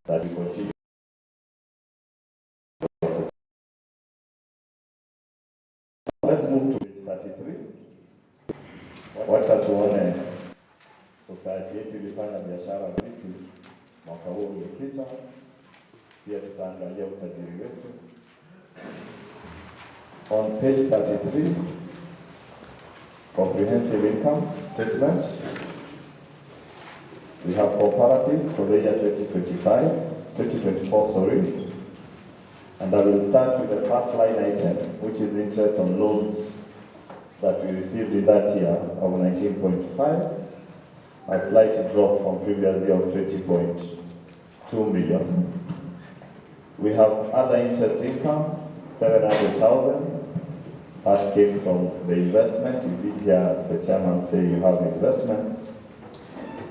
that we continue. Let's move to page 33. Wacha tuone society yetu ilifanya biashara vipi mwaka huu uliopita, pia tutaangalia utajiri wetu. On page 33, comprehensive income statement. We have comparatives for the year 2024, sorry. And I will start with the first line item, which is interest on loans that we received in that year of 19.5, a slight drop from previous year of 20.2 million. We have other interest income, 700,000. That came from the investment. You did hear the chairman say you have investments,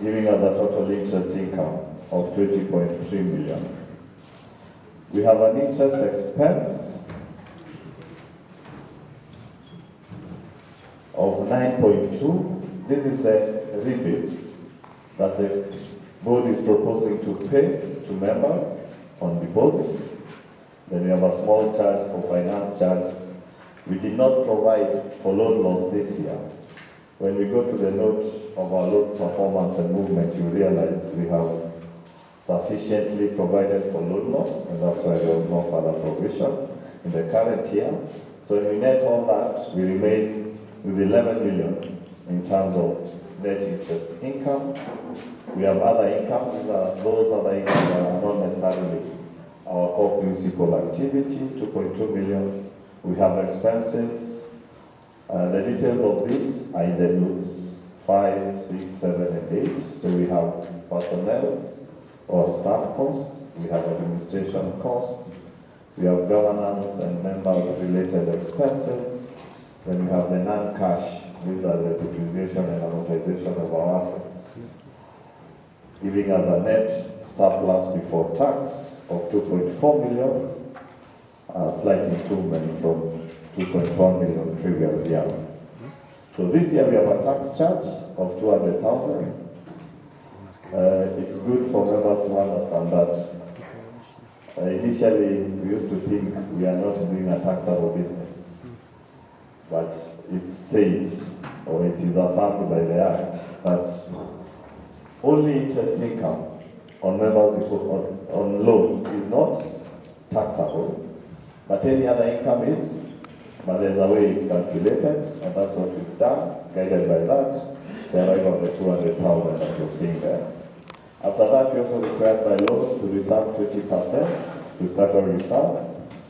giving us a total interest income of 20.3 million. We have an interest expense of 9.2. This is the rebates that the board is proposing to pay to members on deposits. Then we have a small charge for finance charge. We did not provide for loan loss this year. When we go to the note of our loan performance and movement, you realize we have sufficiently provided for loan loss, and that's why there was no further provision in the current year. So when we net all that, we remain with 11 million in terms of net interest income. We have other income. Those other incomes are not necessarily our core principal activity, 2.2 million. We have expenses. The details of this are in the notes 5, 6, 7, and 8. So we have personnel or staff costs, we have administration costs, we have governance and member-related expenses, then we have the non-cash, these are the depreciation and amortization of our assets, giving us a net surplus before tax of 2.4 million, a slight improvement from 2.1 million previous year. So this year we have a tax charge of 200,000. It's good for members to understand that initially we used to think we are not doing a taxable business, but it's said, or it is affirmed by the Act, that only interest income on members on loans is not taxable, but any other income is. But there's a way it's calculated, and that's what we've done. Guided by that, the arrival of the 200,000 that you're seeing there. After that, we also required by law to reserve 20% to statutory reserve.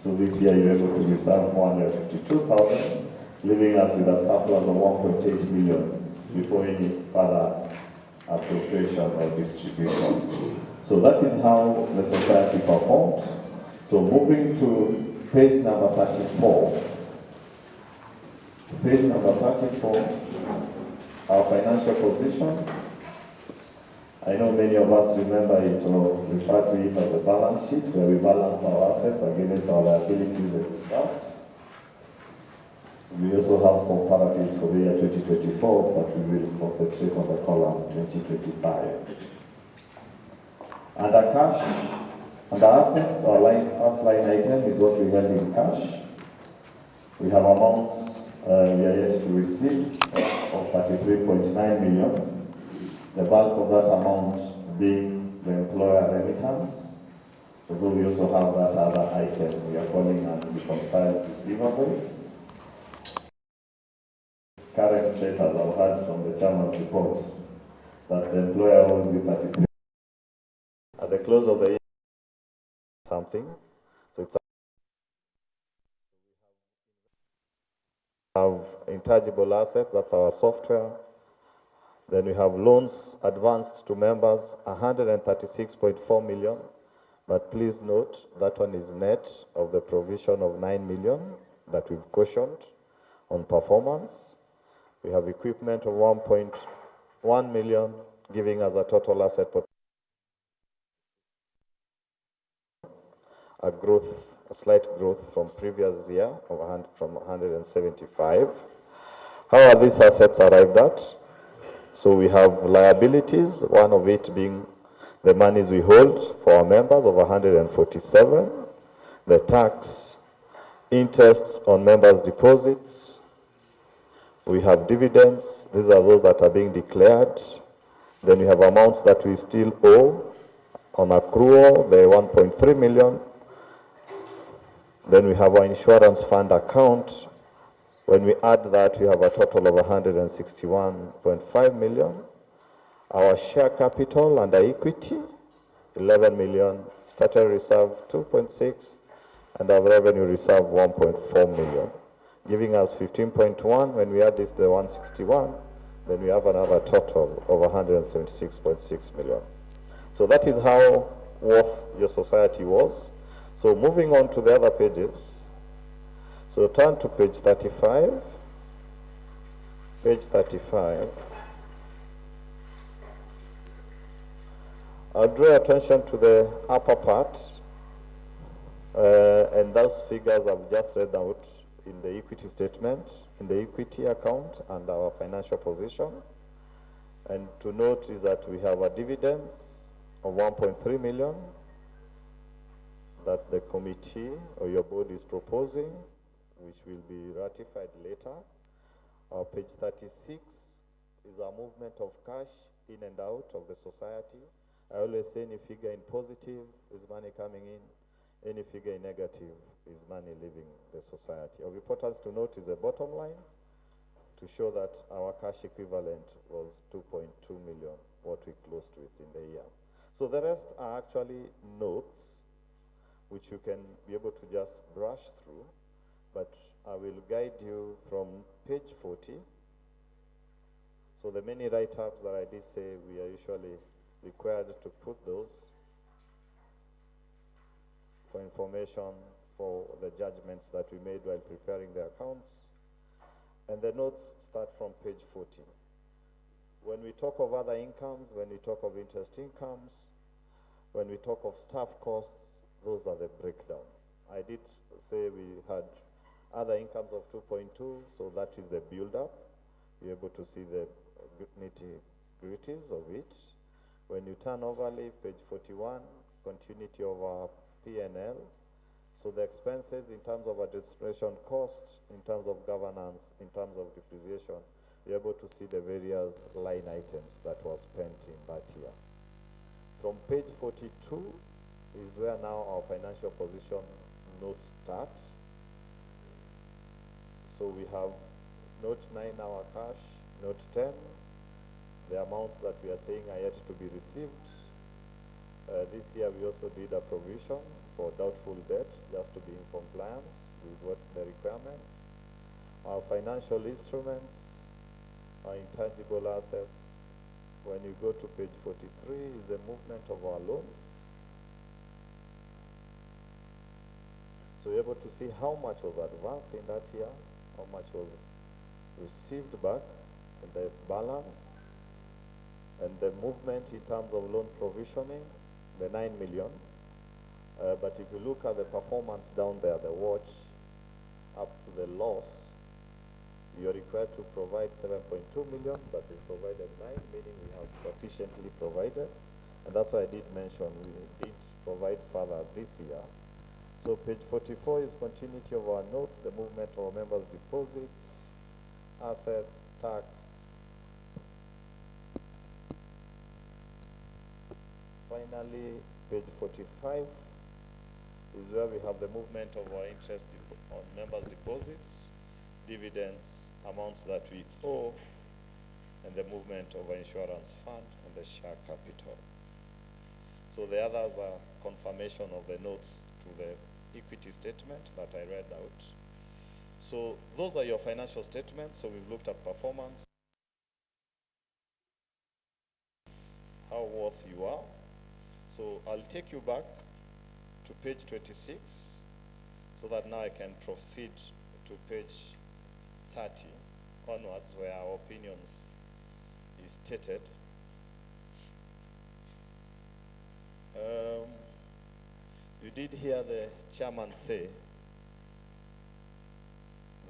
So this year you're able to reserve 452,000, leaving us with a surplus of 1.8 million before any further appropriation or distribution. So that is how the society performed. So moving to page number 34. Page number 34, our financial position. I know many of us remember it or refer to it as a balance sheet, where we balance our assets against our liabilities and reserves. We also have comparatives for the year 2024, but we will concentrate on the column 2025. Under cash, under assets, our first line item is what we held in cash. We have amounts we are yet to receive of 33.9 million. The bulk of that amount being the employer remittance. Although we also have that other item we are calling an reconciled receivable. Current status I've heard from the chairman's report that the employer owes you 33. At the close of the year, something. So it's have intangible assets, that's our software. Then we have loans advanced to members, 136.4 million. But please note, that one is net of the provision of 9 million that we've cautioned on performance. We have equipment of 1.1 million, giving us a total asset a slight growth from previous year from 175. How are these assets arrived at? So we have liabilities, one of it being the monies we hold for our members of 147, the tax, interest on members' deposits. We have dividends. These are those that are being declared. Then we have amounts that we still owe on accrual, the 1.3 million. Then we have our insurance fund account. When we add that, we have a total of 161.5 million. Our share capital under equity, 11 million. Statutory reserve, 2.6. And our revenue reserve, 1.4 million. Giving us 15.1. When we add this, the 161, then we have another total of 176.6 million. So that is how worth your society was. So moving on to the other pages. So turn to page 35. Page 35. I'll draw attention to the upper part. And those figures I've just read out in the equity statement, in the equity account and our financial position. And to note is that we have a dividends of 1.3 million that the committee or your board is proposing, which will be ratified later. Page 36 is a movement of cash in and out of the society. I always say any figure in positive is money coming in, any figure in negative is money leaving the society. Of importance to note is the bottom line to show that our cash equivalent was 2.2 million, what we closed with in the year. So the rest are actually notes which you can be able to just brush through, but I will guide you from page 40. So the many write-ups that I did say we are usually required to put those for information for the judgments that we made while preparing the accounts. And the notes start from page 40. When we talk of other incomes, when we talk of interest incomes, when we talk of staff costs, those are the breakdown. I did say we had other incomes of 2.2, so that is the build-up. You're able to see the nitty-gritties of it. When you turn over leaf, page 41, continuity of our P&L. So the expenses in terms of administration costs, in terms of governance, in terms of depreciation, you're able to see the various line items that were spent in that year. From page 42 is where now our financial position notes start. So we have note 9 our cash, note 10, the amounts that we are saying are yet to be received. This year we also did a provision for doubtful debt just to be in compliance with what the requirements. Our financial instruments, our intangible assets. When you go to page 43 is the movement of our loans. So you're able to see how much was advanced in that year, how much was received back in the balance, and the movement in terms of loan provisioning, the 9 million. But if you look at the performance down there, the watch up to the loss, you're required to provide 7.2 million, but we provided 9, meaning we have sufficiently provided. And that's why I did mention we did provide further this year. So page 44 is continuity of our notes, the movement of our members' deposits, assets, tax. Finally, page 45 is where we have the movement of our interest on members' deposits, dividends, amounts that we owe, and the movement of our insurance fund and the share capital. So the others are confirmation of the notes to the equity statement that I read out. So those are your financial statements. So we've looked at performance, how worth you are. So I'll take you back to page 26 so that now I can proceed to page 30 onwards where our opinions is stated. You did hear the chairman say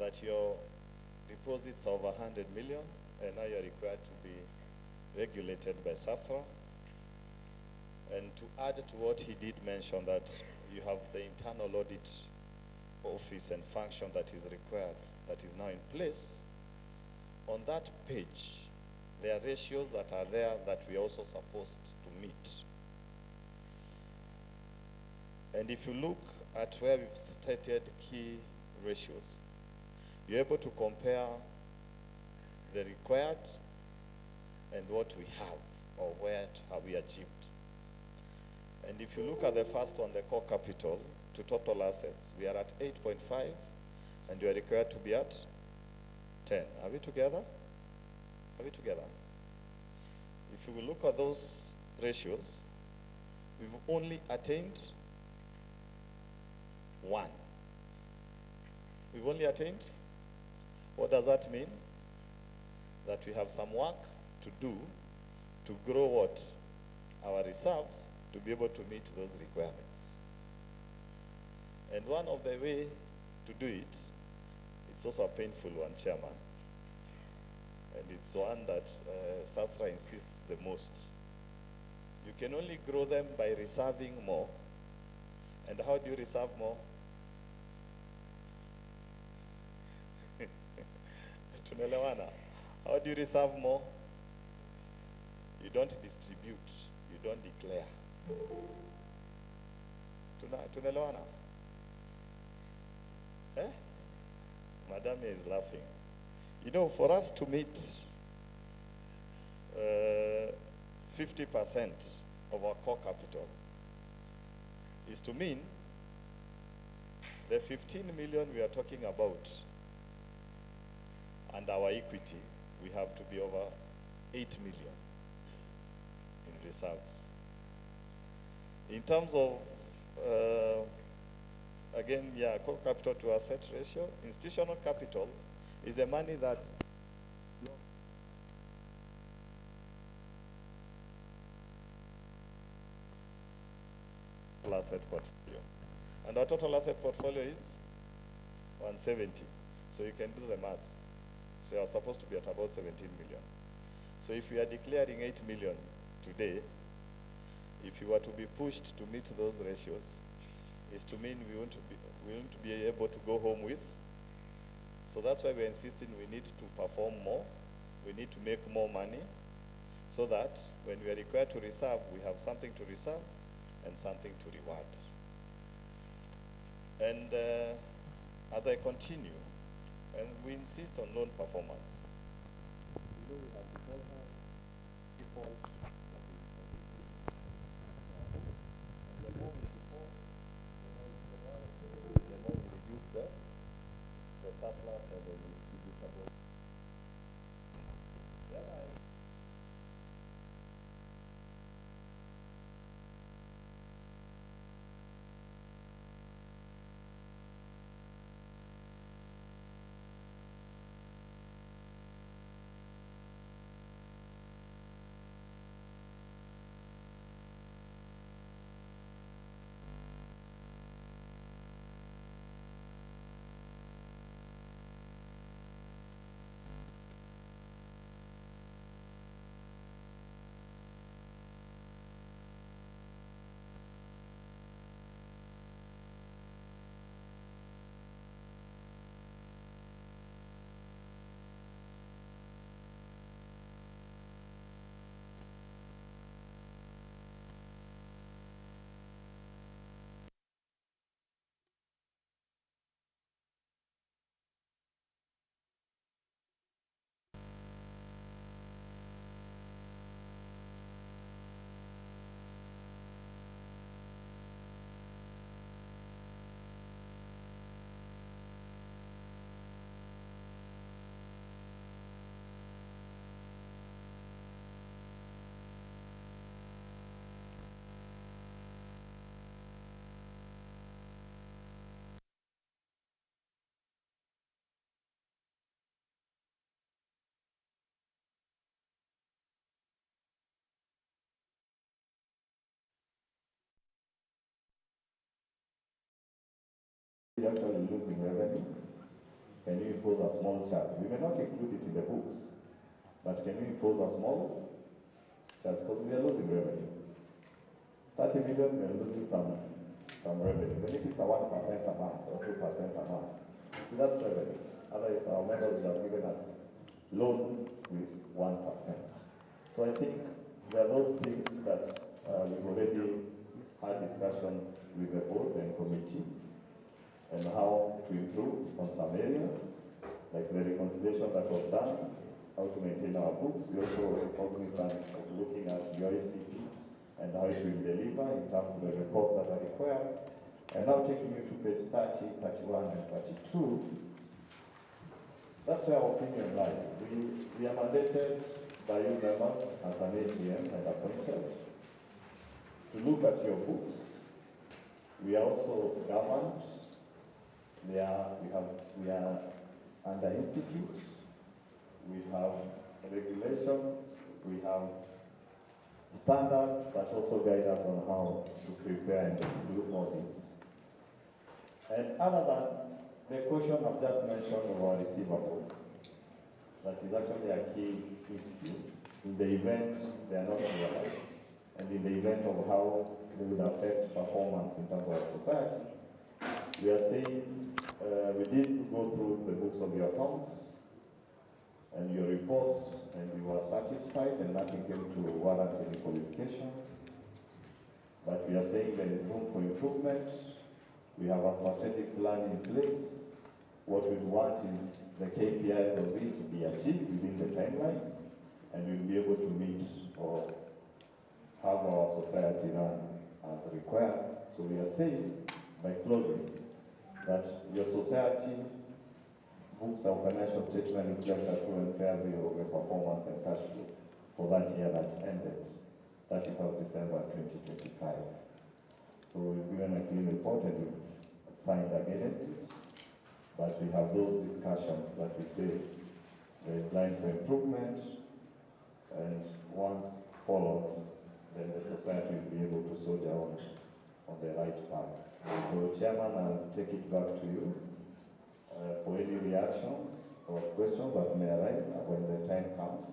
that your deposits are over 100 million and now you're required to be regulated by Sacco. And to add to what he did mention, that you have the internal audit office and function that is required, that is now in place. On that page, there are ratios that are there that we are also supposed to meet. And if you look at where we've stated key ratios, you're able to compare the required and what we have, or where have we achieved. And if you look at the first one, the core capital to total assets, we are at 8.5, and you are required to be at 10. Are we together? Are we together? If you will look at those ratios, we've only attained 1. We've only attained? What does that mean? That we have some work to do to grow what? Our reserves, to be able to meet those requirements. And one of the way to do it, it's also a painful one, Chairman, and it's one that SASRA insists the most. You can only grow them by reserving more. And how do you reserve more? Tunaelewana? How do you reserve more? You don't distribute, you don't declare. Tunaelewana? Eh? Madam is laughing. You know, for us to meet 50% of our core capital is to mean the 15 million we are talking about and our equity, we have to be over 8 million in reserves. In terms of, again, yeah, core capital to asset ratio, institutional capital is the money that asset portfolio. And our total asset portfolio is 170. So you can do the math. So you are supposed to be at about 17 million. So if we are declaring 8 million today, if you were to be pushed to meet those ratios, is to mean we won't be able to go home with. So that's why we're insisting we need to perform more, we need to make more money, so that when we are required to reserve, we have something to reserve and something to reward. And as I continue, and we insist on loan performance. You know, we have default, and the more we default, the more we reduce the surplus and the distributable. We're actually losing revenue. Can you impose a small charge? We may not include it in the books, but can you impose a small charge because we are losing revenue? 30 million, we are losing some revenue. Even if it's a 1% a month or 2% a month, so that's revenue. Otherwise, our members would have given us loan with 1%. So I think there are those things that we've already had discussions with the board and committee and how to improve on some areas, like the reconciliation that was done, how to maintain our books. We also are cognizant of looking at your ICT and how it will deliver in terms of the reports that are required. And now taking you to page 30, 31, and 32, that's where our opinion lies. We are mandated by you members as an AGM and appointed to look at your books. We are also governed. We are under institute. We have regulations. We have standards that also guide us on how to prepare and do audits. And other than the question I've just mentioned of our receivables, that is actually a key issue in the event they are not realized, and in the event of how they would affect performance in terms of our society. We are saying we did go through the books of your accounts and your reports, and we were satisfied, and nothing came to warrant any qualification. But we are saying there is room for improvement. We have a strategic plan in place. What we want is the KPIs of it to be achieved within the timelines, and we'll be able to meet or have our society run as required. So we are saying, by closing, that your society books of financial statement reflect a true and fair view of the performance and cash flow for that year that ended 31st December 2025. So we've given a clean report and we've signed against it. But we have those discussions that we say there is line for improvement, and once followed, then the society will be able to soldier on the right path. So Chairman, I'll take it back to you for any reactions or questions that may arise when the time comes.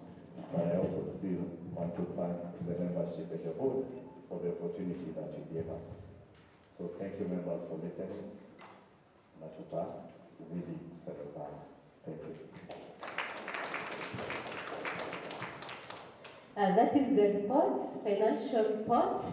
But I also still want to thank the membership of the board for the opportunity that you gave us. So thank you, members, for listening. Natuta, Zidi, Secretary. Thank you. That is the report, financial report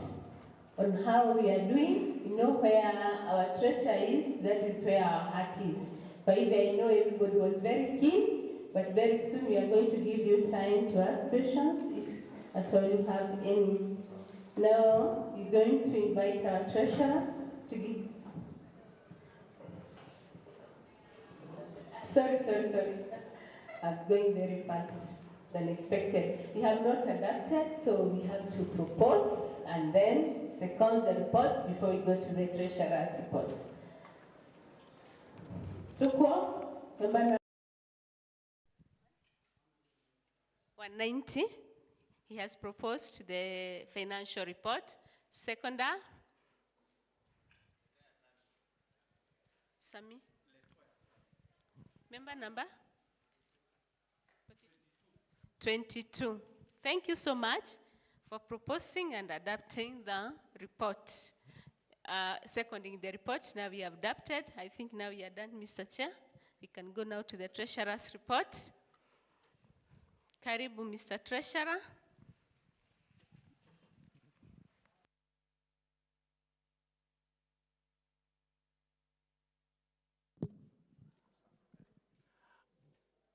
on how we are doing. You know where our treasure is, that is where our heart is. But I know everybody was very keen, but very soon we are going to give you time to ask questions if at all you have any. Now we're going to invite our treasurer to give. Sorry. I'm going very fast than expected. We have not adapted, so we have to propose and then second the report before we go to the treasurer's report. Sacco, number 190. He has proposed the financial report. Seconder. Sami. Member number? 22. Thank you so much for proposing and adapting the report. Seconding the report, now we have adapted. I think now we are done, Mr. Chair. We can go now to the Treasurer's report. Karibu, Mr. Treasurer.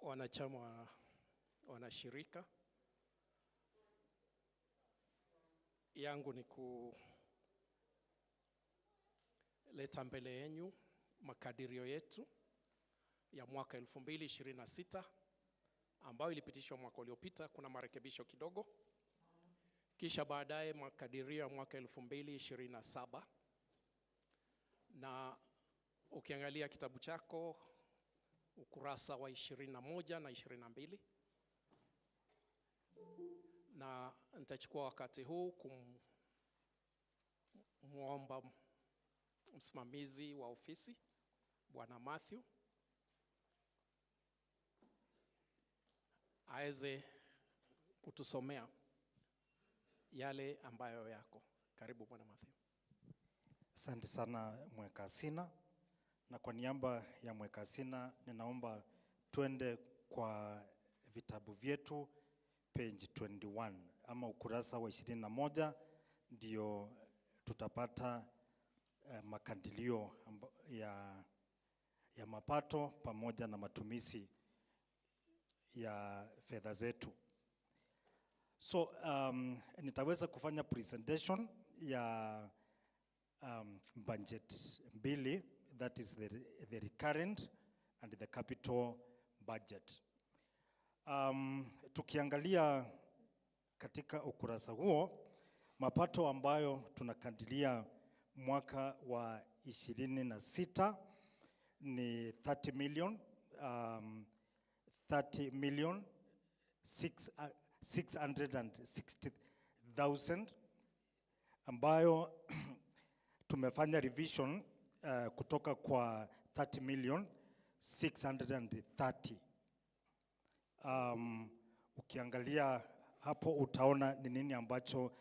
Wanachama wanashirika yangu ni kuleta mbele yenu makadirio yetu ya mwaka 2026 ambayo ilipitishwa mwaka uliopita. Kuna marekebisho kidogo, kisha baadaye makadirio ya mwaka 2027. Na ukiangalia kitabu chako ukurasa wa 21 na 22, na nitachukua wakati huu kumwomba msimamizi wa ofisi Bwana Matthew aweze kutusomea yale ambayo yako. Karibu Bwana Matthew. Asante sana mweka hazina, na kwa niaba ya mweka hazina ninaomba twende kwa vitabu vyetu page 21 ama ukurasa wa 21, ndio tutapata makadilio ya mapato pamoja na matumizi ya fedha zetu. So nitaweza kufanya presentation ya budget mbili, that is the recurrent and the capital budget. Tukiangalia katika ukurasa huo, mapato ambayo tunakadiria mwaka wa 26 ni 30 million 660,000 ambayo tumefanya revision kutoka kwa 30 million 630. Ukiangalia hapo utaona ni nini ambacho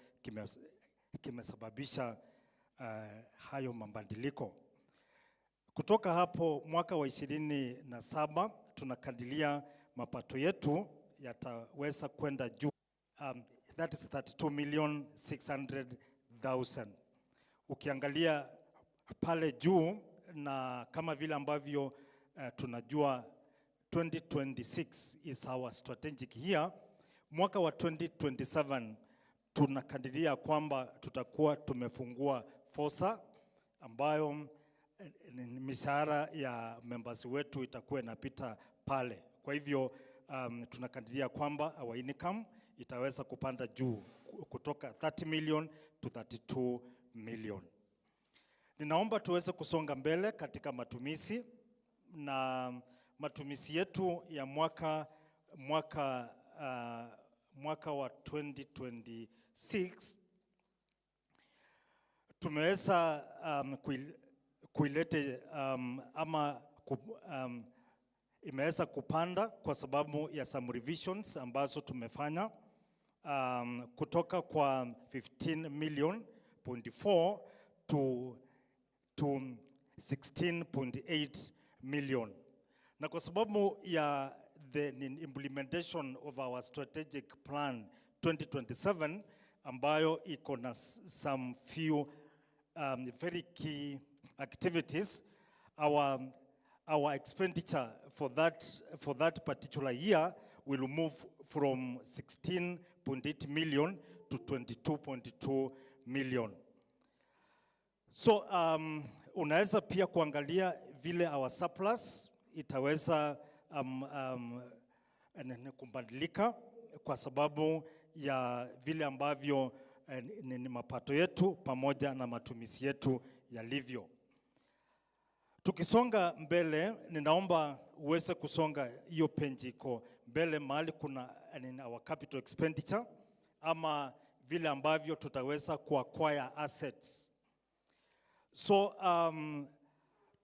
kimesababisha hayo mabadiliko. Kutoka hapo mwaka wa 27 tunakadiria mapato yetu yataweza kwenda juu, that is 32,600,000. Ukiangalia pale juu, na kama vile ambavyo tunajua 2026 is our strategic year, mwaka wa 2027 tunakadiria kwamba tutakuwa tumefungua fursa ambayo mishahara ya members wetu itakuwa inapita pale. Kwa hivyo tunakadiria kwamba our income itaweza kupanda juu kutoka 30 million to 32 million. Ninaomba tuweze kusonga mbele katika matumizi, na matumizi yetu ya mwaka wa 2026 tumeweza kuilete imeweza kupanda kwa sababu ya some revisions ambazo tumefanya kutoka kwa 15 million 4 to 16.8 million. Na kwa sababu ya the implementation of our strategic plan 2027 ambayo iko na some few very key activities, our expenditure for that particular year will move from 16.8 million to 22.2 million. So unaweza pia kuangalia vile our surplus itaweza kubadilika kwa sababu ya vile ambavyo ni mapato yetu pamoja na matumizi yetu yalivyo. Tukisonga mbele, ninaomba uweze kusonga hiyo page iko mbele mahali kuna our capital expenditure ama vile ambavyo tutaweza kuacquire assets. So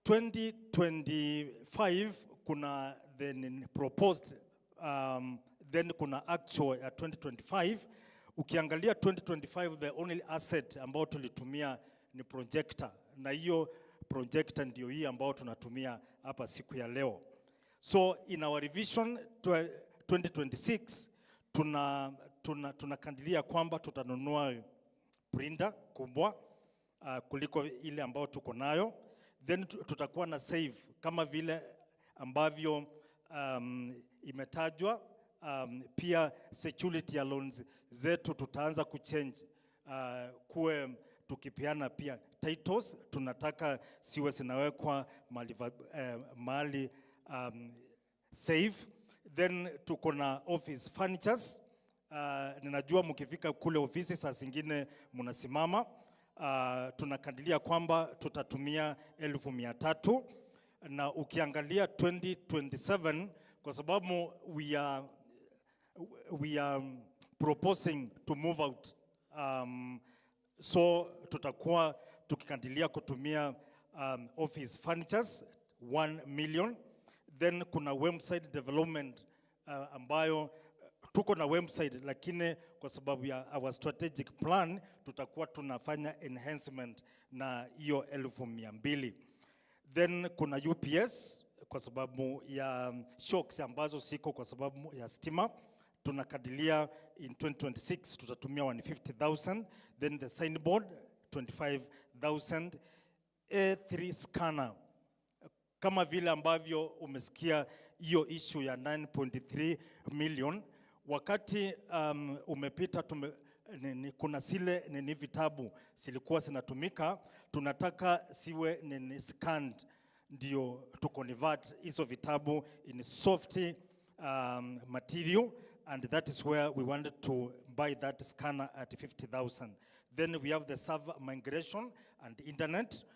2025 kuna then proposed then kuna actual ya 2025. Ukiangalia 2025 the only asset ambao tulitumia ni projector, na hiyo projector ndio hii ambao tunatumia hapa siku ya leo. So in our revision 2026 tunakandilia kwamba tutanunua printer kubwa kuliko ile ambao tuko nayo, then tutakuwa na save kama vile ambavyo imetajwa. Pia security loans zetu tutaanza kuchange kuwe tukipeana pia titles, tunataka siwe zinawekwa mahali save. Then tuko na office furnitures. Ninajua mkifika kule ofisi saa zingine mnasimama. Tunakadiria kwamba tutatumia 1,300, na ukiangalia 2027 kwa sababu we are proposing to move out, so tutakuwa tukikadiria kutumia office furnitures 1 million. Then kuna website development ambayo tuko na website, lakini kwa sababu ya our strategic plan tutakuwa tunafanya enhancement na hiyo 1200. Then kuna UPS kwa sababu ya shocks ambazo siko kwa sababu ya stima, tunakadiria in 2026 tutatumia 150,000. Then the signboard 25,000. A3 scanner, kama vile ambavyo umesikia hiyo issue ya 9.3 million wakati umepita kuna sile ni vitabu silikuwa zinatumika, tunataka siwe ni scanned ndio to convert hizo vitabu in soft material, and that is where we wanted to buy that scanner at 50,000. Then we have the server migration and internet.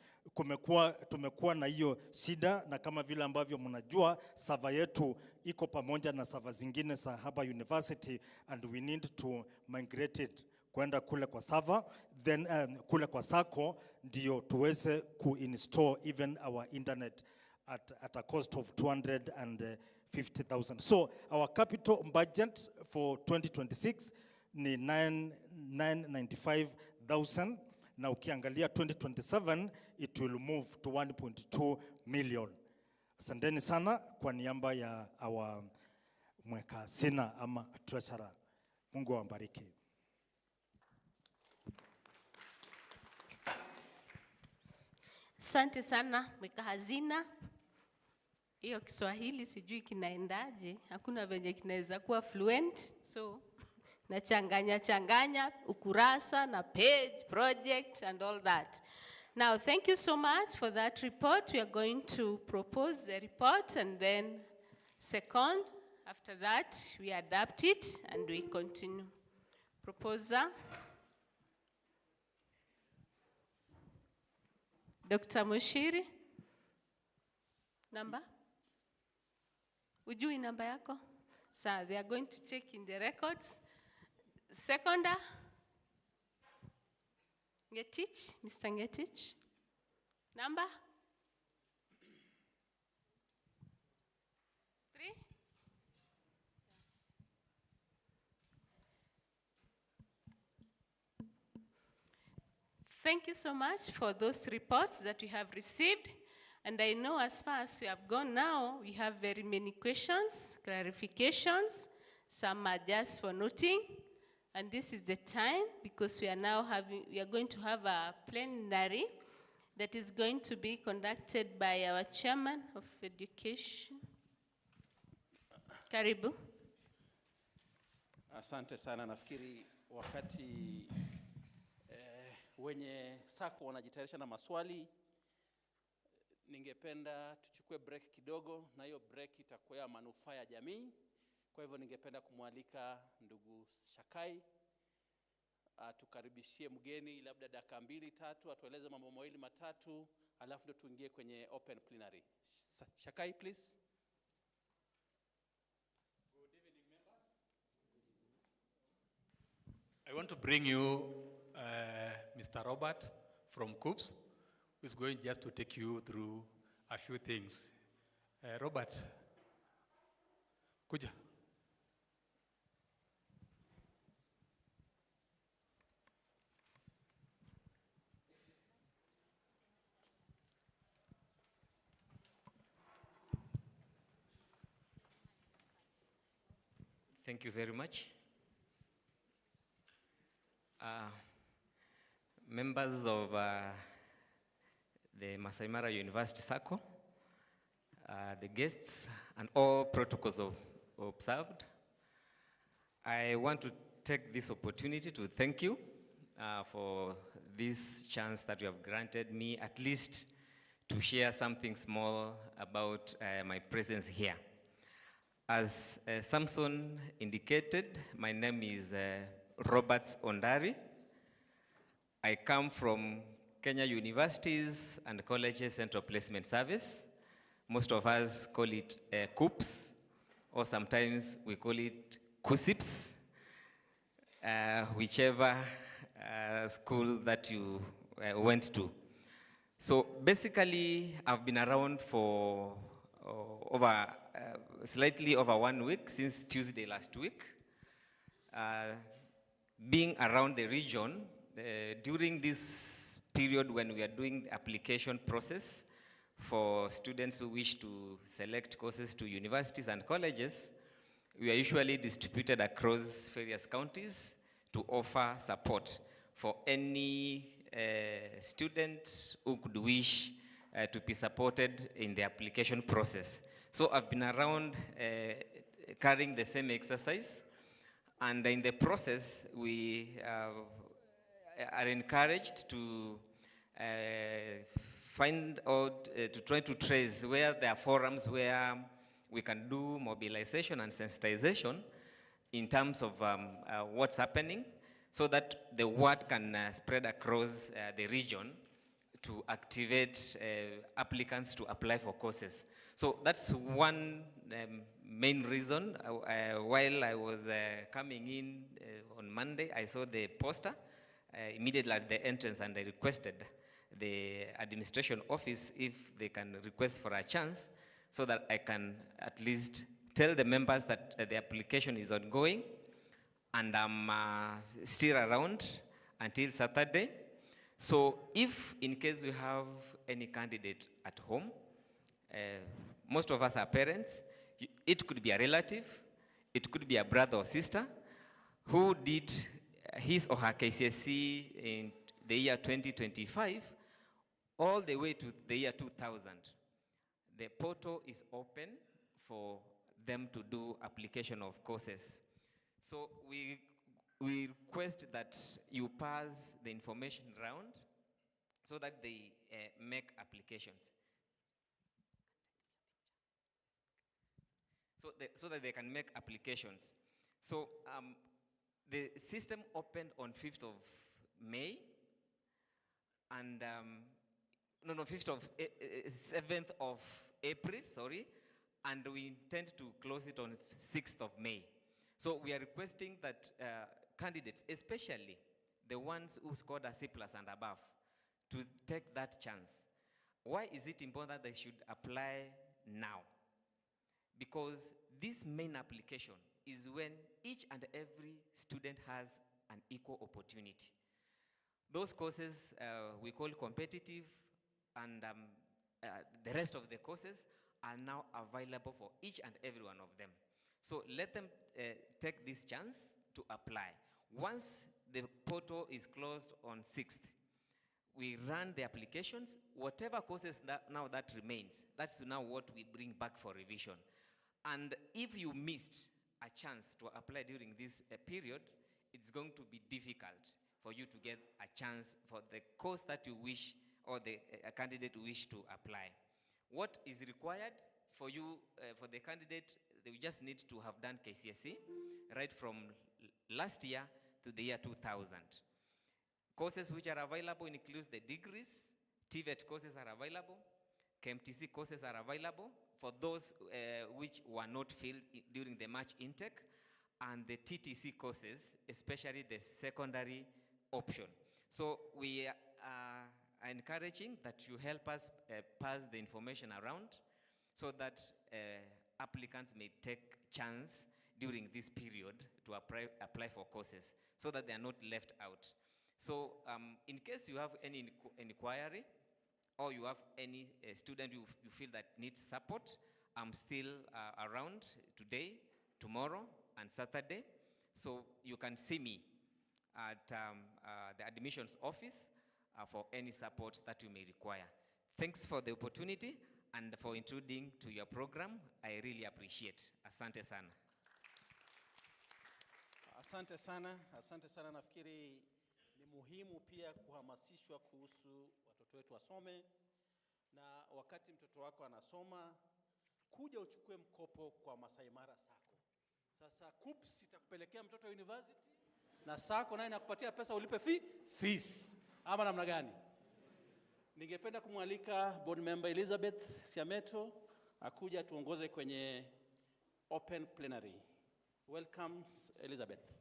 Tumekuwa na hiyo shida, na kama vile ambavyo mnajua server yetu iko pamoja na server zingine za hapa university, and we need to migrate it kwenda kule kwa server, then kule kwa Sacco ndio tuweze kuinstall even our internet at a cost of 250,000. So our capital budget for 2026 ni 995,000, na ukiangalia 2027 it will move to 1.2 million. Asanteni sana kwa niaba ya our mweka hazina ama treasurer. Mungu awabariki. Asante sana mweka hazina. Hiyo Kiswahili sijui kinaendaje, hakuna venye kinaweza kuwa fluent, so na changanya ukurasa na page, project and all that. Now, thank you so much for that report. We are going to propose the report, and then second, after that, we adapt it and we continue. Proposer. Dr. Mushiri. Number? Ujui namba yako? So they are going to check in the records. Seconder? Ngetich, Mr. Ngetich. Number? 3? Thank you so much for those reports that we have received. And I know as far as we have gone now, we have very many questions, clarifications. Some are just for noting. And this is the time, because we are going to have a plenary that is going to be conducted by our chairman of education. Karibu. Asante sana. Nafikiri wakati wenye Sacco wanajitayarisha na maswali, ningependa tuchukue break kidogo, na hiyo break itakuwa ya manufaa ya jamii. Kwa hivyo ningependa kumwalika ndugu Shakai tukaribishie mgeni labda dakika 2-3, atueleze mambo mawili matatu, alafu ndo tuingie kwenye open plenary. Shakai, please. Good evening, members. I want to bring you Mr. Robert from COOPS, who is going just to take you through a few things. Robert, kuja. Thank you very much. Members of the Maasai Mara University Sacco, the guests, and all protocols observed, I want to take this opportunity to thank you for this chance that you have granted me, at least to share something small about my presence here. As Samson indicated, my name is Robert Ondari. I come from Kenya Universities and Colleges Central Placement Service. Most of us call it COOPS, or sometimes we call it CUSIPS, whichever school that you went to. So basically, I've been around for slightly over 1 week, since Tuesday last week. being around the region, during this period when we are doing the application process for students who wish to select courses to universities and colleges, we are usually distributed across various counties to offer support for any student who could wish to be supported in the application process. So I've been around carrying the same exercise, and in the process, we are encouraged to find out, to try to trace where there are forums where we can do mobilization and sensitization in terms of what's happening, so that the word can spread across the region to activate applicants to apply for courses. So that's one main reason. While I was coming in on Monday, I saw the poster immediately at the entrance, and I requested the administration office if they can request for a chance so that I can at least tell the members that the application is ongoing, and I'm still around until Saturday. So if in case we have any candidate at home, most of us are parents, it could be a relative, it could be a brother or sister who did his or her KCSE in the year 2025 all the way to the year 2000. The portal is open for them to do application of courses. So we request that you pass the information round so that they make applications. So that they can make applications. So the system opened on 5th of May, and 7th of April, sorry, and we intend to close it on 6th of May. So we are requesting that candidates, especially the ones who scored a C+ and above, to take that chance. Why is it important that they should apply now? Because this main application is when each and every student has an equal opportunity. Those courses we call competitive, and the rest of the courses are now available for each and every one of them. So let them take this chance to apply. Once the portal is closed on 6th, we run the applications. Whatever courses that remains, that's now what we bring back for revision. And if you missed a chance to apply during this period, it's going to be difficult for you to get a chance for the course that you wish, or the candidate wish to apply. What is required for you, for the candidate, they just need to have done KCSE right from last year to the year 2000. Courses which are available includes the degrees, TVET courses are available, KMTC courses are available for those which were not filled during the March intake, and the TTC courses, especially the secondary option. So we are encouraging that you help us pass the information around so that applicants may take chance during this period to apply for courses, so that they are not left out. So in case you have any inquiry, or you have any student you feel that needs support, I'm still around today, tomorrow, and Saturday. So you can see me at the admissions office for any support that you may require. Thanks for the opportunity and for intruding to your program. I really appreciate. Asante sana. Asante sana, asante sana. Nafikiri ni muhimu pia kuhamasishwa kuhusu watoto wetu wasome, na wakati mtoto wako anasoma, kuja uchukue mkopo kwa Maasai Mara Sacco. Sasa KUPS itakupelekea mtoto university, na Sacco naye inakupatia pesa ulipe fees. Ama namna gani? Ningependa kumwalika board member Elizabeth Siameto akuja tuongoze kwenye open plenary. Welcome, Elizabeth.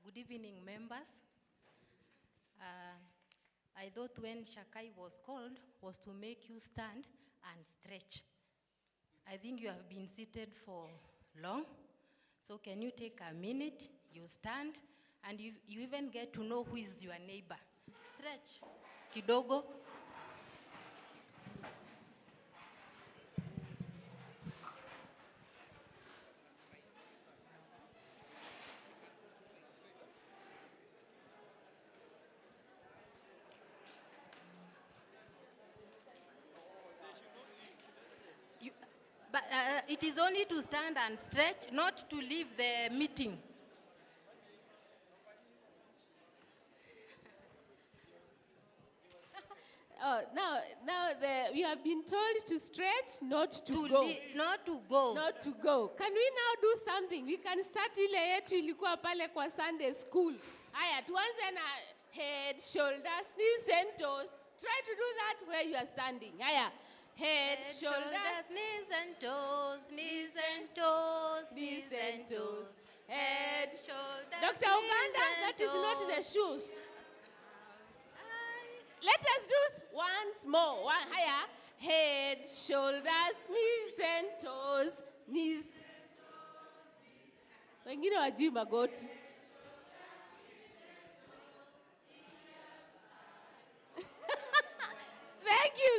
Good evening, members. I thought when Shakai was called was to make you stand and stretch. I think you have been seated for long, so can you take a minute, you stand, and you even get to know who is your neighbor. Stretch, kidogo. But it is only to stand and stretch, not to leave the meeting. Oh, now we have been told to stretch, not to go. Not to go. Not to go. Can we now do something? We can start ile yetu ilikuwa pale kwa Sunday school. Haya, tuanze na head, shoulders, knees and toes. Try to do that where you are standing. Haya, head, shoulders, knees and toes, knees and toes, knees and toes. Head, shoulders, Dr. Uganda, that is not the shoes. Let us do once more. One higher. Head, shoulders, knees and toes. Knees. Wengine wajui magoti.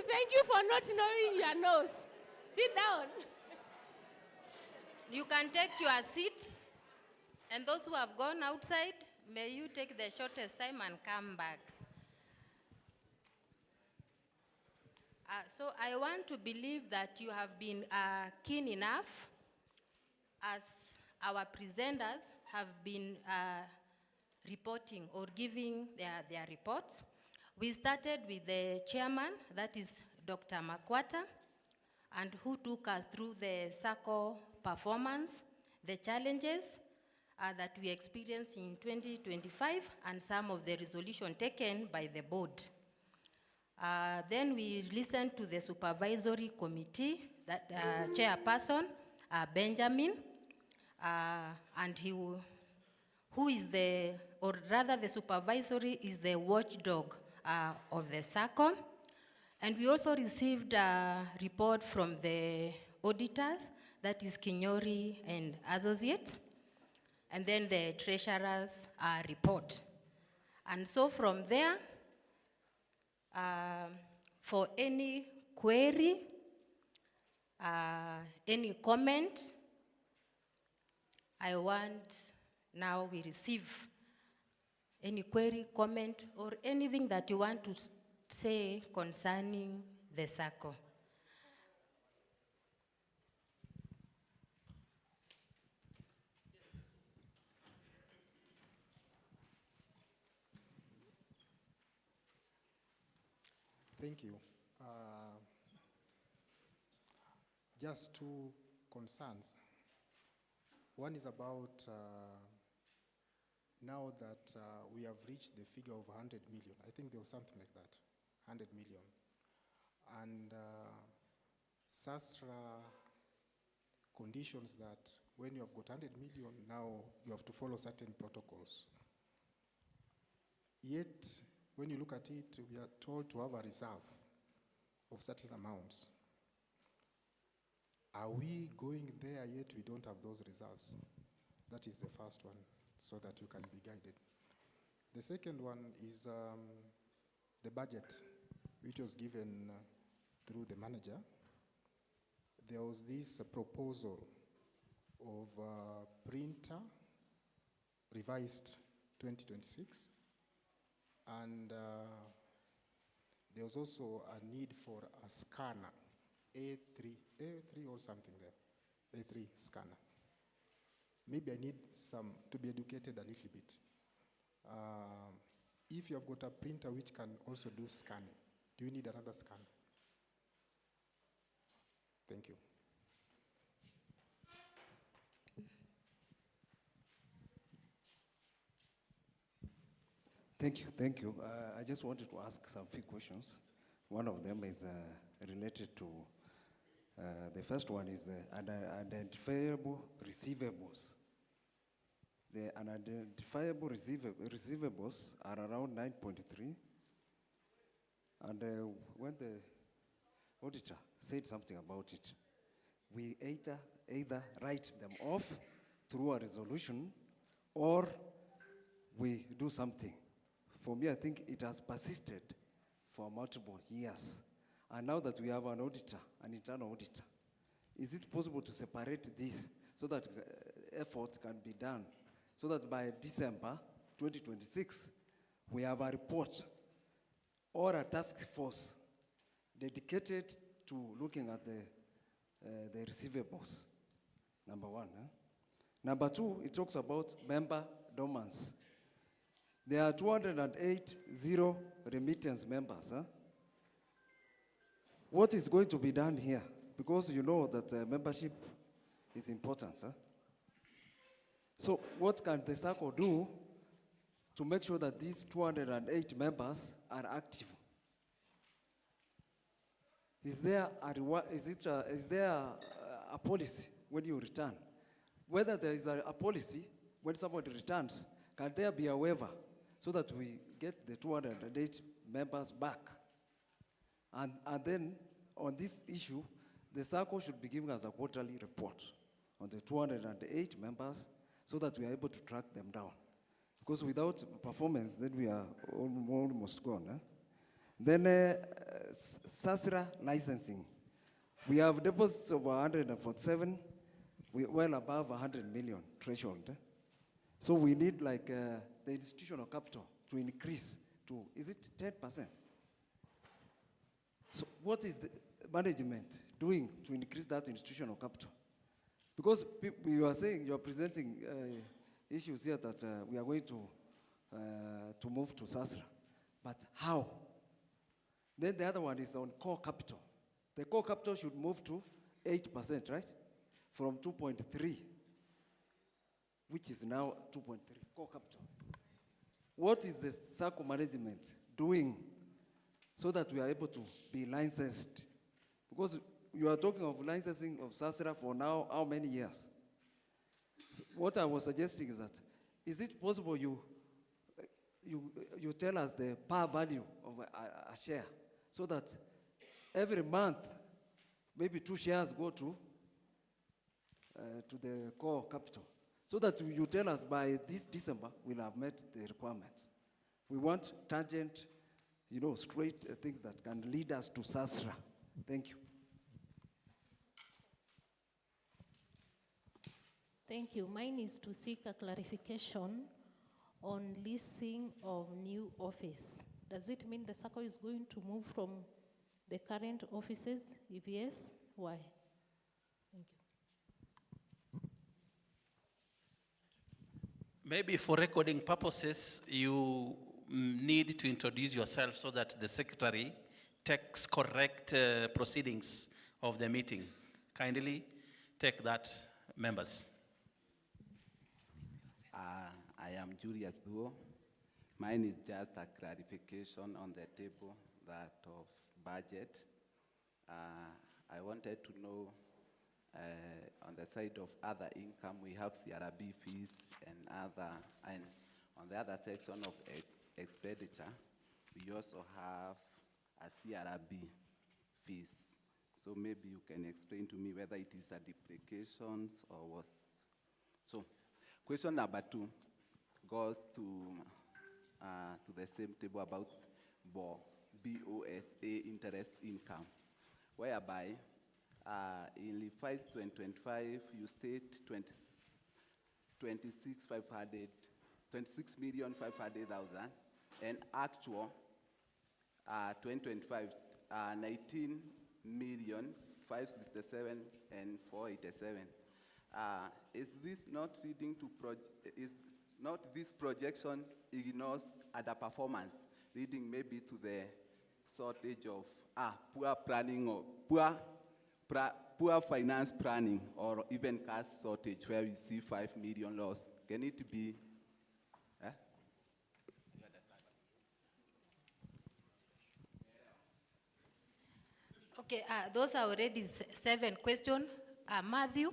Thank you for not knowing your nose. Sit down. You can take your seats, and those who have gone outside, may you take the shortest time and come back. So I want to believe that you have been keen enough as our presenters have been reporting or giving their reports. We started with the chairman, that is Dr. Makwata, and who took us through the Sacco performance, the challenges that we experienced in 2025, and some of the resolution taken by the board. Then we listened to the supervisory committee, that chairperson, Benjamin, and who is the supervisory is the watchdog of the Sacco. And we also received a report from the auditors, that is Kinyori and Associates, and then the treasurer's report. And so from there, for any query, any comment, I want now we receive any query, comment, or anything that you want to say concerning the Sacco. Thank you. Just two concerns. One is about now that we have reached the figure of 100 million. I think there was something like that, 100 million. And SASRA conditions that when you have got 100 million, now you have to follow certain protocols. Yet, when you look at it, we are told to have a reserve of certain amounts. Are we going there yet we don't have those reserves? That is the first one, so that you can be guided. The second one is the budget, which was given through the manager. There was this proposal of printer, revised 2026, and there was also a need for a scanner, A3 or something there, A3 scanner. Maybe I need to be educated a little bit. If you have got a printer which can also do scanning, do you need another scanner? Thank you. Thank you. I just wanted to ask some few questions. One of them is related to, the first one is unidentifiable receivables. The unidentifiable receivables are around 9.3, And when the auditor said something about it, we either write them off through a resolution or we do something. For me, I think it has persisted for multiple years. And now that we have an auditor, an internal auditor, is it possible to separate this so that effort can be done, so that by December 2026, we have a report or a task force dedicated to looking at the receivables, number one. Number two, it talks about member dormants. There are 208 zero remittance members. What is going to be done here? Because you know that membership is important. So what can the Sacco do to make sure that these 208 members are active? Is there a policy when you return? Whether there is a policy when somebody returns, can there be a waiver so that we get the 208 members back? And then on this issue, the Sacco should be giving us a quarterly report on the 208 members so that we are able to track them down. Because without performance, then we are almost gone. Then SASRA licensing. We have deposits of 147, well above 100 million threshold. So we need like the institutional capital to increase to, is it 10%? So what is the management doing to increase that institutional capital? Because you are saying, you are presenting issues here that we are going to move to SASRA, but how? Then the other one is on core capital. The core capital should move to 8%, right? From 2.3, which is now 2.3, core capital. What is the Sacco management doing so that we are able to be licensed? Because you are talking of licensing of SASRA for now, how many years? So what I was suggesting is that, is it possible you tell us the par value of a share so that every month, maybe 2 shares go to the core capital, so that you tell us by this December we'll have met the requirements. We want tangent, straight things that can lead us to SASRA. Thank you. Thank you. Mine is to seek a clarification on leasing of new office. Does it mean the Sacco is going to move from the current offices? If yes, why? Thank you. Maybe for recording purposes, you need to introduce yourself so that the secretary takes correct proceedings of the meeting. Kindly take that, members. I am Julius Duo. Mine is just a clarification on the table, that of budget. I wanted to know, on the side of other income, we have CRB fees and on the other section of expenditure, we also have a CRB fees. So maybe you can explain to me whether it is a depreciations or what. So, question number 2 goes to the same table about BOSA interest income, whereby in revised 2025 you state 26,500,000 and actual 2025 19,567,487. Is this not leading to is not this projection ignores other performance, leading maybe to the shortage of poor planning or poor finance planning, or even cash shortage where we see 5 million loss? Can it be? Okay, those are already 7 questions. Matthew,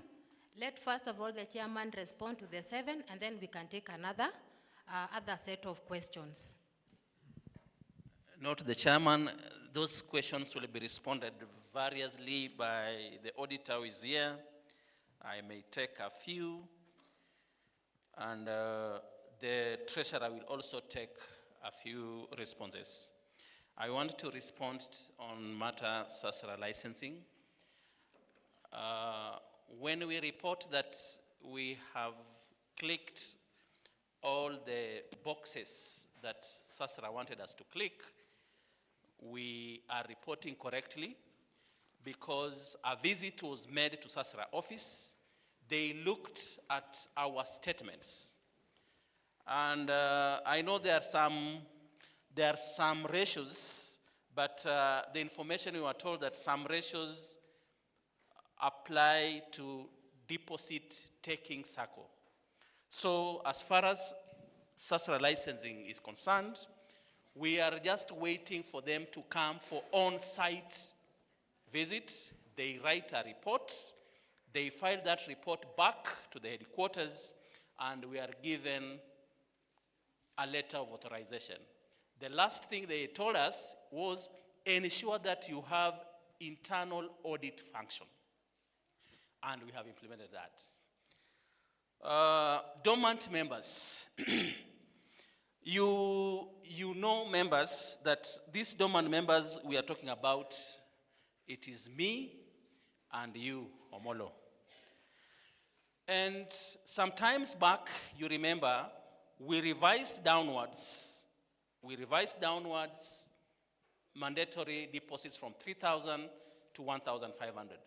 let first of all the chairman respond to the 7, and then we can take another other set of questions. Not the chairman. those questions will be responded variously by the auditor who is here. I may take a few, and the treasurer will also take a few responses. I want to respond on matter SASRA licensing. When we report that we have clicked all the boxes that SASRA wanted us to click, we are reporting correctly because a visit was made to SASRA office. They looked at our statements. And I know there are some ratios, but the information we were told that some ratios apply to deposit-taking Sacco. So as far as SASRA licensing is concerned, we are just waiting for them to come for on-site visit. They write a report, they file that report back to the headquarters, and we are given a letter of authorization. The last thing they told us was ensure that you have internal audit function. And we have implemented that. Dormant members. You know, members, that these dormant members we are talking about, it is me and you, Omolo. And sometimes back, you remember, we revised downwards mandatory deposits from 3,000 to 1,500.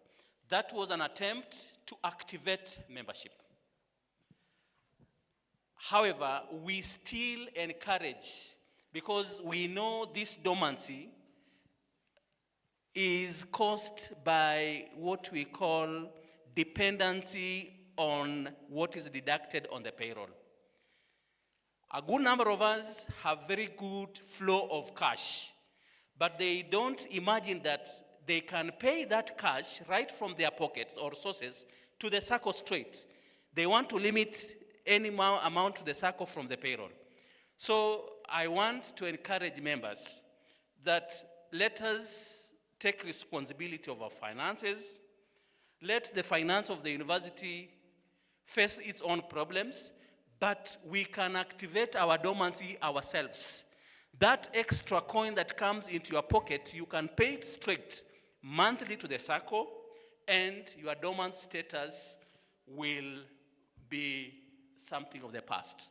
That was an attempt to activate membership. However, we still encourage, because we know this dormancy is caused by what we call dependency on what is deducted on the payroll. A good number of us have very good flow of cash, but they don't imagine that they can pay that cash right from their pockets or sources to the Sacco straight. They want to limit any amount to the Sacco from the payroll. So I want to encourage members that let us take responsibility of our finances. Let the finance of the university face its own problems, but we can activate our dormancy ourselves. That extra coin that comes into your pocket, you can pay it straight monthly to the Sacco, and your dormant status will be something of the past.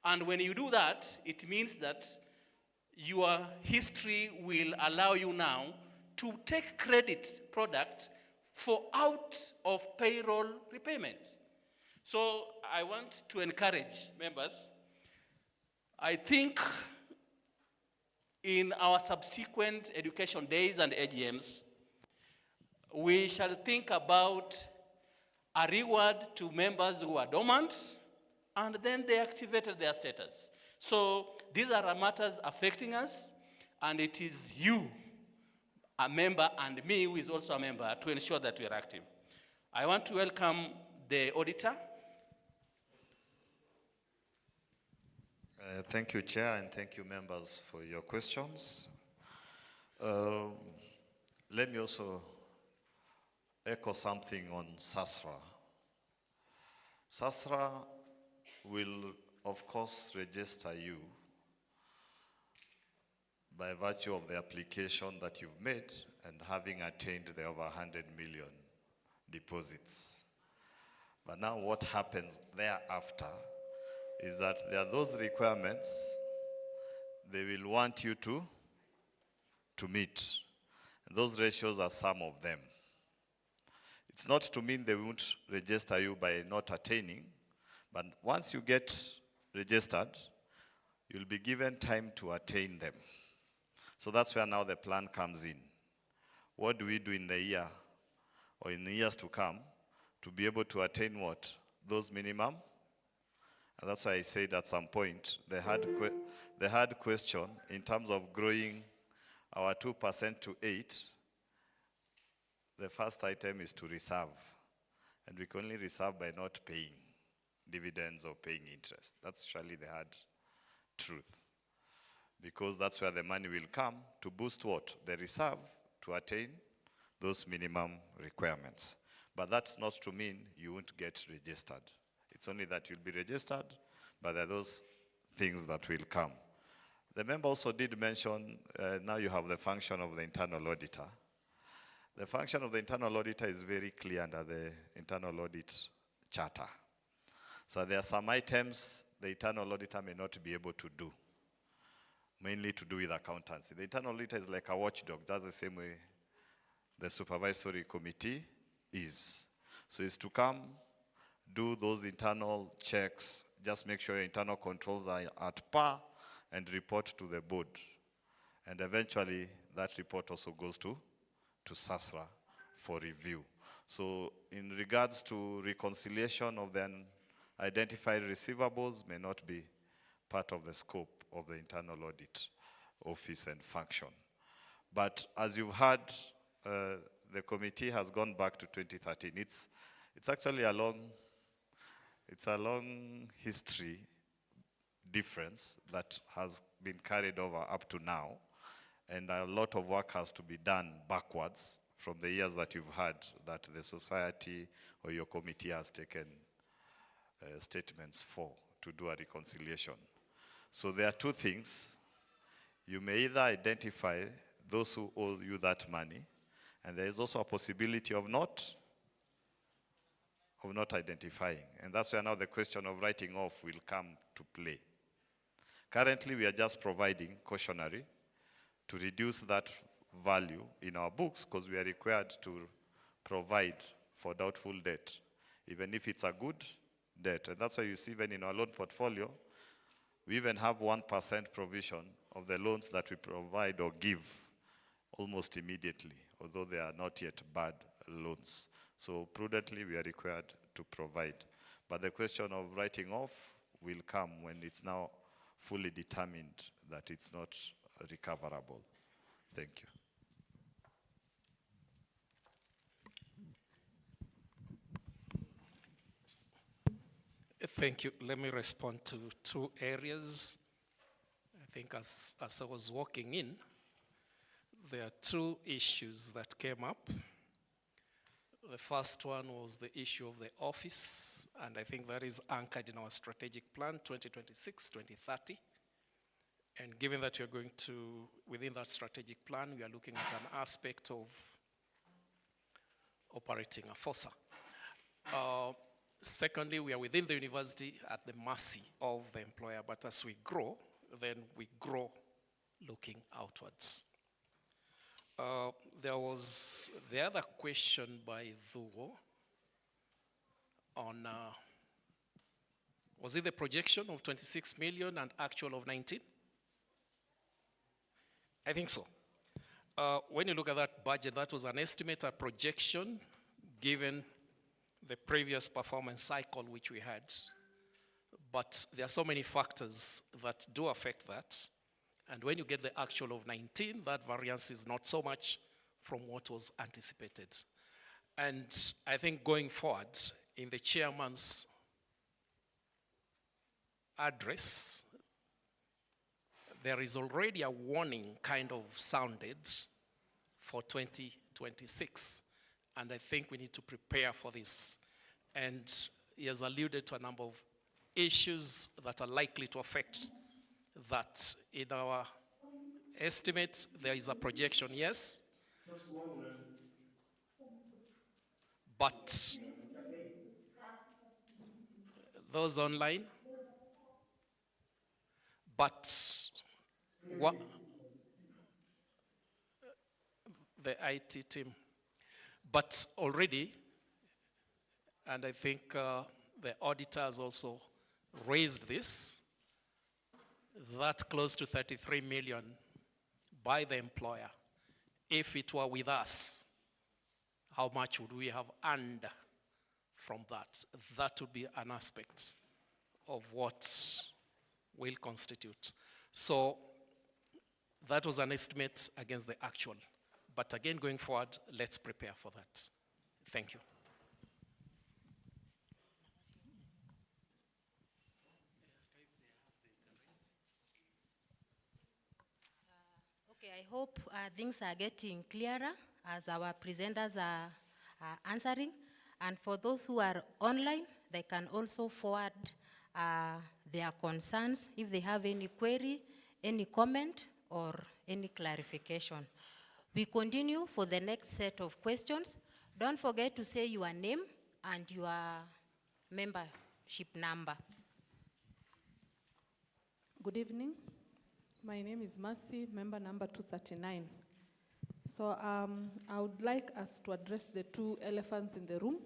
And when you do that, it means that your history will allow you now to take credit product for out of payroll repayment. So I want to encourage members. I think in our subsequent education days and AGMs, we shall think about a reward to members who are dormant, and then they activated their status. So these are matters affecting us, and it is you, a member, and me, who is also a member, to ensure that we are active. I want to welcome the auditor. Thank you, Chair, and thank you, members, for your questions. Let me also echo something on SASRA. SASRA will, of course, register you by virtue of the application that you've made and having attained the over 100 million deposits. But now what happens thereafter is that there are those requirements they will want you to meet. And those ratios are some of them. It's not to mean they won't register you by not attaining, but once you get registered, you'll be given time to attain them. So that's where now the plan comes in. What do we do in the year or in the years to come to be able to attain what? Those minimum? And that's why I said at some point, the hard question in terms of growing our 2% to 8%, the first item is to reserve. And we can only reserve by not paying dividends or paying interest. That's surely the hard truth. because that's where the money will come to boost what? The reserve to attain those minimum requirements. But that's not to mean you won't get registered. It's only that you'll be registered, but there are those things that will come. The member also did mention, now you have the function of the internal auditor. The function of the internal auditor is very clear under the internal audit charter. So there are some items the internal auditor may not be able to do, mainly to do with accountancy. The internal auditor is like a watchdog. That's the same way the supervisory committee is. So it's to come, do those internal checks, just make sure your internal controls are at par, and report to the board. And eventually, that report also goes to SASRA for review. So in regards to reconciliation of the identified receivables may not be part of the scope of the internal audit office and function. But as you've heard, the committee has gone back to 2013. It's actually a long history difference that has been carried over up to now, and a lot of work has to be done backwards from the years that you've had that the society or your committee has taken statements for to do a reconciliation. So there are two things. You may either identify those who owe you that money, and there is also a possibility of not identifying. And that's where now the question of writing off will come to play. Currently, we are just providing cautionary to reduce that value in our books, because we are required to provide for doubtful debt, even if it's a good debt. And that's why you see even in our loan portfolio, we even have 1% provision of the loans that we provide or give almost immediately, although they are not yet bad loans. So prudently, we are required to provide. But the question of writing off will come when it's now fully determined that it's not recoverable. Thank you. Thank you. Let me respond to two areas. I think as I was walking in, there are two issues that came up. The first one was the issue of the office, and I think that is anchored in our strategic plan, 2026-2030. And given that you're going to, within that strategic plan, we are looking at an aspect of operating a FOSA. Secondly, we are within the university at the mercy of the employer, but as we grow, then we grow looking outwards. There was the other question by Thuo on, was it the projection of 26 million and actual of 19? I think so. When you look at that budget, that was an estimate, a projection, given the previous performance cycle which we had. But there are so many factors that do affect that. And when you get the actual of 19, that variance is not so much from what was anticipated. And I think going forward, in the chairman's address, there is already a warning kind of sounded for 2026. And I think we need to prepare for this. And he has alluded to a number of issues that are likely to affect that. In our estimate, there is a projection, yes. But those online, but what the IT team. But already, and I think the auditors also raised this, that close to 33 million by the employer. If it were with us, how much would we have earned from that? That would be an aspect of what will constitute. So that was an estimate against the actual. But again, going forward, let's prepare for that. Thank you. Okay, I hope things are getting clearer as our presenters are answering. And for those who are online, they can also forward their concerns if they have any query, any comment, or any clarification. We continue for the next set of questions. Don't forget to say your name and your membership number. Good evening. My name is Maasai, member number 239. So I would like us to address the two elephants in the room.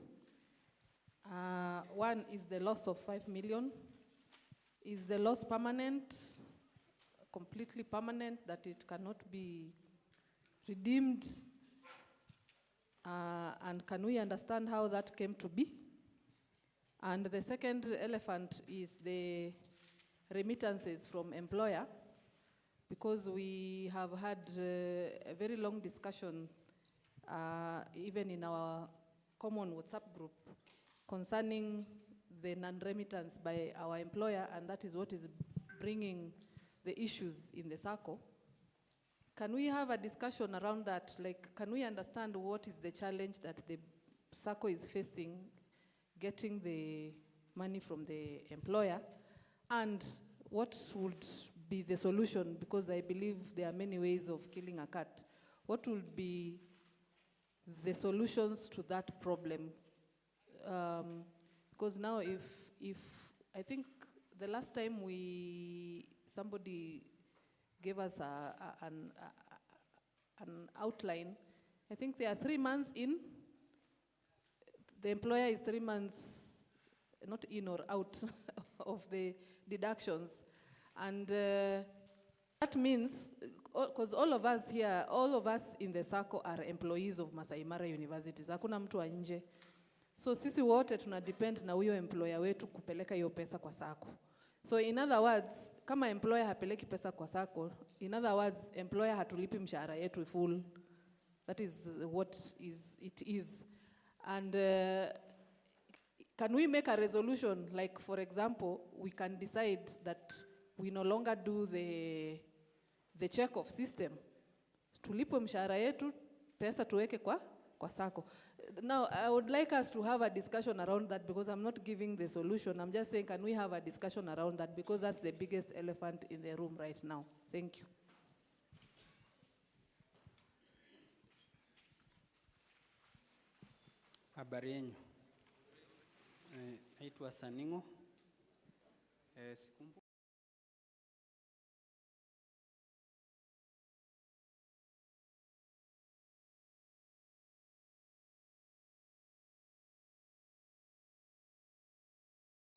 One is the loss of 5 million. Is the loss permanent, completely permanent, that it cannot be redeemed? And can we understand how that came to be? And the second elephant is the remittances from employer, because we have had a very long discussion, even in our common WhatsApp group, concerning the non-remittance by our employer, and that is what is bringing the issues in the Sacco. Can we have a discussion around that? Like, can we understand what is the challenge that the Sacco is facing, getting the money from the employer, and what would be the solution? Because I believe there are many ways of killing a cat. What would be the solutions to that problem? Because now if I think the last time somebody gave us an outline, I think they are 3 months in. The employer is 3 months, not in or out of the deductions. And that means, because all of us here, all of us in the Sacco are employees of Maasai Mara University. Hakuna mtu wa nje. So sisi wote tuna depend na huyo employer wetu kupeleka hiyo pesa kwa Sacco. So in other words, kama employer hapeleki pesa kwa Sacco, in other words, employer hatulipi mshahara yetu full. That is what it is. And can we make a resolution, like for example, we can decide that we no longer do the check-off system. Tulipo mshahara yetu, pesa tuweke kwa Sacco. Now, I would like us to have a discussion around that, because I'm not giving the solution. I'm just saying, can we have a discussion around that? Because that's the biggest elephant in the room right now. Thank you. Habari yenu. Naitwa Saningo.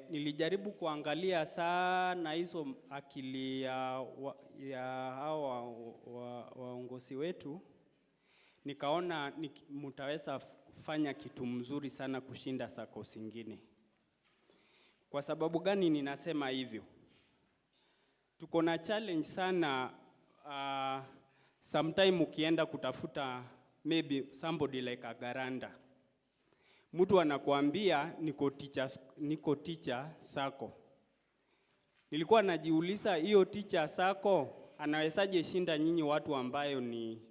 Nilijaribu kuangalia sana hizo akili ya hawa waongozi wetu, nikaona mtaweza fanya kitu mzuri sana kushinda Sacco zingine. Kwa sababu gani ninasema hivyo? Tuko na challenge sana, sometime ukienda kutafuta maybe somebody like a garanda. Mtu anakuambia niko teacher Sacco. Nilikuwa najiuliza hiyo teacher Sacco anawezaje shinda nyinyi watu ambayo ni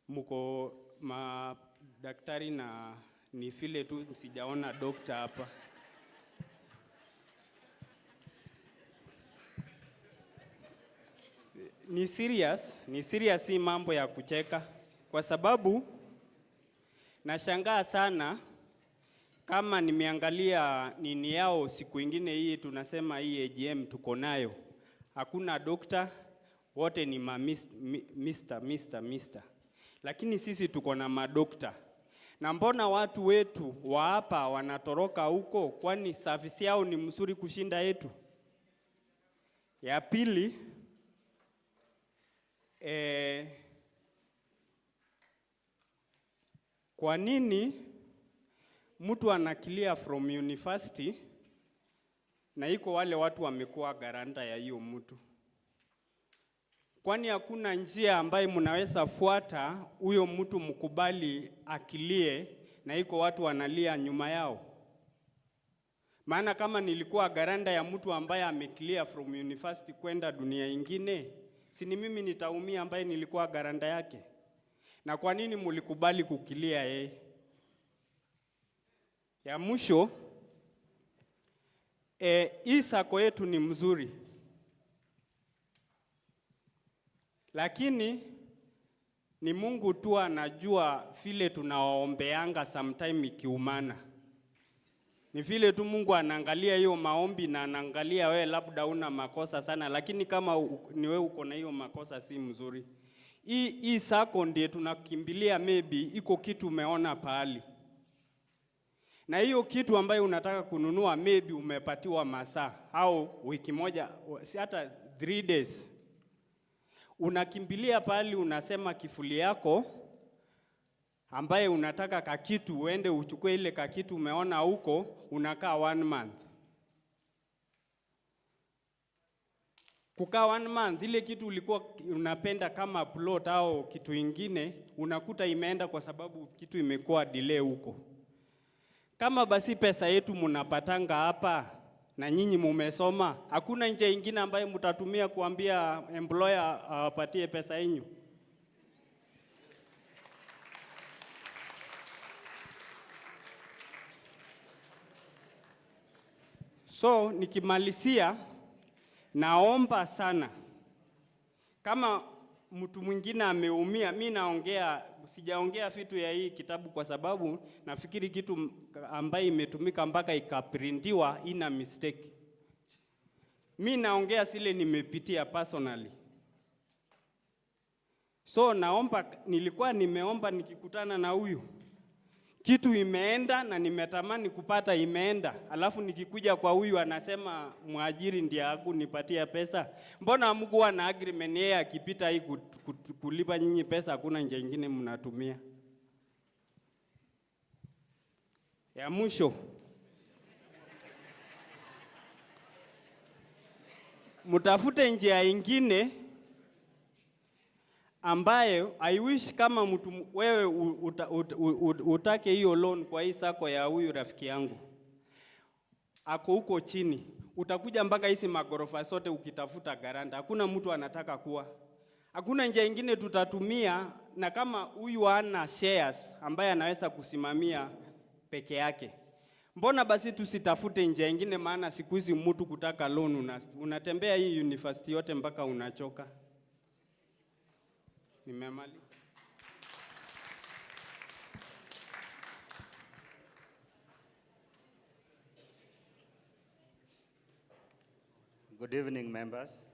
mko madaktari na ni vile tu sijaona doctor hapa. Ni serious si mambo ya kucheka, kwa sababu nashangaa sana kama nimeangalia nini yao siku ingine hii tunasema hii AGM tuko nayo. Hakuna doctor, wote ni Mr. Lakini sisi tuko na madokta. Na mbona watu wetu wa hapa wanatoroka huko, kwani service yao ni mzuri kushinda yetu? Ya pili, kwa nini mtu anakilia from university na iko wale watu wamekuwa garanta ya hiyo mtu? Kwani hakuna njia ambaye mnaweza fuata huyo mtu mkubali akilie na iko watu wanalia nyuma yao? Maana kama nilikuwa garanta ya mtu ambaye amekilia from university kwenda dunia ingine, Si ni mimi nitaumia ambaye nilikuwa garanta yake? Na kwa nini mlikubali kukilia yeye? Ya mwisho, hii Sacco yetu ni mzuri, lakini ni Mungu tu anajua vile tunawaombeanga sometime ikiumana. Ni vile tu Mungu anaangalia hiyo maombi na anaangalia wewe labda una makosa sana, lakini kama ni wewe uko na hiyo makosa si mzuri. Hii Sacco ndiye tunakimbilia, maybe iko kitu umeona pahali. Na hiyo kitu ambayo unataka kununua maybe umepatiwa masaa au wiki moja, si hata 3 days. Unakimbilia pahali unasema kifuli yako ambaye unataka kakitu uende uchukue ile kakitu umeona huko, unakaa 1 month. Kukaa 1 month, ile kitu ulikuwa unapenda kama plot au kitu ingine, unakuta imeenda kwa sababu kitu imekuwa delay huko. Kama basi pesa yetu mnapatanga hapa na nyinyi mumesoma, hakuna njia ingine ambayo mtatumia kuambia employer awapatie pesa yenu? So nikimalizia, naomba sana, kama mtu mwingine ameumia, mimi naongea, sijaongea vitu ya hii kitabu kwa sababu nafikiri kitu ambayo imetumika mpaka ikaprintiwa ina mistake. Mimi naongea zile nimepitia personally. So naomba, nilikuwa nimeomba nikikutana na huyu, kitu imeenda na nimetamani kupata imeenda, alafu nikikuja kwa huyu anasema mwajiri ndiye hakunipatia pesa. Mbona hamkuwa na agreement yeye akipita hii kulipa nyinyi pesa, hakuna njia nyingine mnatumia? Ya mwisho, mtafute njia ingine ambaye I wish kama mtu wewe utake hiyo loan kwa hii Sacco ya huyu rafiki yangu ako huko chini, utakuja mpaka hizi magorofa sote ukitafuta garanta, hakuna mtu anataka kuwa. Hakuna njia ingine tutatumia, na kama huyu hana shares ambaye anaweza kusimamia peke yake, mbona basi tusitafute njia ingine? Maana siku hizi mtu kutaka loan unatembea hii university yote mpaka unachoka. Nimemaliza. Good evening, members.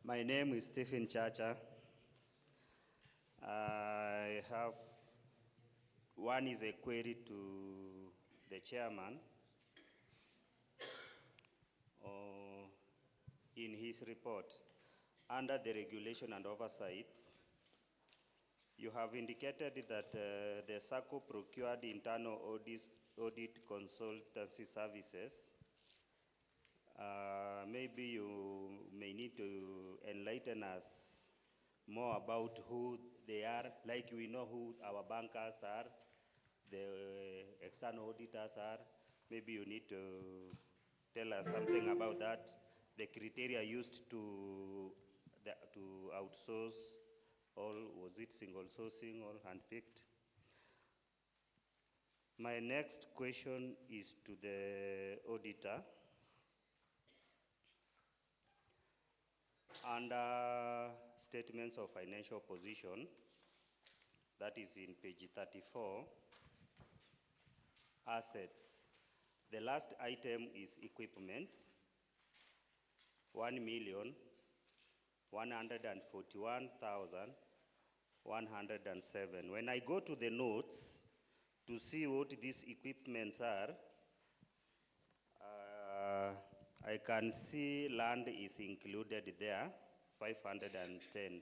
My name is Stephen Chacha. I have, one is a query to the chairman in his report. Under the regulation and oversight, you have indicated that the Sacco procured internal audit consultancy services. Maybe you may need to enlighten us more about who they are, like we know who our bankers are, the external auditors are. Maybe you need to tell us something about that, the criteria used to outsource, or was it single sourcing or handpicked? My next question is to the auditor. Under statements of financial position, that is in page 34, assets. The last item is equipment, 1,141,107. When I go to the notes to see what these equipments are, I can see land is included there, 510.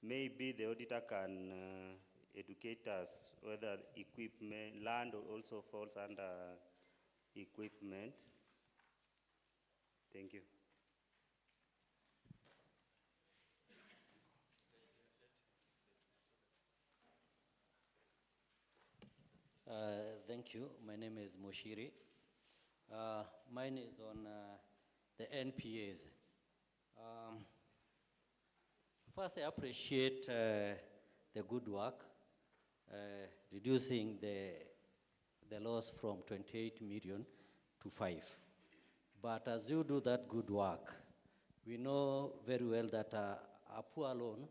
Maybe the auditor can educate us whether equipment, land also falls under equipment. Thank you. Thank you. My name is Moshiri. Mine is on the NPAs. First, I appreciate the good work, reducing the loss from 28 million to 5. But as you do that good work, we know very well that a poor loan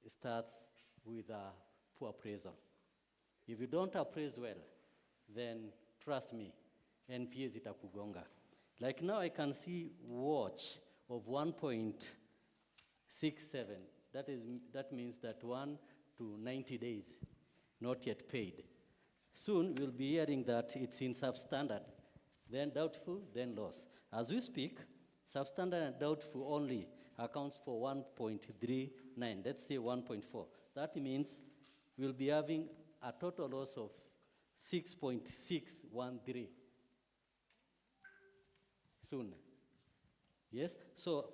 starts with a poor appraisal. If you don't appraise well, then trust me, NPA zitakugonga. Like now I can see watch of 1.67. That means that 1 to 90 days, not yet paid. Soon we'll be hearing that it's in substandard, then doubtful, then loss. As we speak, substandard and doubtful only accounts for 1.39, let's say 1.4. That means we'll be having a total loss of 6.613 soon. Yes? So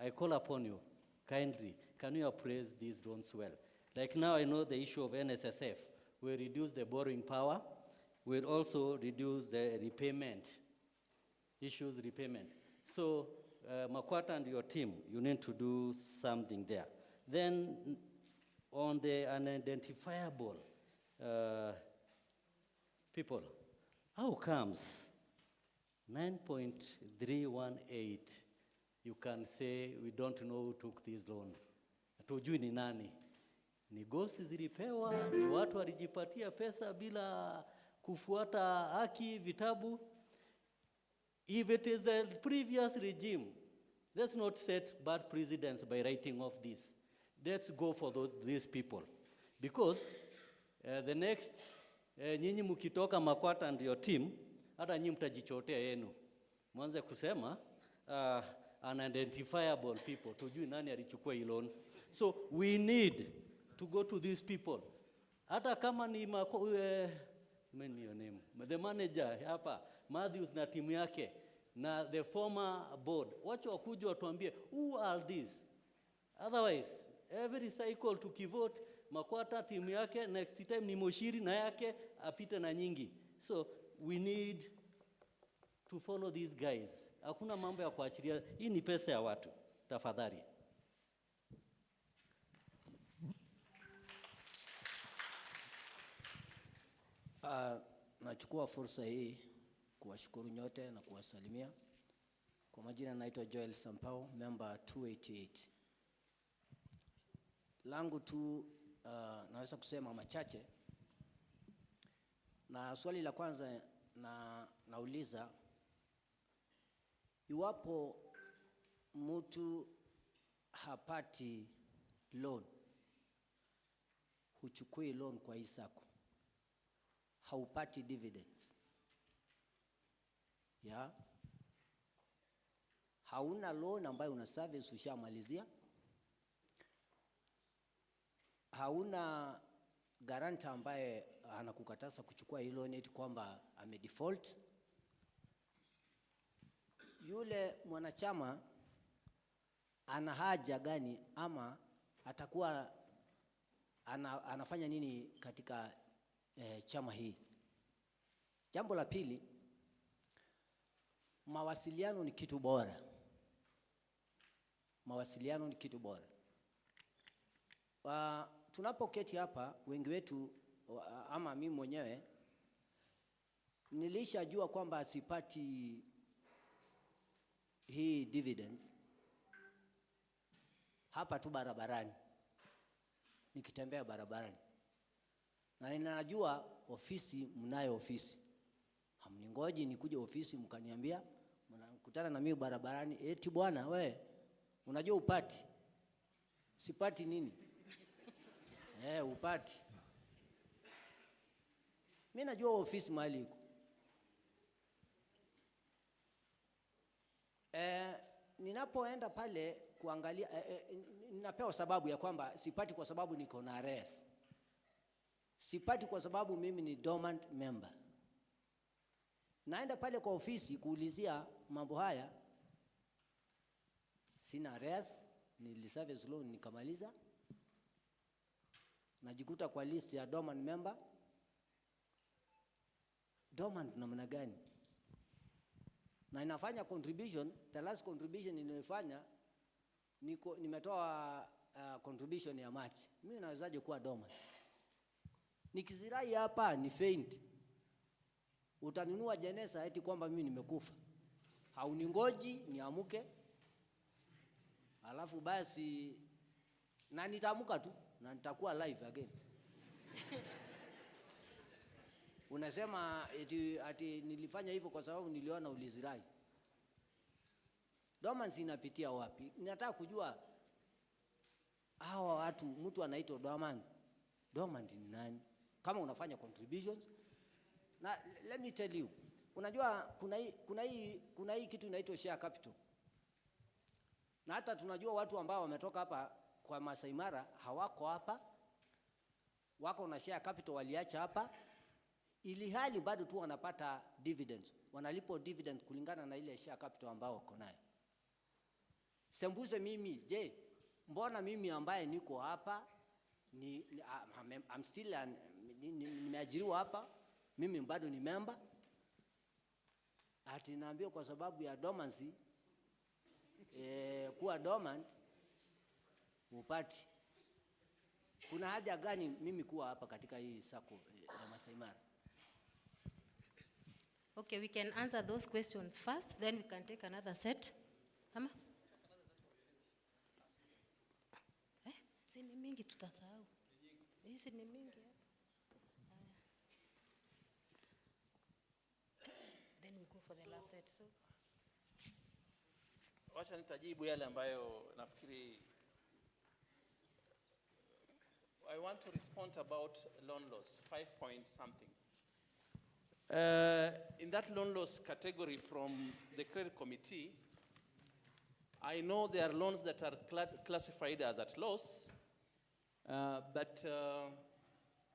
I call upon you, kindly, can you appraise these loans well? Like now I know the issue of NSSF. We reduce the borrowing power. We'll also reduce the repayment, repayment. So Makwata and your team, you need to do something there. Then on the unidentifiable people, how comes 9.318, you can say we don't know who took this loan. Hatujui ni nani. Ni ghosts zilipewa, ni watu walijipatia pesa bila kufuata haki, vitabu. If it is the previous regime, let's not set bad precedents by writing off this. Let's go for these people. Because the next, nyinyi mukitoka Makwata and your team, hata nyinyi mtajichotea yenu. Mwanze kusema, unidentifiable people, tujui nani alichukua hii loan. So we need to go to these people. Hata kama ni your name, the manager hapa, Matthews na timu yake, na the former board, wacha wakuja watuambie, who are these? Otherwise, every cycle tukivote, Makwata timu yake, next time ni Moshiri na yake, apite na nyingi. So we need to follow these guys. Hakuna mambo ya kuachilia, hii ni pesa ya watu, tafadhali. Nachukua fursa hii kuwashukuru nyote na kuwasalimia. Kwa majina naitwa Joel Sampao, member 288. Langu tu naweza kusema machache. Na swali la kwanza nauliza, iwapo mtu hapati loan, huchukui loan kwa hii Sacco, haupati dividends, ya hauna loan ambayo una service ushamalizia, hauna guarantor ambaye anakukataza kuchukua hii loan eti kwamba amedefault, yule mwanachama ana haja gani ama atakuwa anafanya nini katika chama hii? Jambo la pili, mawasiliano ni kitu bora. Mawasiliano ni kitu bora. Tunapoketi hapa, wengi wetu ama mimi mwenyewe nilishajua kwamba sipati hii dividends hapa tu barabarani, nikitembea barabarani. Na ninajua ofisi, mnayo ofisi. Hamningoji nikuje ofisi mkaniambia, mnakutana na mimi barabarani, eti bwana we, unajua upati. Sipati nini? Upati. Mimi najua ofisi mahali iko. Ninapoenda pale kuangalia, ninapewa sababu ya kwamba sipati kwa sababu niko na arrears. Sipati kwa sababu mimi ni dormant member. Naenda pale kwa ofisi kuulizia mambo haya, sina arrears, niliservice loan nikamaliza. Najikuta kwa list ya dormant member. Dormant namna gani? Na inafanya contribution, the last contribution ninayofanya nimetoa contribution ya machi, mimi nawezaje kuwa dormant? Nikizirai hapa ni faint, utanunua jeneza eti kwamba mimi nimekufa, hauningoji niamuke, alafu basi na nitaamuka tu na nitakuwa live again. Unasema ati nilifanya hivyo kwa sababu niliona ulizirai. Dormancy inapitia wapi? Ninataka kujua hawa watu, mtu anaitwa dormant. Dormant ni nani? Kama unafanya contributions. Na let me tell you, unajua kuna hii kitu inaitwa share capital. Na hata tunajua watu ambao wametoka hapa kwa Maasai Mara hawako hapa, wako na share capital waliacha hapa, ili hali bado tu wanapata dividends, wanalipo dividend kulingana na ile share capital ambao wako nayo. Sembuze mimi, je, mbona mimi ambaye niko hapa I'm still nimeajiriwa hapa, mimi bado ni member, ati naambia kwa sababu ya dormancy kuwa dormant upati. Kuna haja gani mimi kuwa hapa katika hii Sacco ya Maasai Mara? Okay, we can answer those questions first, then we can take another set. Ama? Si ni mingi tutasahau. Hizi ni mingi. Then we go for the last set. So wacha nitajibu yale ambayo nafikiri. I want to respond about loan loss, 5 point something. In that loan loss category from the credit committee, I know there are loans that are classified as at loss, but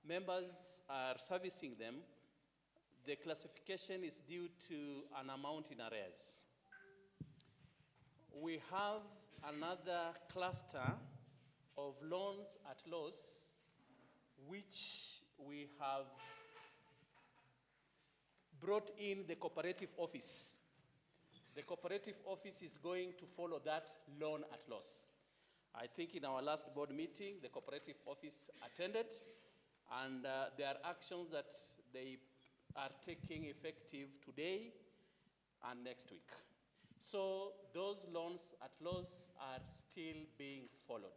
members are servicing them. The classification is due to an amount in arrears. We have another cluster of loans at loss, which we have brought in the cooperative office. The cooperative office is going to follow that loan at loss. I think in our last board meeting, the cooperative office attended, and there are actions that they are taking effective today and next week. So those loans at loss are still being followed.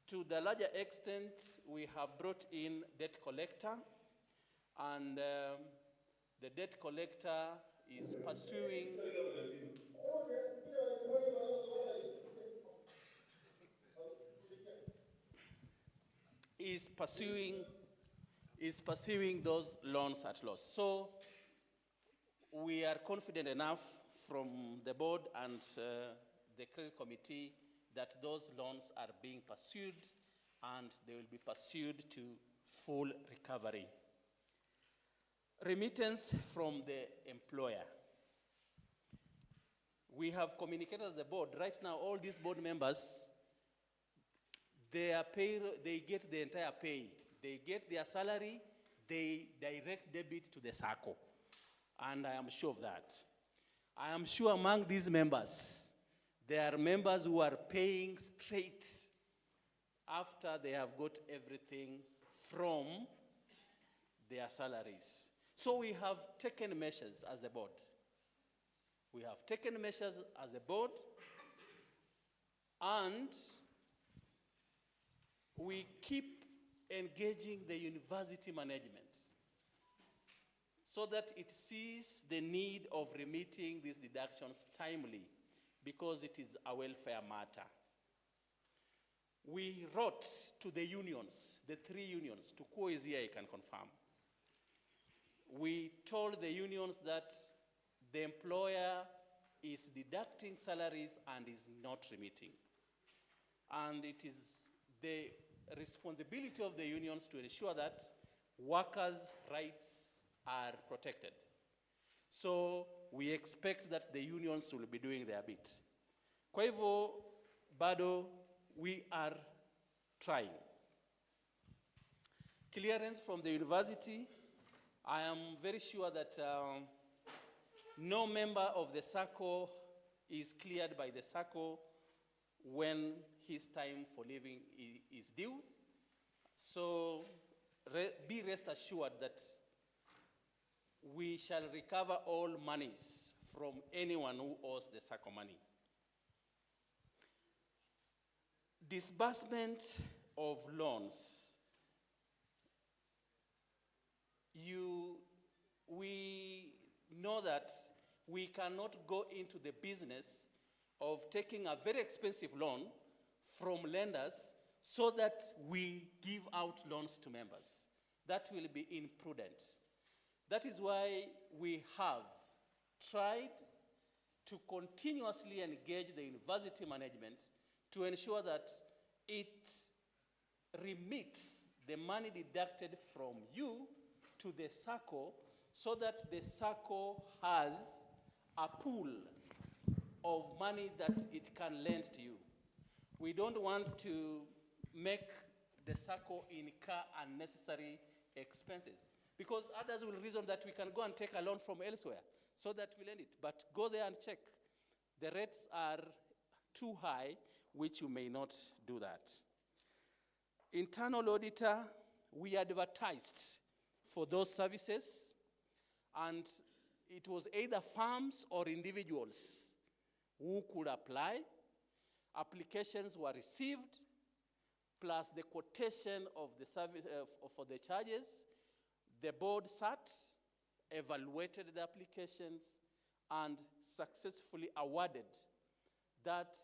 To the larger extent, we have brought in debt collector, and the debt collector is pursuing those loans at loss. So we are confident enough from the board and the credit committee that those loans are being pursued, and they will be pursued to full recovery. Remittance from the employer. We have communicated as the board. Right now, all these board members, their pay, they get the entire pay. They get their salary, they direct debit to the Sacco. And I am sure of that. I am sure among these members, there are members who are paying straight after they have got everything from their salaries. So we have taken measures as a board. We have taken measures as a board, and we keep engaging the university management so that it sees the need of remitting these deductions timely, because it is a welfare matter. We wrote to the unions, the 3 unions, to who is here, I can confirm. We told the unions that the employer is deducting salaries and is not remitting. And it is the responsibility of the unions to ensure that workers' rights are protected. So we expect that the unions will be doing their bit. Kwa hivyo, bado we are trying. Clearance from the university, I am very sure that no member of the Sacco is cleared by the Sacco when his time for leaving is due. So be rest assured that we shall recover all monies from anyone who owes the Sacco money. Disbursement of loans. We know that we cannot go into the business of taking a very expensive loan from lenders so that we give out loans to members. That will be imprudent. That is why we have tried to continuously engage the university management to ensure that it remits the money deducted from you to the Sacco so that the Sacco has a pool of money that it can lend to you. We don't want to make the Sacco incur unnecessary expenses, because others will reason that we can go and take a loan from elsewhere so that we lend it. But go there and check. The rates are too high, which you may not do that. Internal auditor, we advertised for those services, and it was either firms or individuals who could apply. Applications were received, plus the quotation of the service for the charges. The board sat, evaluated the applications, and successfully awarded that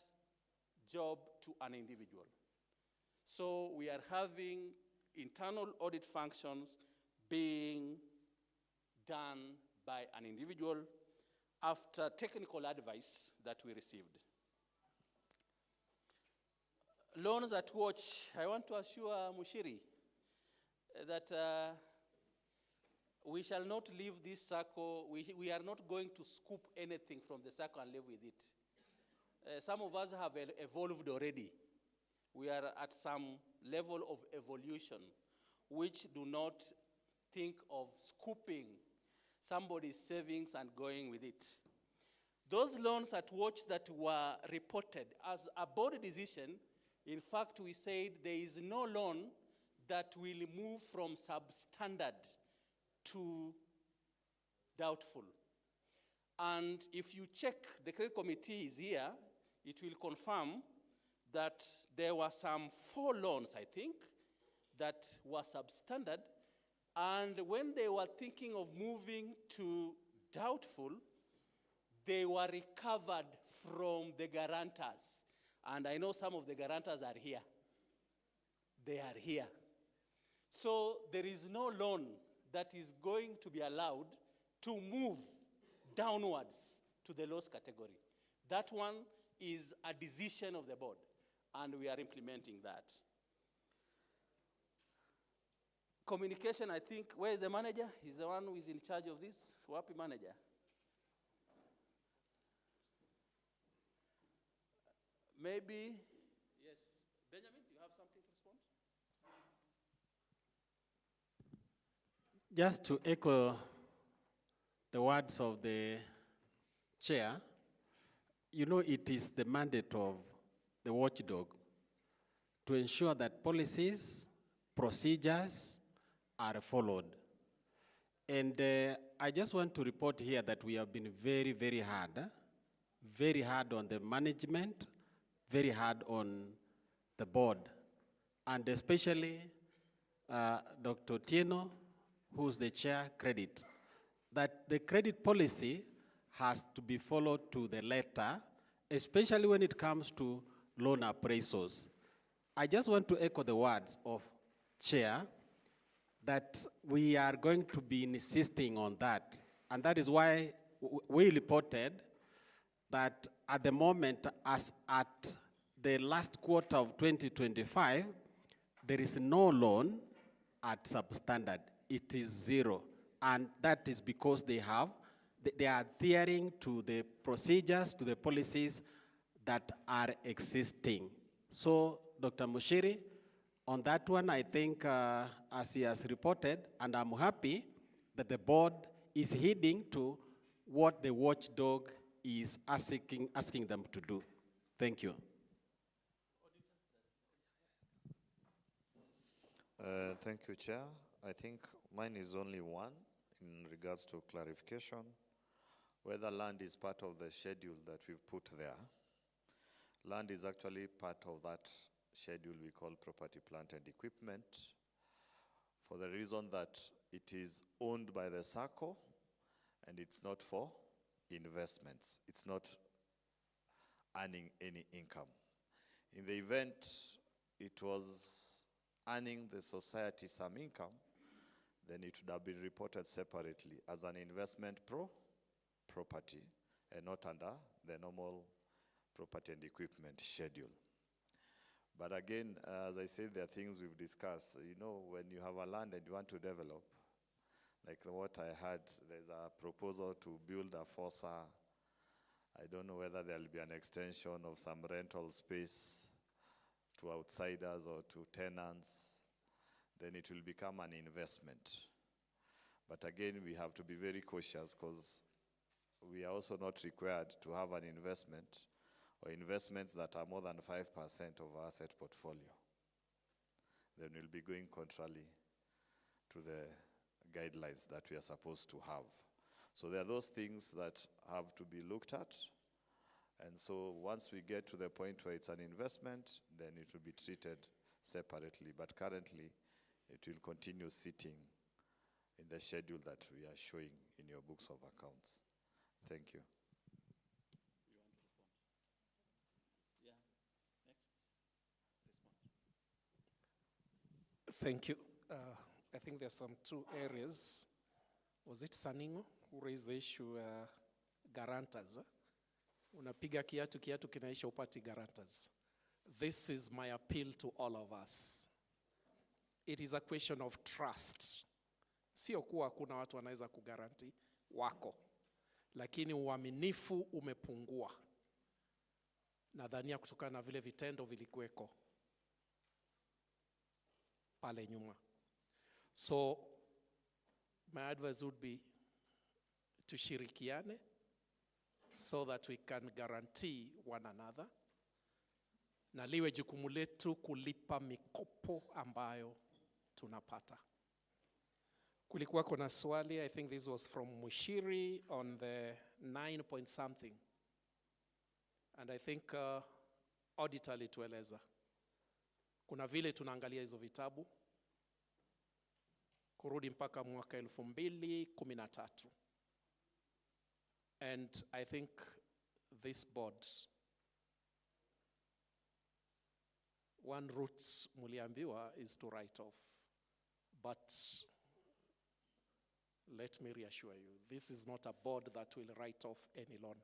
job to an individual. So we are having internal audit functions being done by an individual after technical advice that we received. Loans at watch, I want to assure Mushiri that we shall not leave this Sacco. We are not going to scoop anything from the Sacco and live with it. Some of us have evolved already. We are at some level of evolution, which do not think of scooping somebody's savings and going with it. Those loans at watch that were reported as a board decision, in fact, we said there is no loan that will move from substandard to doubtful. And if you check, the credit committee is here, it will confirm that there were some 4 loans, I think, that were substandard. And when they were thinking of moving to doubtful, they were recovered from the guarantors. And I know some of the guarantors are here. They are here. So there is no loan that is going to be allowed to move downwards to the loss category. That one is a decision of the board, and we are implementing that. Communication, I think, where is the manager? He's the one who is in charge of this. Wapi manager? Maybe, yes. Benjamin, do you have something to respond? Just to echo the words of the chair, you know, it is the mandate of the watchdog to ensure that policies, procedures are followed. And I just want to report here that we have been very, very hard on the management, very hard on the board, and especially Dr. Tieno, who's the chair, credit, that the credit policy has to be followed to the letter, especially when it comes to loan appraisals. I just want to echo the words of chair that we are going to be insisting on that. And that is why we reported that at the moment, as at the last quarter of 2025, there is no loan at substandard. It is 0. And that is because they are adhering to the procedures, to the policies that are existing. So, Dr. Mushiri, on that one, I think, as he has reported, and I'm happy that the board is heeding to what the watchdog is asking them to do. Thank you. Thank you, Chair. I think mine is only one in regards to clarification. Whether land is part of the schedule that we've put there. Land is actually part of that schedule we call property, plant, and equipment, for the reason that it is owned by the Sacco and it's not for investments. It's not earning any income. In the event it was earning the society some income, then it would have been reported separately as an investment property and not under the normal property and equipment schedule. But again, as I said, there are things we've discussed. You know, when you have a land and you want to develop, like what I had, there's a proposal to build a fossa. I don't know whether there'll be an extension of some rental space to outsiders or to tenants. Then it will become an investment. But again, we have to be very cautious because we are also not required to have an investment or investments that are more than 5% of our asset portfolio. Then we'll be going contrary to the guidelines that we are supposed to have. So there are those things that have to be looked at. And so once we get to the point where it's an investment, then it will be treated separately. But currently, it will continue sitting in the schedule that we are showing in your books of accounts. Thank you. Thank you. I think there's some two areas. Was it Saningo who raised the issue, guarantors? Unapiga kiatu kinaisha upati guarantors. This is my appeal to all of us. It is a question of trust. Sio kuwa kuna watu wanaweza kugaranti wako, lakini uaminifu umepungua. Nadhania kutokana na vile vitendo vilikuweko pale nyuma. So my advice would be tushirikiane so that we can guarantee one another. Na liwe jukumu letu kulipa mikopo ambayo tunapata. Kulikuwa kuna swali, I think this was from Mushiri on the 9 point something. And I think auditor litueleza. Kuna vile tunaangalia hizo vitabu kurudi mpaka mwaka 2013. And I think this board, one route muliambiwa is to write off. But let me reassure you, this is not a board that will write off any loan.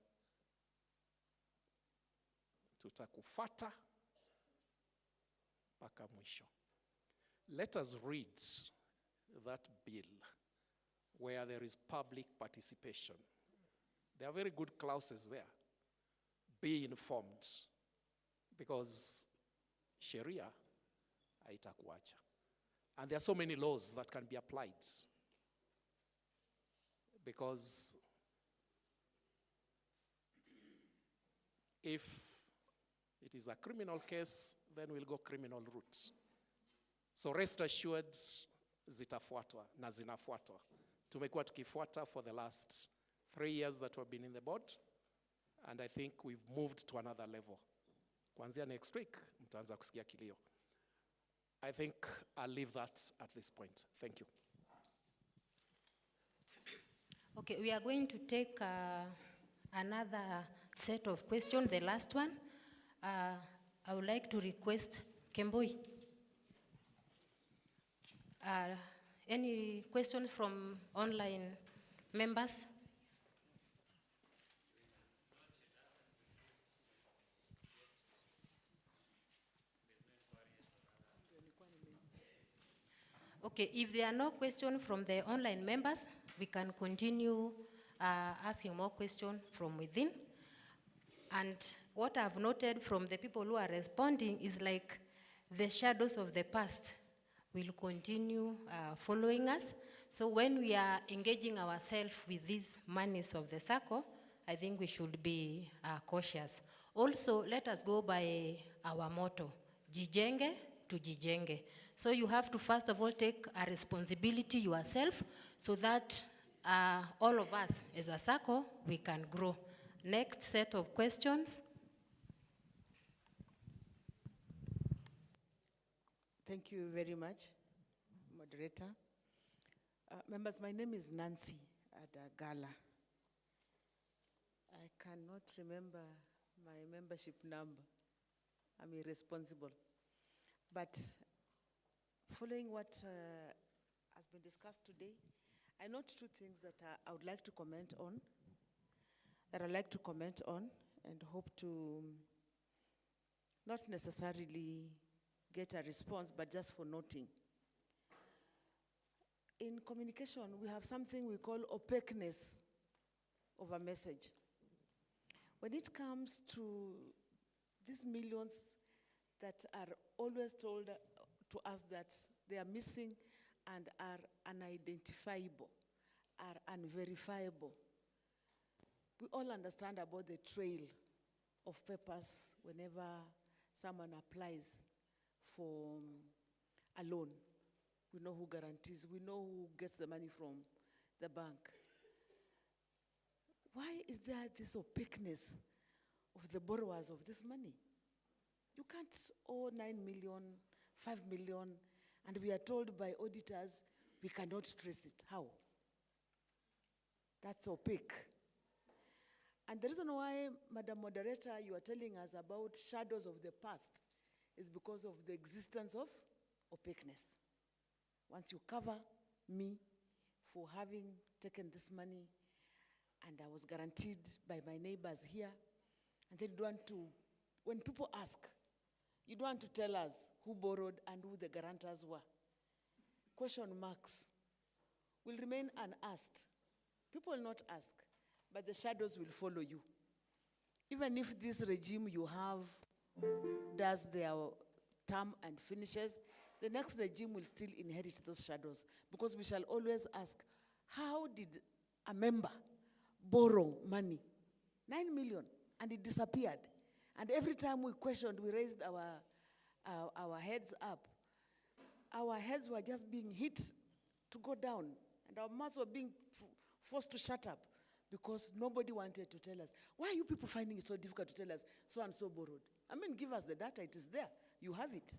Tutakufata mpaka mwisho. Let us read that bill where there is public participation. There are very good clauses there. Be informed, because Sharia haitakuacha. And there are so many laws that can be applied. Because if it is a criminal case, then we'll go criminal route. So rest assured, zitafuatwa na zinafuatwa. Tumekuwa tukifuata for the last 3 years that we've been in the board, and I think we've moved to another level. Kuanzia next week, mtaanza kusikia kilio. I think I'll leave that at this point. Thank you. Okay, we are going to take another set of questions, the last one. I would like to request Kemboi. Any questions from online members? Okay, if there are no questions from the online members, we can continue asking more questions from within. And what I've noted from the people who are responding is like the shadows of the past will continue following us. So when we are engaging ourselves with these monies of the Sacco, I think we should be cautious. Also, let us go by our motto, Jijenge to Jijenge. So you have to first of all take a responsibility yourself so that all of us as a Sacco, we can grow. Next set of questions. Thank you very much, moderator. Members, my name is Nancy Adagala. I cannot remember my membership number. I'm irresponsible. But following what has been discussed today, I note two things that I would like to comment on, and hope to not necessarily get a response, but just for noting. In communication, we have something we call opaqueness of a message. When it comes to these millions that are always told to us that they are missing and are unidentifiable, are unverifiable, we all understand about the trail of papers whenever someone applies for a loan. We know who guarantees, we know who gets the money from the bank. Why is there this opaqueness of the borrowers of this money? You can't owe 9 million, 5 million, and we are told by auditors we cannot trace it. How? That's opaque. And the reason why, Madam Moderator, you are telling us about shadows of the past is because of the existence of opaqueness. Once you cover me for having taken this money, and I was guaranteed by my neighbors here, and then you don't want to, when people ask, you don't want to tell us who borrowed and who the guarantors were. Question marks will remain unasked. People will not ask, but the shadows will follow you. Even if this regime you have does their term and finishes, the next regime will still inherit those shadows, because we shall always ask, how did a member borrow money? 9 million, and it disappeared. And every time we questioned, we raised our heads up. Our heads were just being hit to go down, and our mouths were being forced to shut up, because nobody wanted to tell us. Why are you people finding it so difficult to tell us so and so borrowed? I mean, give us the data, it is there, you have it.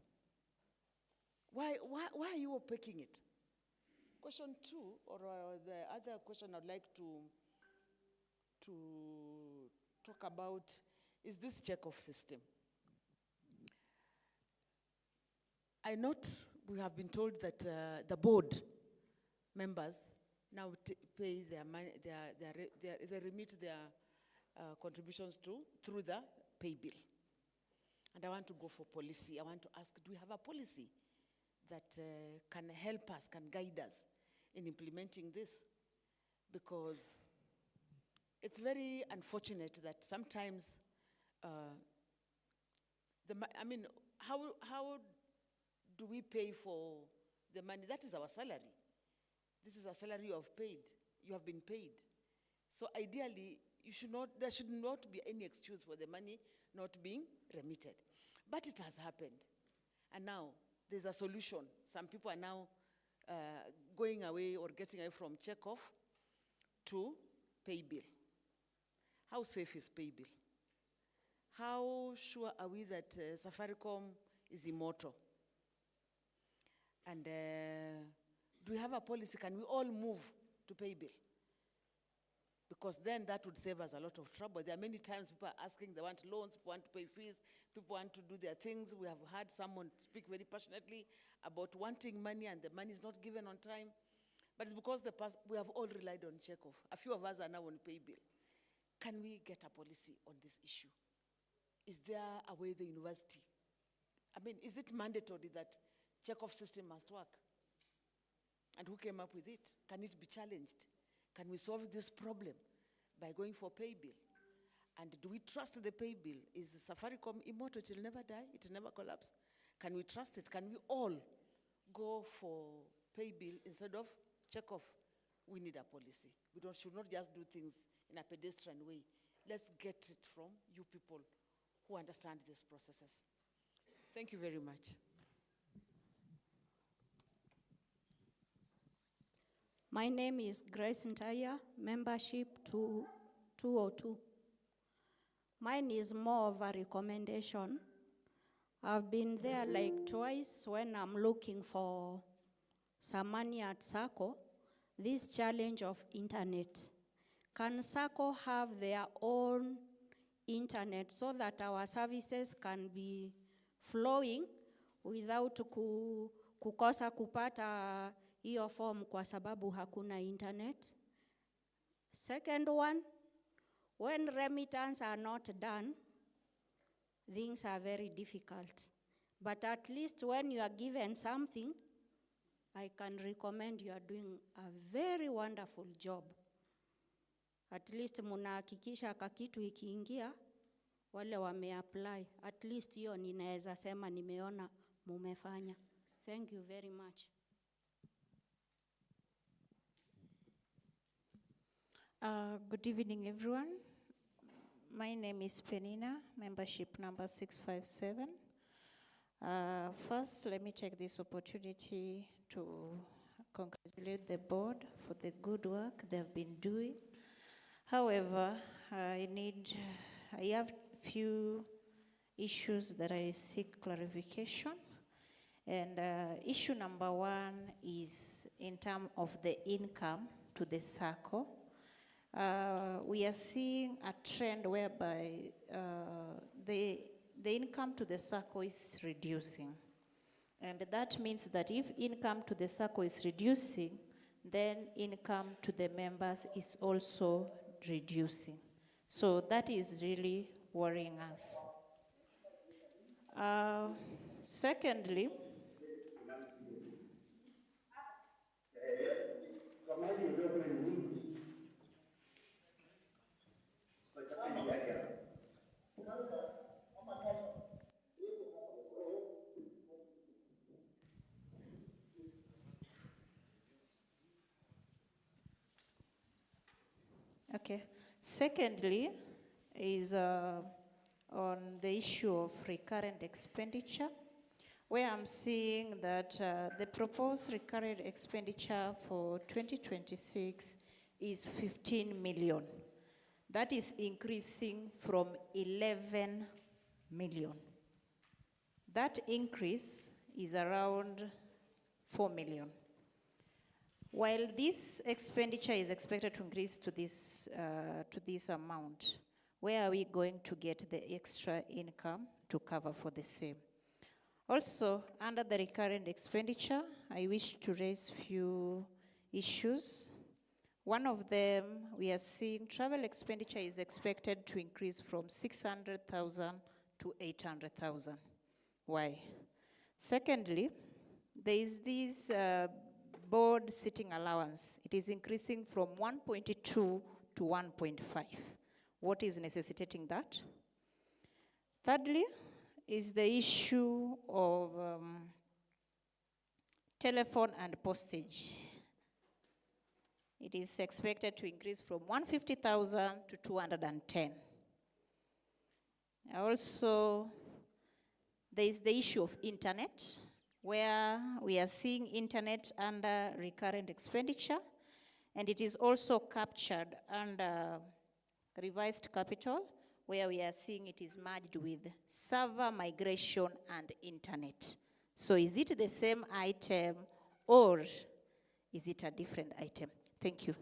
Why are you opaquing it? Question two, or the other question I'd like to talk about is this check-off system. I note we have been told that the board members now pay their money, they remit their contributions through the pay bill. And I want to go for policy. I want to ask, do we have a policy that can help us, can guide us in implementing this? Because it's very unfortunate that sometimes, how do we pay for the money? That is our salary. This is a salary you have paid. You have been paid. So ideally, there should not be any excuse for the money not being remitted. But it has happened. And now, there's a solution. Some people are now going away or getting away from check-off to pay bill. How safe is pay bill? How sure are we that Safaricom is immortal? And do we have a policy? Can we all move to pay bill? Because then that would save us a lot of trouble. There are many times people are asking, they want loans, people want to pay fees, people want to do their things. We have heard someone speak very passionately about wanting money and the money is not given on time. But it's because we have all relied on check-off. A few of us are now on pay bill. Can we get a policy on this issue? Is there a way the university, is it mandatory that check-off system must work? And who came up with it? Can it be challenged? Can we solve this problem by going for pay bill? And do we trust the pay bill? Is Safaricom immortal? It will never die, it will never collapse. Can we trust it? Can we all go for pay bill instead of check off? We need a policy. We should not just do things in a pedestrian way. Let's get it from you people who understand these processes. Thank you very much. My name is Grace Ntaya, membership 202. Mine is more of a recommendation. I've been there like twice when I'm looking for some money at Sacco. This challenge of internet. Can Sacco have their own internet so that our services can be flowing without kukosa kupata hiyo form kwa sababu hakuna internet? Second one, when remittance are not done, things are very difficult. But at least when you are given something, I can recommend you are doing a very wonderful job. At least munahakikisha kakitu ikiingia, wale wameapply. At least hiyo ninaweza sema nimeona mumefanya. Thank you very much. Good evening, everyone. My name is Penina, membership number 657. First, let me take this opportunity to congratulate the board for the good work they've been doing. However, I have few issues that I seek clarification. And issue number one is in terms of the income to the Sacco. We are seeing a trend whereby the income to the Sacco is reducing. And that means that if income to the Sacco is reducing, then income to the members is also reducing. So that is really worrying us. Secondly, okay. Secondly is on the issue of recurrent expenditure, where I'm seeing that the proposed recurrent expenditure for 2026 is 15 million. That is increasing from 11 million. That increase is around 4 million. While this expenditure is expected to increase to this amount, where are we going to get the extra income to cover for the same? Also, under the recurrent expenditure, I wish to raise few issues. One of them, we are seeing travel expenditure is expected to increase from 600,000 to 800,000. Why? Secondly, there is this board sitting allowance. It is increasing from 1.2 to 1.5. What is necessitating that? Thirdly, is the issue of telephone and postage. It is expected to increase from 150,000 to 210. Also, there is the issue of internet, where we are seeing internet under recurrent expenditure, and it is also captured under revised capital, where we are seeing it is merged with server migration and internet. So is it the same item or is it a different item? Thank you.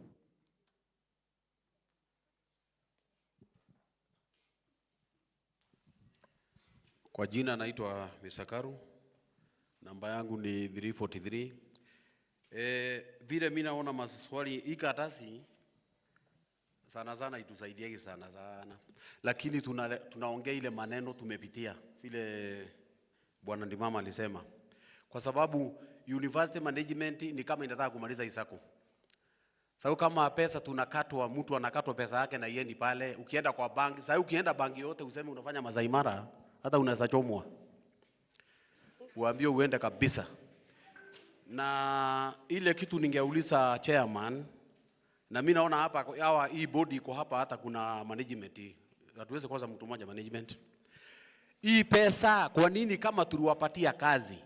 Kwa jina naitwa Misakaru, namba yangu ni 343. Vile mimi naona maswali hii karatasi sana itusaidiege sana. Lakini tunaongea ile maneno tumepitia vile Bwana Ndimama alisema. Kwa sababu university management ni kama inataka kumaliza Sacco. Sababu kama pesa tunakatwa, mtu anakatwa pesa yake na iendi pale, ukienda kwa banki, sasa ukienda banki yote useme unafanya Maasai Mara, hata unaweza chomwa. Uambie uende kabisa. Na ile kitu ningeuliza chairman, na mimi naona hapa hii body iko hapa, hata kuna management. Hatuwezi kwanza mtu mmoja management. Hii pesa kwa nini kama tuliwapatia kazi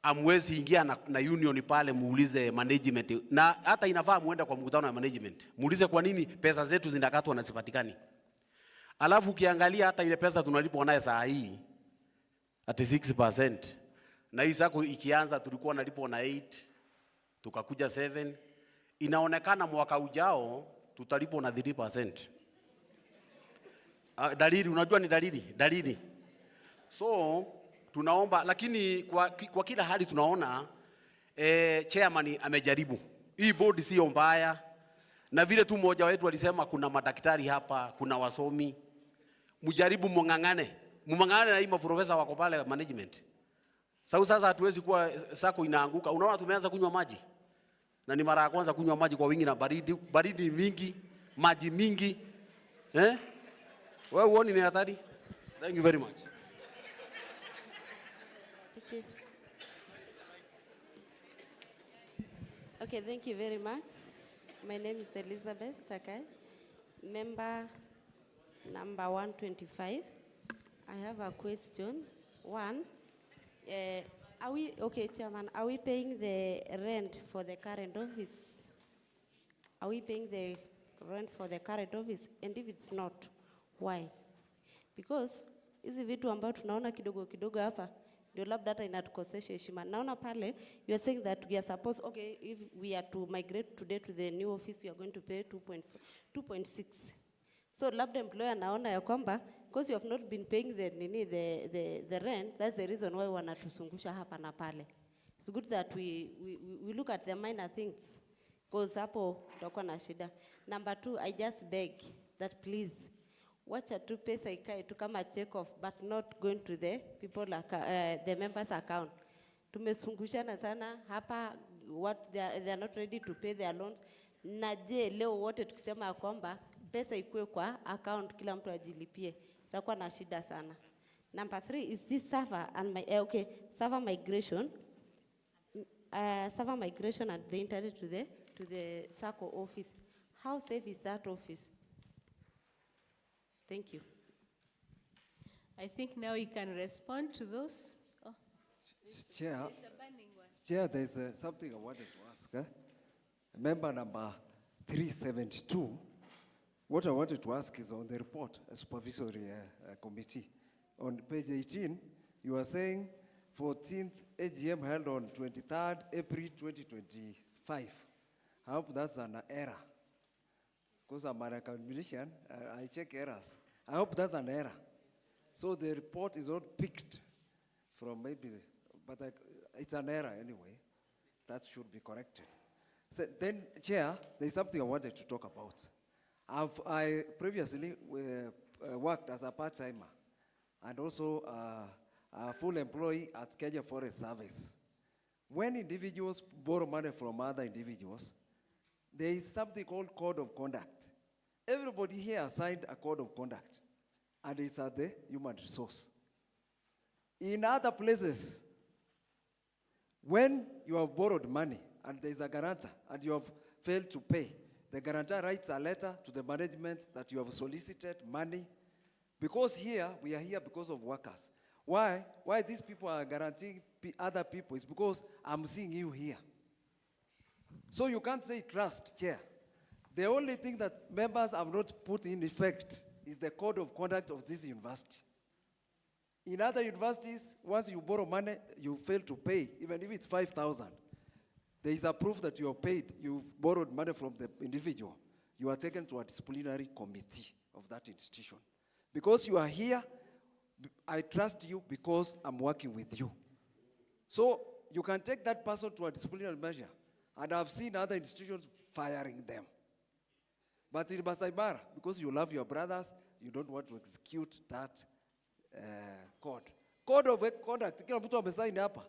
amwezi ingia na union pale muulize management, na hata inafaa muende kwa mkutano wa management muulize kwa nini pesa zetu zinakatwa na zipatikani. Alafu ukiangalia hata ile pesa tunalipwa naye saa hii at 6%, na hii Sacco ikianza tulikuwa nalipwa na 8, tukakuja 7, inaonekana mwaka ujao tutalipwa na 3%. Dalili, unajua ni dalili. So tunaomba, lakini kwa kila hali tunaona chairman amejaribu. Hii board sio mbaya, na vile tu mmoja wetu alisema kuna madaktari hapa, kuna wasomi, mjaribu mungangane na hii maprofesa wako pale management. Sasa hatuwezi kuwa Sacco inaanguka. Unaona tumeanza kunywa maji, na ni mara ya kwanza kunywa maji kwa wingi na baridi mingi, maji mingi. Wewe uone ni hatari. Thank you very much. Okay, thank you very much. My name is Elizabeth Chakai, member number 125. I have a question. One, Chairman, are we paying the rent for the current office? Are we paying the rent for the current office? And if it's not, why? Because hizi vitu ambayo tunaona kidogo kidogo hapa ndio labda hata inatukosesha heshima. Naona pale you are saying that we are supposed, okay, if we are to migrate today to the new office, we are going to pay 2.6. So labda employer naona ya kwamba because you have not been paying the rent, that's the reason why wanatusungusha hapa na pale. It's good that we look at the minor things, because hapo tutakuwa na shida. Number 2, I just beg that please wacha tu pesa ikae tu kama check off, but not going to the people the members account. Tumesungushana sana hapa, what they are not ready to pay their loans. Na je leo wote tukisema kwamba pesa ikue kwa account kila mtu ajilipie, tutakuwa na shida sana. Number 3 is this server and server migration. Server migration at the internet to the Sacco office. How safe is that office? Thank you. I think now you can respond to those. Oh. Chair, there's something I wanted to ask. Member number 372, what I wanted to ask is on the report, a supervisory committee. On page 18, you are saying 14th AGM held on 23rd April 2025. I hope that's an error. Because I'm an academician, I check errors. I hope that's an error. So the report is not picked from but it's an error anyway. That should be corrected. So then, Chair, there's something I wanted to talk about. I previously worked as a part-timer and also a full employee at Kenya Forest Service. When individuals borrow money from other individuals, there is something called code of conduct. Everybody here signed a code of conduct, and it's at the human resource. In other places, when you have borrowed money and there is a guarantor and you have failed to pay, the guarantor writes a letter to the management that you have solicited money. Because here, we are here because of workers. Why these people are guaranteeing other people is because I'm seeing you here. So you can't say trust, Chair. The only thing that members have not put in effect is the code of conduct of this university. In other universities, once you borrow money, you fail to pay, even if it's 5,000. There is a proof that you have paid, you've borrowed money from the individual. You are taken to a disciplinary committee of that institution. Because you are here, I trust you because I'm working with you. So you can take that person to a disciplinary measure. And I've seen other institutions firing them. But in Maasai Mara, because you love your brothers, you don't want to execute that code. Code of conduct, kila mtu amesign hapa.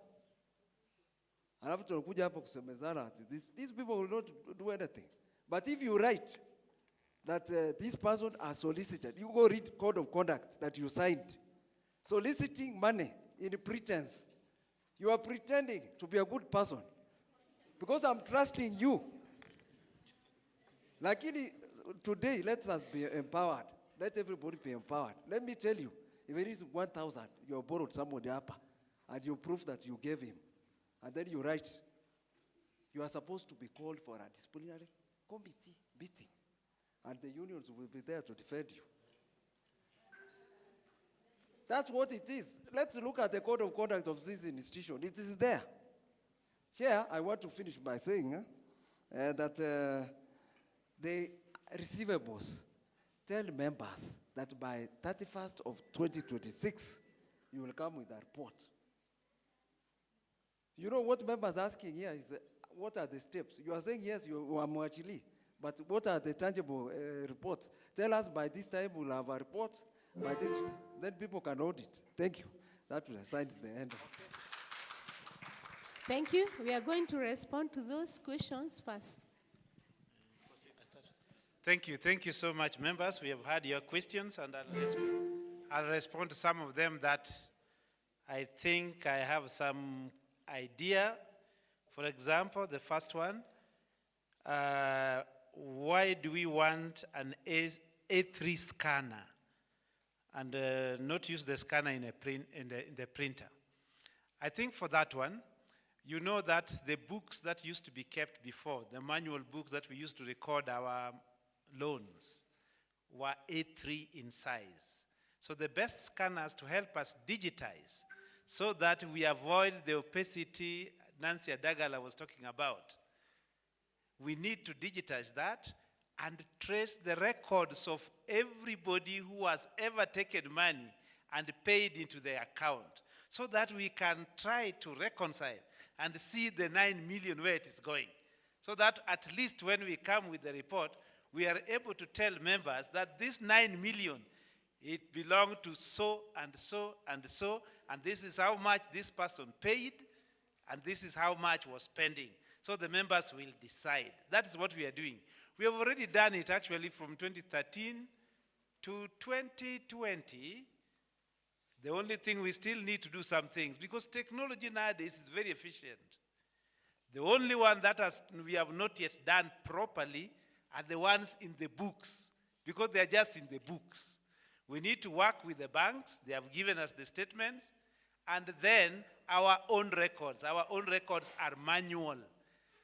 Alafu tunakuja hapa kusemezana, these people will not do anything. But if you write that this person are solicited, you go read code of conduct that you signed. Soliciting money in pretense. You are pretending to be a good person. Because I'm trusting you. Lakini today, let us be empowered. Let everybody be empowered. Let me tell you, if it is 1,000, you have borrowed somebody up, and you prove that you gave him, and then you write, you are supposed to be called for a disciplinary committee meeting, and the unions will be there to defend you. That's what it is. Let's look at the code of conduct of this institution. It is there. Here, I want to finish by saying that the receivables tell members that by 31st of 2026, you will come with a report. You know what members are asking here is, what are the steps? You are saying, yes, you are muachili, but what are the tangible reports? Tell us by this time we'll have a report, by this, then people can audit. Thank you. That will assign the end. Thank you. We are going to respond to those questions first. Thank you. Thank you so much, members. We have had your questions, and I'll respond to some of them that I think I have some idea. For example, the first one, why do we want an A3 scanner and not use the scanner in the printer? I think for that one, you know that the books that used to be kept before, the manual books that we used to record our loans, were A3 in size. So the best scanners to help us digitize so that we avoid the opacity Nancy Adagala was talking about. We need to digitize that and trace the records of everybody who has ever taken money and paid into their account so that we can try to reconcile and see the 9 million where it is going. So that at least when we come with the report, we are able to tell members that this 9 million, it belonged to so and so and so, and this is how much this person paid, and this is how much was pending. So the members will decide. That is what we are doing. We have already done it actually from 2013 to 2020. The only thing we still need to do some things because technology nowadays is very efficient. The only one that we have not yet done properly are the ones in the books because they are just in the books. We need to work with the banks. They have given us the statements. And then our own records. Our own records are manual.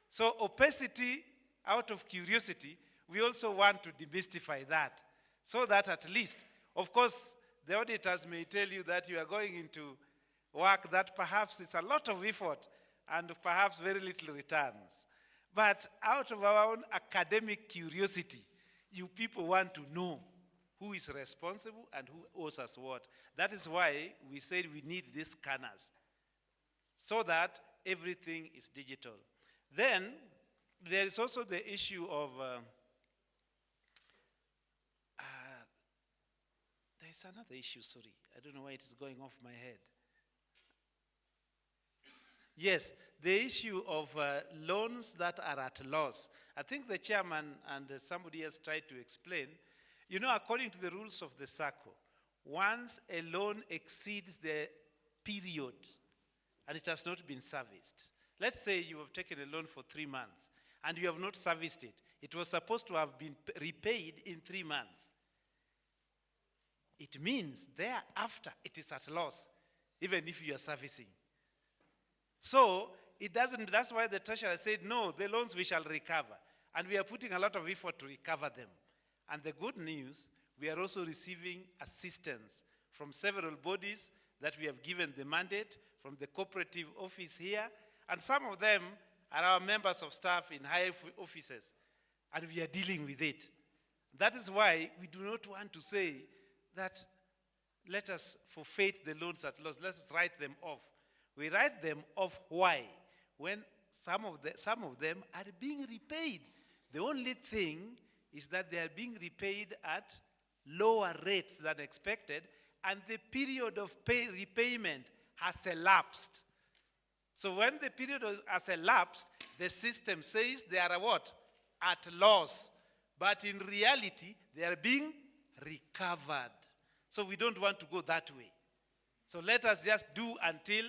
So opacity, out of curiosity, we also want to demystify that so that at least, of course, the auditors may tell you that you are going into work that perhaps is a lot of effort and perhaps very little returns. But out of our own academic curiosity, you people want to know who is responsible and who owes us what. That is why we said we need these scanners so that everything is digital. Then there is also the issue of there's another issue, sorry. I don't know why it is going off my head. Yes, the issue of loans that are at loss. I think the chairman and somebody else tried to explain. You know, according to the rules of the Sacco, once a loan exceeds the period and it has not been serviced, let's say you have taken a loan for 3 months and you have not serviced it. It was supposed to have been repaid in 3 months. It means thereafter it is at loss, even if you are servicing. So it doesn't, that's why the treasurer said, no, the loans we shall recover. And we are putting a lot of effort to recover them. And the good news, we are also receiving assistance from several bodies that we have given the mandate, from the cooperative office here, and some of them are our members of staff in high offices, and we are dealing with it. That is why we do not want to say that let us forfeit the loans at loss, let's write them off. We write them off why? When some of them are being repaid. The only thing is that they are being repaid at lower rates than expected, and the period of repayment has elapsed. So when the period has elapsed, the system says they are what? At loss. But in reality, they are being recovered. So we don't want to go that way. So let us just do until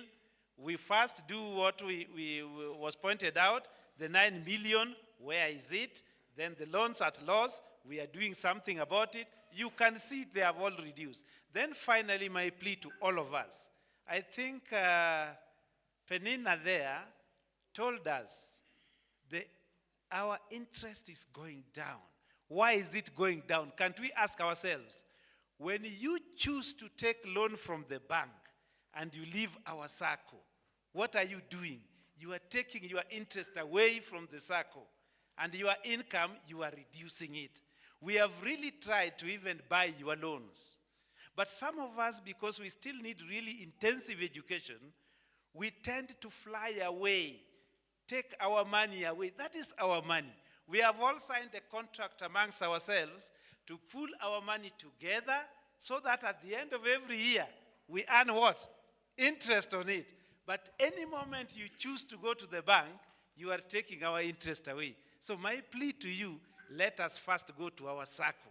we first do what was pointed out, the 9 million, where is it? Then the loans at loss, we are doing something about it. You can see they have all reduced. Then finally, my plea to all of us. I think Penina there told us our interest is going down. Why is it going down? Can't we ask ourselves, when you choose to take loan from the bank and you leave our Sacco, what are you doing? You are taking your interest away from the Sacco, and your income, you are reducing it. We have really tried to even buy your loans. But some of us, because we still need really intensive education, we tend to fly away, take our money away. That is our money. We have all signed a contract amongst ourselves to pool our money together so that at the end of every year, we earn what? Interest on it. But any moment you choose to go to the bank, you are taking our interest away. So my plea to you, let us first go to our Sacco.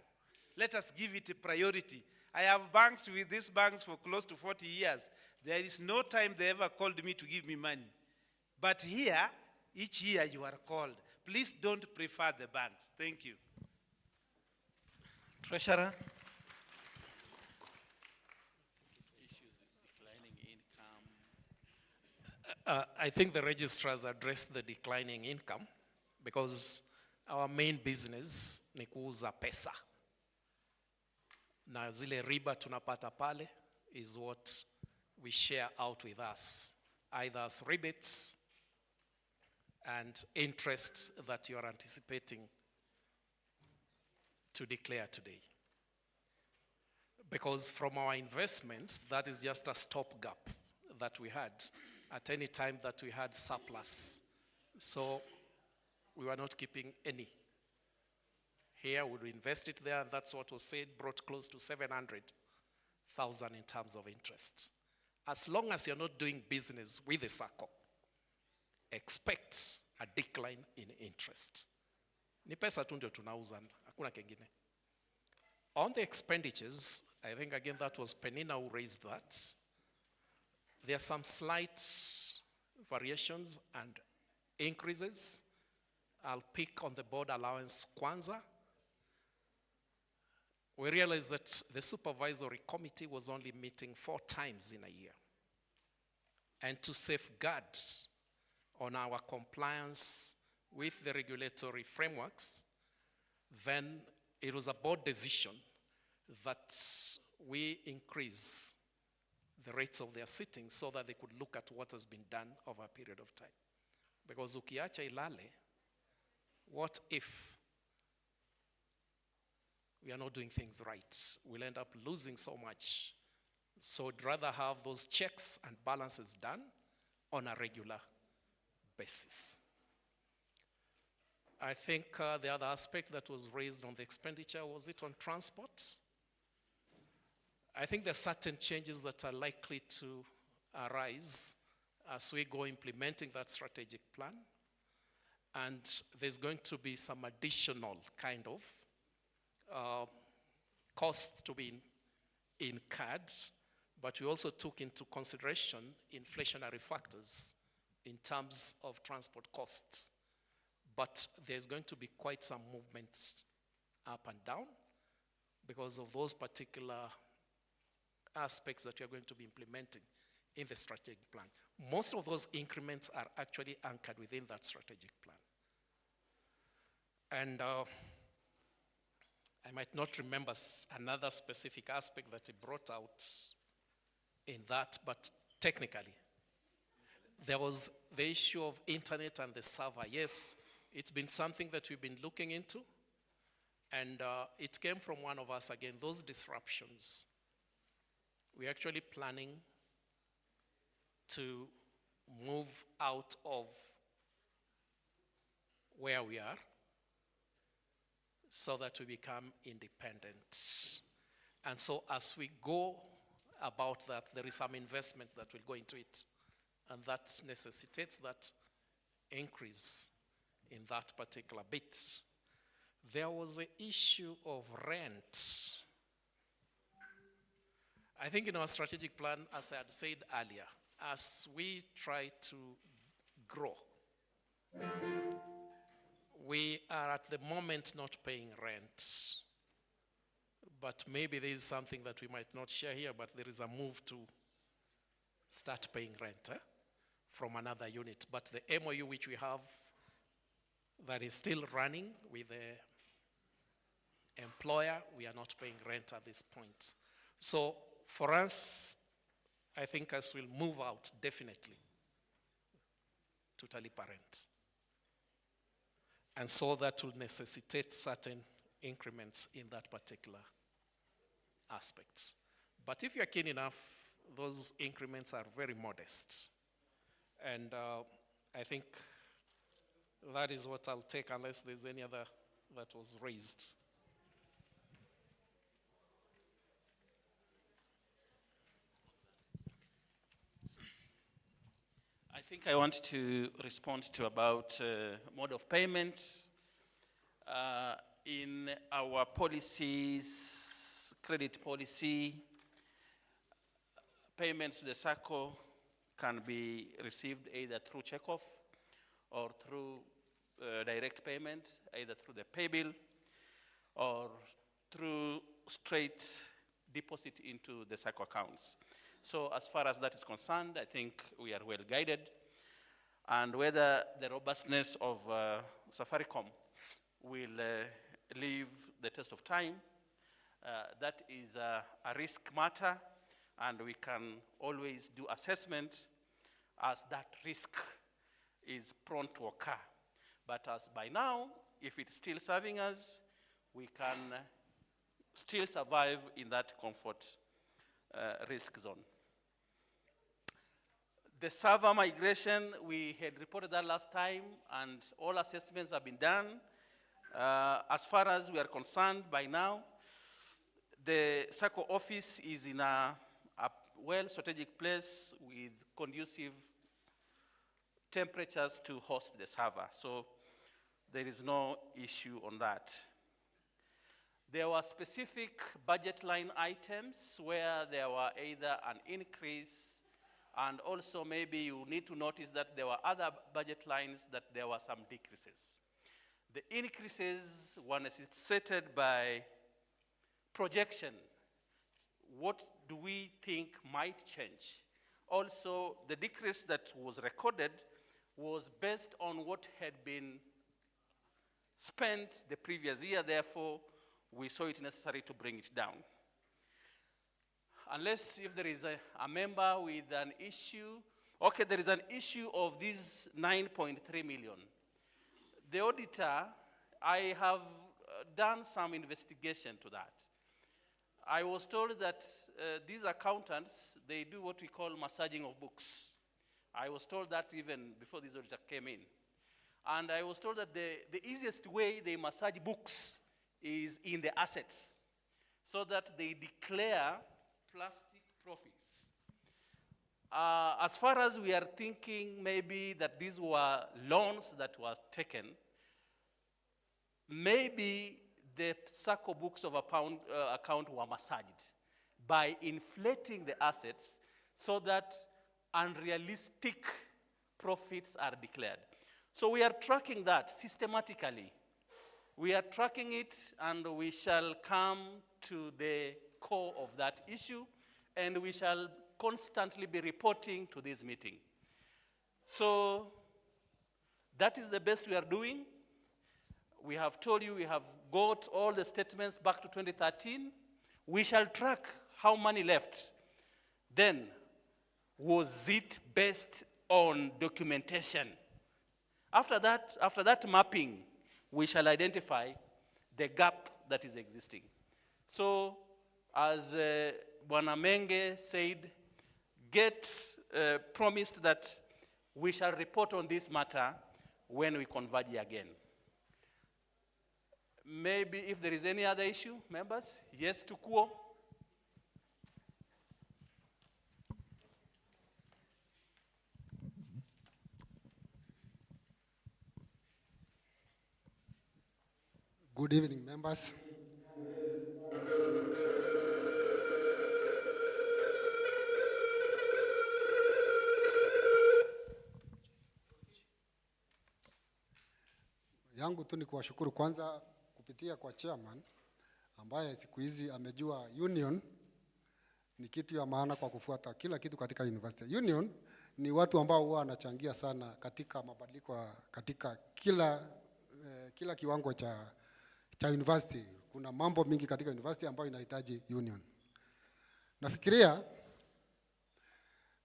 Let us give it a priority. I have banked with these banks for close to 40 years. There is no time they ever called me to give me money. But here, each year you are called. Please don't prefer the banks. Thank you. Treasurer. I think the registrars addressed the declining income because our main business ni kuuza pesa. Na zile riba tunapata pale is what we share out with us, either as rebates and interests that you are anticipating to declare today. Because from our investments, that is just a stopgap that we had at any time that we had surplus. So we were not keeping any. Here we invest it there, and that's what was said, brought close to 700,000 in terms of interest. As long as you're not doing business with the Sacco, expect a decline in interest. Ni pesa tu ndio tunauza, hakuna kengine. On the expenditures, I think again that was Penina who raised that. There are some slight variations and increases. I'll pick on the board allowance Kwanza. We realized that the supervisory committee was only meeting 4 times in a year. And to safeguard on our compliance with the regulatory frameworks, then it was a board decision that we increase the rates of their sittings so that they could look at what has been done over a period of time. Because ukiacha ilale, what if we are not doing things right? We'll end up losing so much. So I'd rather have those checks and balances done on a regular basis. I think the other aspect that was raised on the expenditure, was it on transport? I think there are certain changes that are likely to arise as we go implementing that strategic plan. And there's going to be some additional kind of costs to be incurred, but we also took into consideration inflationary factors in terms of transport costs. But there's going to be quite some movements up and down because of those particular aspects that we are going to be implementing in the strategic plan. Most of those increments are actually anchored within that strategic plan. And I might not remember another specific aspect that he brought out in that, but technically, there was the issue of internet and the server. Yes, it's been something that we've been looking into, and it came from one of us again, those disruptions. We're actually planning to move out of where we are so that we become independent. And so as we go about that, there is some investment that will go into it, and that necessitates that increase in that particular bit. There was the issue of rent. I think in our strategic plan, as I had said earlier, as we try to grow, we are at the moment not paying rent. But maybe there is something that we might not share here, but there is a move to start paying rent from another unit. But the MOU which we have that is still running with the employer, we are not paying rent at this point. So for us, I think us will move out definitely to Talipa rent. And so that will necessitate certain increments in that particular aspect. But if you're keen enough, those increments are very modest. And I think that is what I'll take unless there's any other that was raised. I think I want to respond to about mode of payment. In our policies, credit policy, payments to the Sacco can be received either through checkoff or through direct payment, either through the pay bill or through straight deposit into the Sacco accounts. So as far as that is concerned, I think we are well guided. And whether the robustness of Safaricom will leave the test of time, that is a risk matter, and we can always do assessment as that risk is prone to occur. But as by now, if it's still serving us, we can still survive in that comfort risk zone. The server migration, we had reported that last time, and all assessments have been done. As far as we are concerned by now, the Sacco office is in a well strategic place with conducive temperatures to host the server. So there is no issue on that. There were specific budget line items where there were either an increase, and also maybe you need to notice that there were other budget lines that there were some decreases. The increases were necessitated by projection. What do we think might change? Also, the decrease that was recorded was based on what had been spent the previous year, therefore, we saw it necessary to bring it down. Unless if there is a member with an issue, okay, there is an issue of these 9.3 million. The auditor, I have done some investigation to that. I was told that these accountants, they do what we call massaging of books. I was told that even before this auditor came in. And I was told that the easiest way they massage books is in the assets, so that they declare plastic profits. As far as we are thinking maybe that these were loans that were taken, maybe the Sacco books of account were massaged by inflating the assets so that unrealistic profits are declared. So we are tracking that systematically. We are tracking it, and we shall come to the core of that issue, and we shall constantly be reporting to this meeting. So that is the best we are doing. We have told you we have got all the statements back to 2013. We shall track how money left. Then, was it based on documentation? After that mapping, we shall identify the gap that is existing. So, as Bwana Menge said, promised that we shall report on this matter when we converge again. Maybe if there is any other issue, members? Yes, to Kuo. Good evening, members. Yangu tu ni kuwashukuru kwanza kupitia kwa chairman ambaye siku hizi amejua union ni kitu ya maana kwa kufuata kila kitu katika university. Union ni watu ambao huwa wanachangia sana katika mabadiliko katika kila kiwango cha university. Kuna mambo mingi katika university ambayo inahitaji union. Nafikiria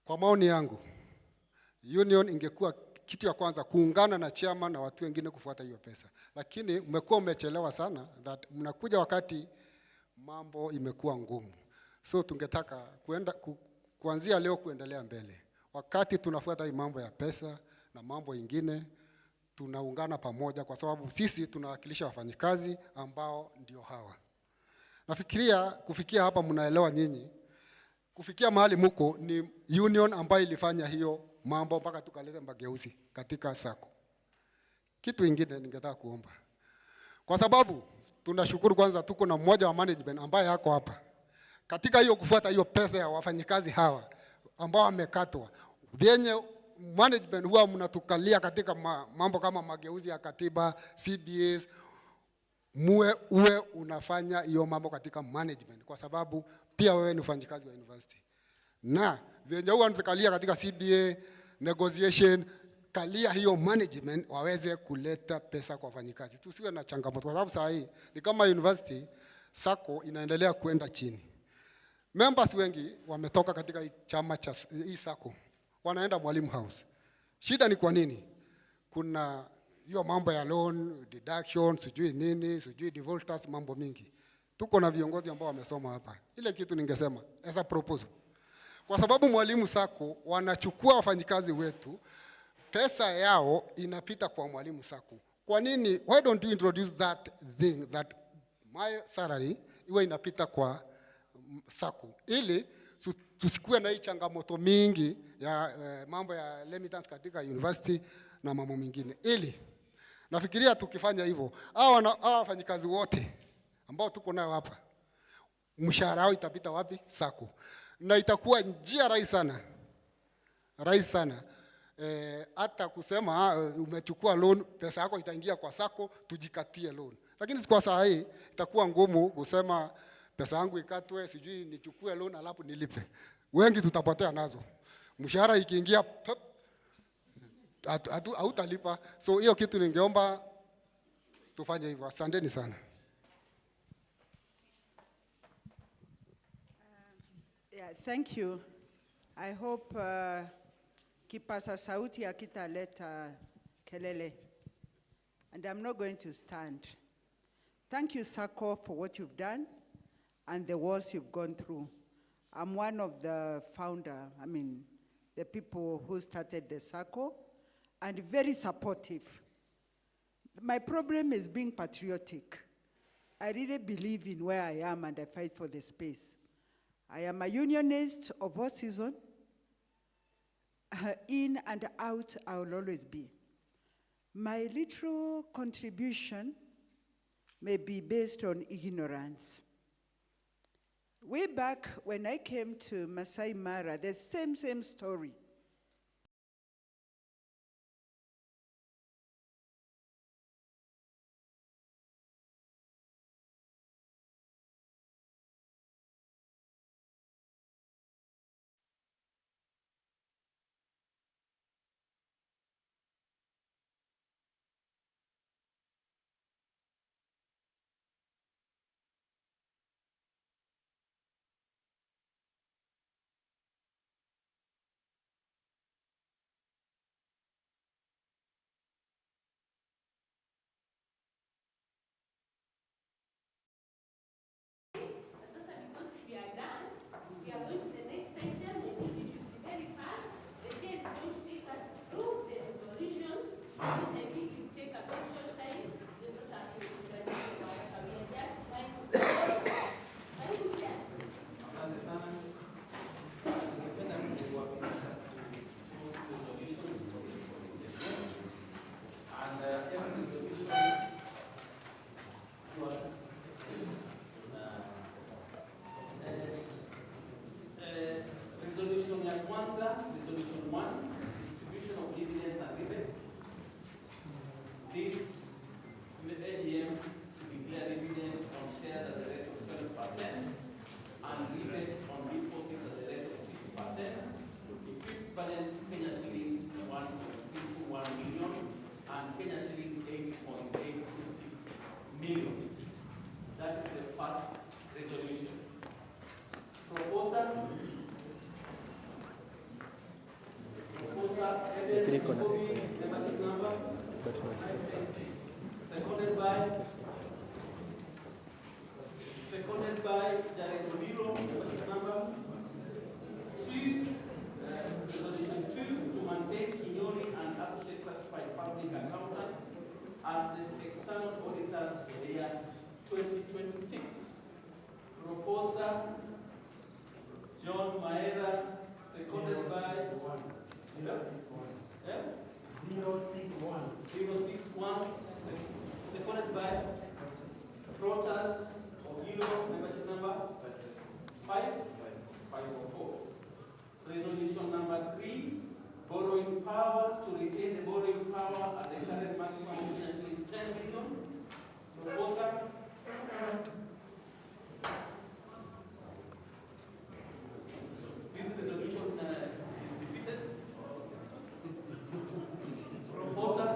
kwa maoni yangu, union ingekuwa kitu ya kwanza kuungana na chairman na watu wengine kufuata hiyo pesa. Lakini mmekuwa umechelewa sana, that mnakuja wakati mambo imekuwa ngumu. So tungetaka kuanzia leo kuendelea mbele. Wakati tunafuata hii mambo ya pesa na mambo ingine, tunaungana pamoja kwa sababu sisi tunawakilisha wafanyikazi ambao ndio hawa. Nafikiria kufikia hapa mnaelewa nyinyi. Kufikia mahali muko ni union ambayo ilifanya hiyo mambo mpaka tukaleta mageuzi katika Sacco. Kitu ingine ningetaka kuomba. Kwa sababu tunashukuru kwanza tuko na mmoja wa management ambaye yako hapa. Katika hiyo kufuata hiyo pesa ya wafanyikazi hawa ambao wamekatwa. Vyenye management huwa mnatukalia katika mambo kama mageuzi ya katiba, CBAs, uwe unafanya hiyo mambo katika management kwa sababu pia wewe ni mfanyikazi wa university. Na vyenye huwa mnatukalia katika CBA negotiation, kalia hiyo management waweze kuleta pesa kwa wafanyikazi. Tusiwe na changamoto kwa sababu saa hii ni kama university Sacco inaendelea kwenda chini. Members wengi wametoka katika chama cha hii Sacco. Wanaenda Mwalimu House. Shida ni kwa nini? Kuna hiyo mambo ya loan, deduction, sijui nini, sijui defaulters, mambo mingi. Tuko na viongozi ambao wamesoma hapa. Ile kitu ningesema as a proposal. Kwa sababu Mwalimu Sacco wanachukua wafanyikazi wetu, pesa yao inapita kwa Mwalimu Sacco. Kwa nini? Why don't you introduce that thing that my salary iwe inapita kwa Sacco ili tusikuwe na hii changamoto mingi ya mambo ya remittance katika university na mambo mengine. Ili nafikiria tukifanya hivyo, hawa wafanyikazi wote ambao tuko nao hapa, mshahara wao itapita wapi? Sacco. Na itakuwa njia rahisi sana. Rahisi sana. Hata kusema umechukua loan, pesa yako itaingia kwa Sacco, tujikatie loan. Lakini kwa saa hii itakuwa ngumu kusema pesa yangu ikatwe, sijui nichukue loan alafu nilipe. Wengi tutapotea nazo. Mshahara ikiingia hautalipa. So hiyo kitu ningeomba tufanye hivyo. Asanteni sana. Yeah, thank you. I hope kipasa sauti hakitaleta kelele. And I'm not going to stand. Thank you, Sacco, for what you've done and the wars you've gone through. I'm one of the the people who started the Sacco, and very supportive. My problem is being patriotic. I really believe in where I am and I fight for the space. I am a unionist of all season. In and out, I will always be. My little contribution may be based on ignorance. Way back when I came to Maasai Mara, the same story. resolution. Proposer. Proposer, Evan Kobe, membership number. Seconded by Jared Obiro, membership number. Resolution 2, to maintain Kinyori and Associate Certified Public Accountants as the external auditors for the year 2026. Proposer John Maera, seconded by 061, seconded by Protas Ogilo, membership number 504. Resolution number 3, borrowing power, to retain the borrowing power at the current maximum financial is 10 million. Proposer. This resolution is defeated. Proposer.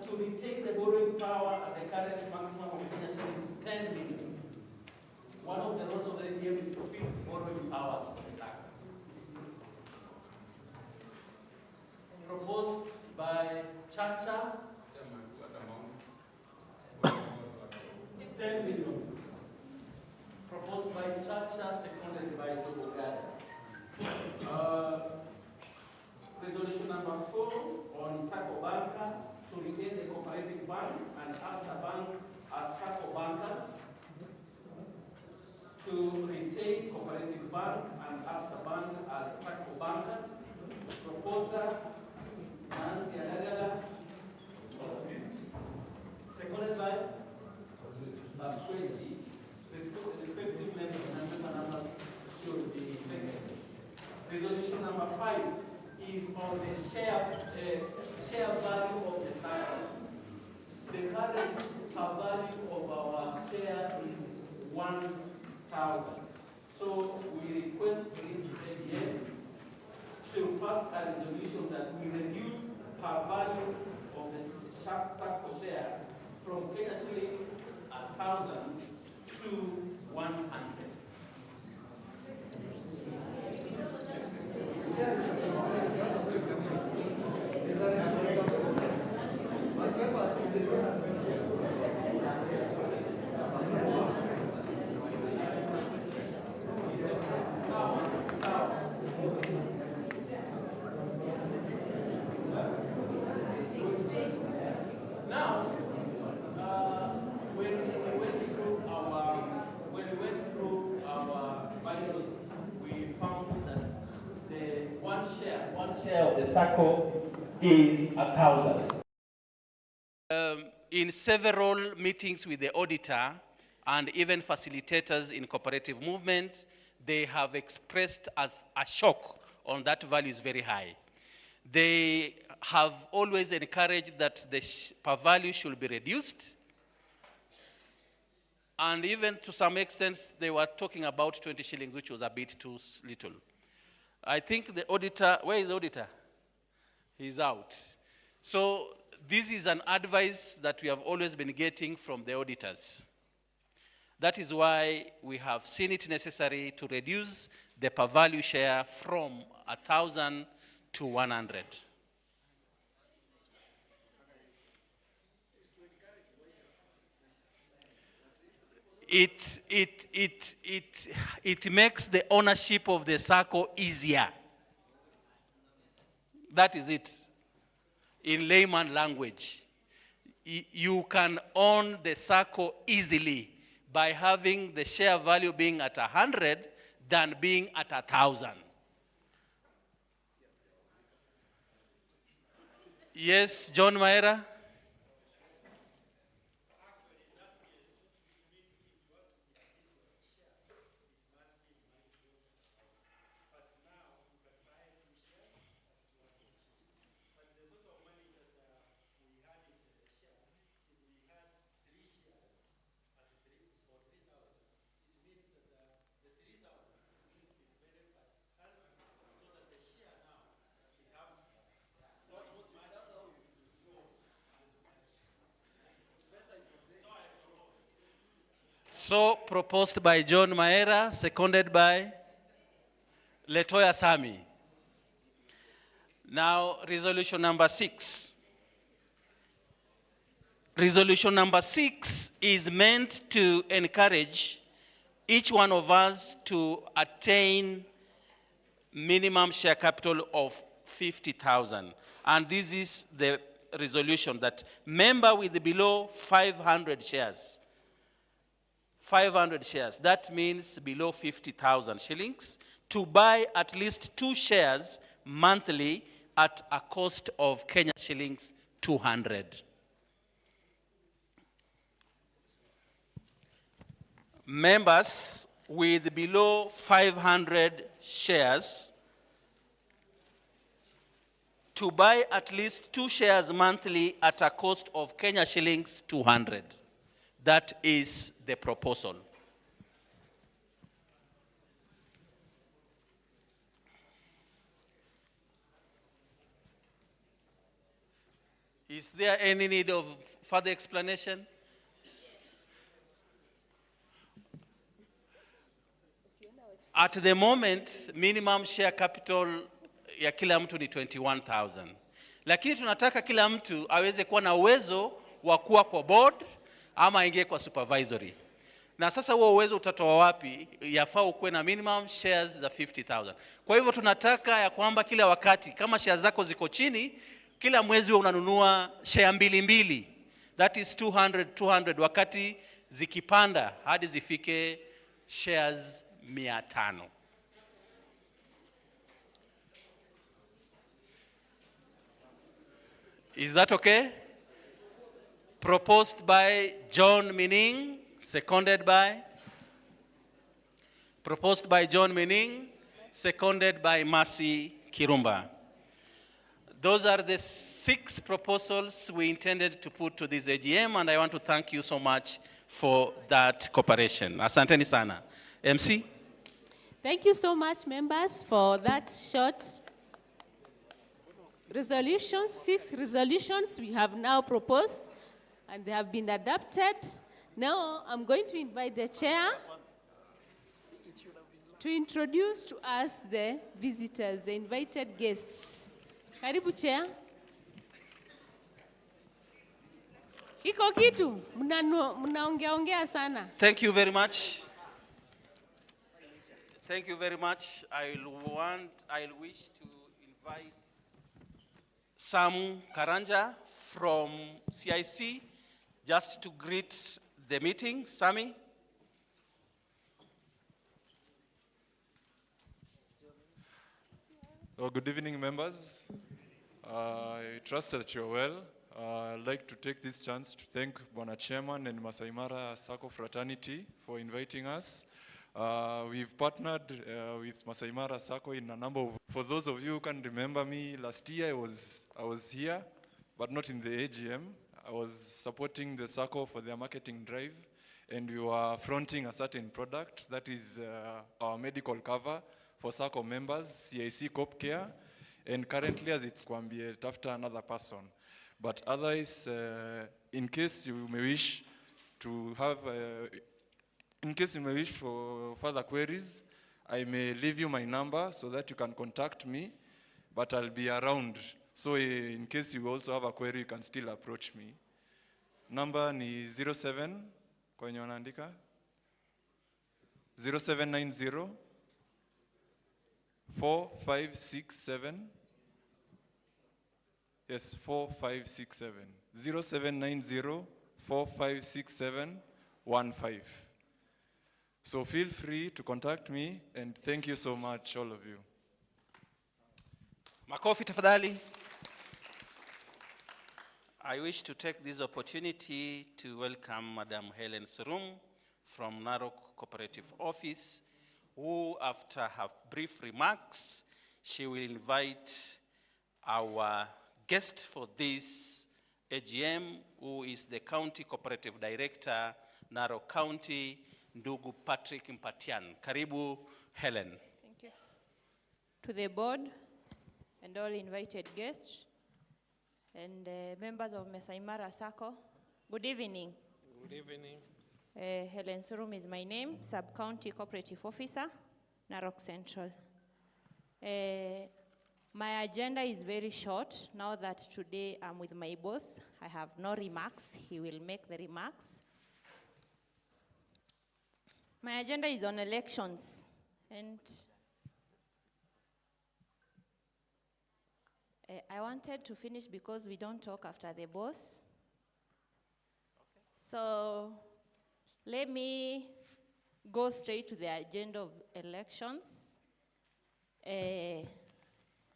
To retain the borrowing power at the current maximum of financial is 10 million. One of the roles of the ADM is to fix borrowing powers for the Sacco. Proposed by Chacha. 10 million. Proposed by Chacha, seconded by Dogogada. Resolution number 4 on Sacco Banker, to retain the Cooperative Bank and Absa Bank as Sacco bankers. To retain Cooperative Bank and Absa Bank as Sacco bankers. Proposer Nancy Alagala. Seconded by Basweti. Respective members and member numbers should be taken. Resolution number 5 is on the share value of the Sacco. The current value of our share is 1,000. So we request this AGM to pass a resolution that we reduce per value of the Sacco share from Kenya shillings 1,000 to 100. Now, when we went through our bylaws, we found that the one share of the Sacco is 1,000. In several meetings with the auditor and even facilitators in cooperative movement, they have expressed as a shock on that value is very high. They have always encouraged that the per value should be reduced. And even to some extent, they were talking about 20 shillings, which was a bit too little. I think the auditor, where is the auditor? He's out. So this is an advice that we have always been getting from the auditors. That is why we have seen it necessary to reduce the per value share from 1,000 to 100. It makes the ownership of the Sacco easier. That is it. In layman language, you can own the Sacco easily by having the share value being at 100 than being at 1,000. Yes, John Maera? So proposed by John Maera, seconded by Letoya Sami. Now, resolution number 6. Resolution number 6 is meant to encourage each one of us to attain minimum share capital of 50,000. And this is the resolution that member with below 500 shares, 500 shares, that means below 50,000 shillings, to buy at least 2 shares monthly at a cost of Kenya shillings 200. Members with below 500 shares to buy at least 2 shares monthly at a cost of Kenya shillings 200. That is the proposal. Is there any need of further explanation? At the moment, minimum share capital ya kila mtu ni 21,000. Lakini tunataka kila mtu aweze kuwa na uwezo wa kuwa kwa board ama aingie kwa supervisory. Na sasa huo uwezo utatoa wapi? Yafaa ukuwe na minimum shares za 50,000. Kwa hivyo tunataka ya kwamba kila wakati kama shares zako ziko chini, kila mwezi wewe unanunua share mbili. That is 200. Wakati zikipanda hadi zifike shares 500. Is that okay? Proposed by John Mining, seconded by? Proposed by John Mining, seconded by Mercy Kirumba. Those are the 6 proposals we intended to put to this AGM, and I want to thank you so much for that cooperation. Asanteni sana. MC? Thank you so much, members, for that short resolution. 6 resolutions we have now proposed, and they have been adopted. Now, I'm going to invite the chair to introduce to us the visitors, the invited guests. Karibu chair. Iko kitu, mnaongea sana. Thank you very much. Thank you very much. I'll wish to invite Sam Karanja from CIC just to greet the meeting. Sammy. Well, good evening, members. I trust that you're well. I'd like to take this chance to thank Bwana Chairman and Maasai Mara Sacco fraternity for inviting us. We've partnered with Maasai Mara Sacco in a number of... For those of you who can remember me, last year I was here, but not in the AGM. I was supporting the Sacco for their marketing drive, and we were fronting a certain product, that is our medical cover for Sacco members, CIC Cop Care, and currently as it's Kwambie after another person. But otherwise, in case you may wish to have, in case you may wish for further queries, I may leave you my number so that you can contact me, but I'll be around. So in case you also have a query, you can still approach me. Number ni 07, kwenye wanaandika? 0790 4567. Yes, 4567. 0790 456715. So feel free to contact me, and thank you so much, all of you. Makofi tafadhali. I wish to take this opportunity to welcome Madam Helen Serum from Narok Cooperative Office, who after her brief remarks, she will invite our guest for this AGM, who is the County Cooperative Director, Narok County, Ndugu Patrick Mpatian. Karibu, Helen. Thank you. To the board and all invited guests and members of Maasai Mara Sacco, good evening. Good evening. Helen Surum is my name, Sub-County Cooperative Officer, Narok Central. My agenda is very short. Now that today I'm with my boss, I have no remarks. He will make the remarks. My agenda is on elections. And I wanted to finish because we don't talk after the boss. So let me go straight to the agenda of elections. There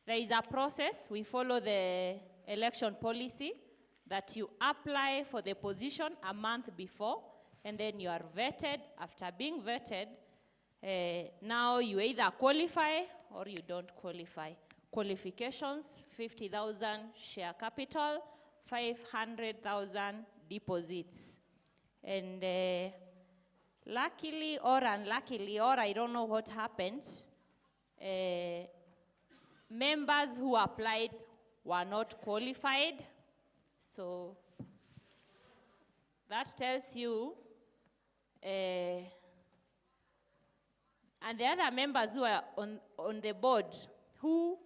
is a process. We follow the election policy that you apply for the position a month before, and then you are vetted. After being vetted, now you either qualify or you don't qualify. Qualifications, 50,000 share capital, 500,000 deposits. And luckily or unluckily, or I don't know what happened, members who applied were not qualified. So that tells you, and the other members who are on the board who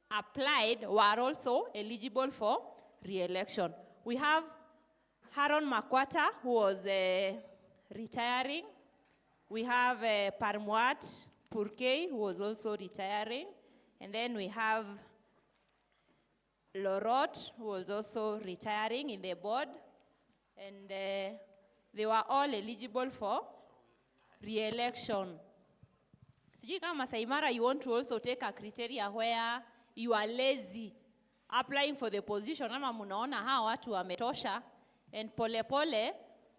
applied were also eligible for re-election. We have Haron Makwata, who was retiring. We have Parmuat Purkei, who was also retiring. And then we have Lorot, who was also retiring in the board. And they were all eligible for re-election. Sijui kama Maasai Mara, you want to also take a criteria where you are lazy applying for the position, ama munaona hawa watu wametosha, and pole pole,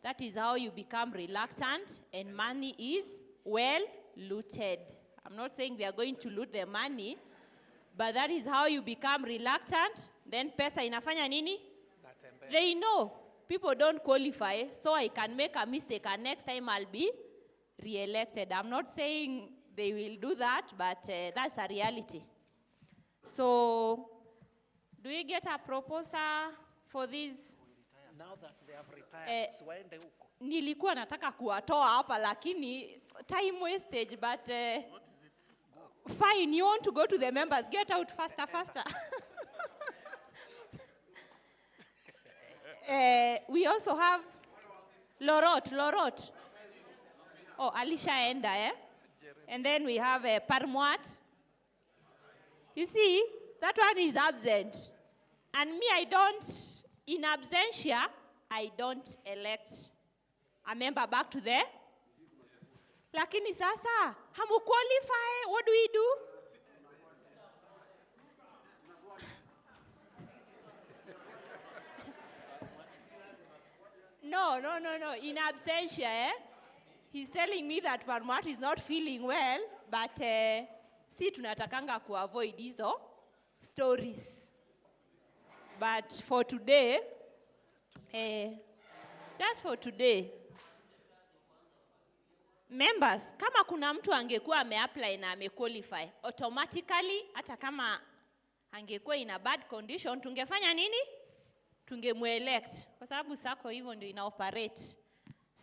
that is how you become reluctant, and money is well looted. I'm not saying they are going to loot the money, but that is how you become reluctant. Then pesa inafanya nini? They know people don't qualify, so I can make a mistake and next time I'll be re-elected. I'm not saying they will do that, but that's a reality. So, do we get a proposal for this? Now that they have retired, so waende huko. Nilikuwa nataka kuwatoa hapa lakini time wastage, but fine, you want to go to the members, get out faster, faster. We also have Lorot. Oh, Alisha Enda, eh? And then we have Parmuat. You see, that one is absent. And me, in absentia, I don't elect a member back to there. Lakini sasa, hamu qualify, what do we do? No. In absentia, he's telling me that Parmuat is not feeling well, but si tunatakanga ku avoid hizo stories. But for today, just for today, members, kama kuna mtu angekuwa ameapply na amequalify, automatically, hata kama angekuwa in a bad condition, tungefanya nini? Tungemuelect. Kwa sababu Sacco hivyo ndio inaoperate.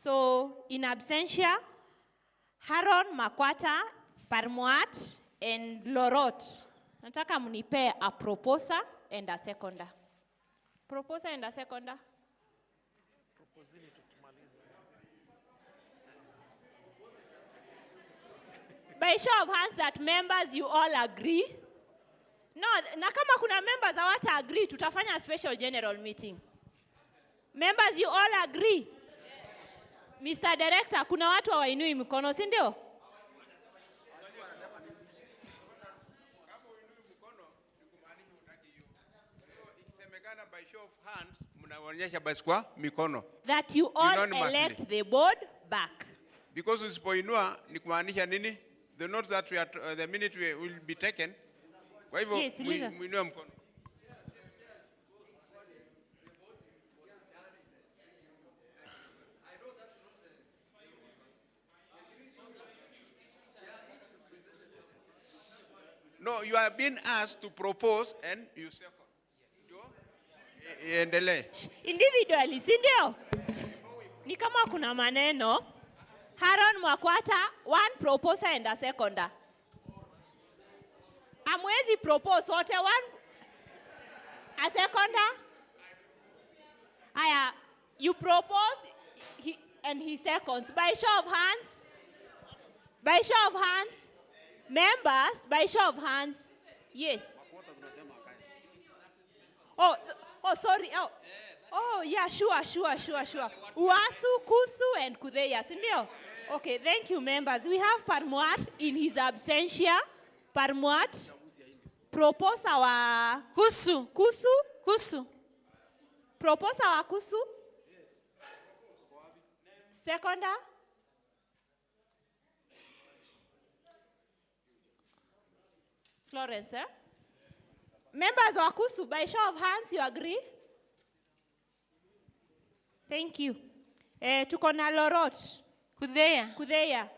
So, in absentia, Haron, Makwata, Parmuat, and Lorot. Nataka munipe a proposer and a seconder. Proposer and a seconder. By show of hands that members, you all agree. No, na kama kuna members hawata agree, tutafanya a special general meeting. Members, you all agree. Yes. Mr. Director, kuna watu hawainui mikono, si ndio? By show of hands, mnaonyesha basi kwa mikono. That you all elect the board back. Because usipoinua ni kumaanisha nini? The note that we are the minute we will be taken. Kwa hivyo muinue mkono. No, you are being asked to propose and you second. Endelee. Individually, si ndio? Ni kama kuna maneno. Haron Makwata, one proposer and a seconder. Amwezi propose wote one, a seconder. Aya, you propose and he seconds. By show of hands. By show of hands. Members, by show of hands. Yes. Oh, sorry. Oh, yeah, sure. Uasu, Kusu, and Kudeya. Sindio? Okay, thank you, members. We have Parmuat in his absentia. Parmuat, propose our... Kusu. Propose our Kusu. Seconder. Florence, eh? Members of Kusu, by show of hands, you agree? Thank you. Tuko na Lorot. Kudeya.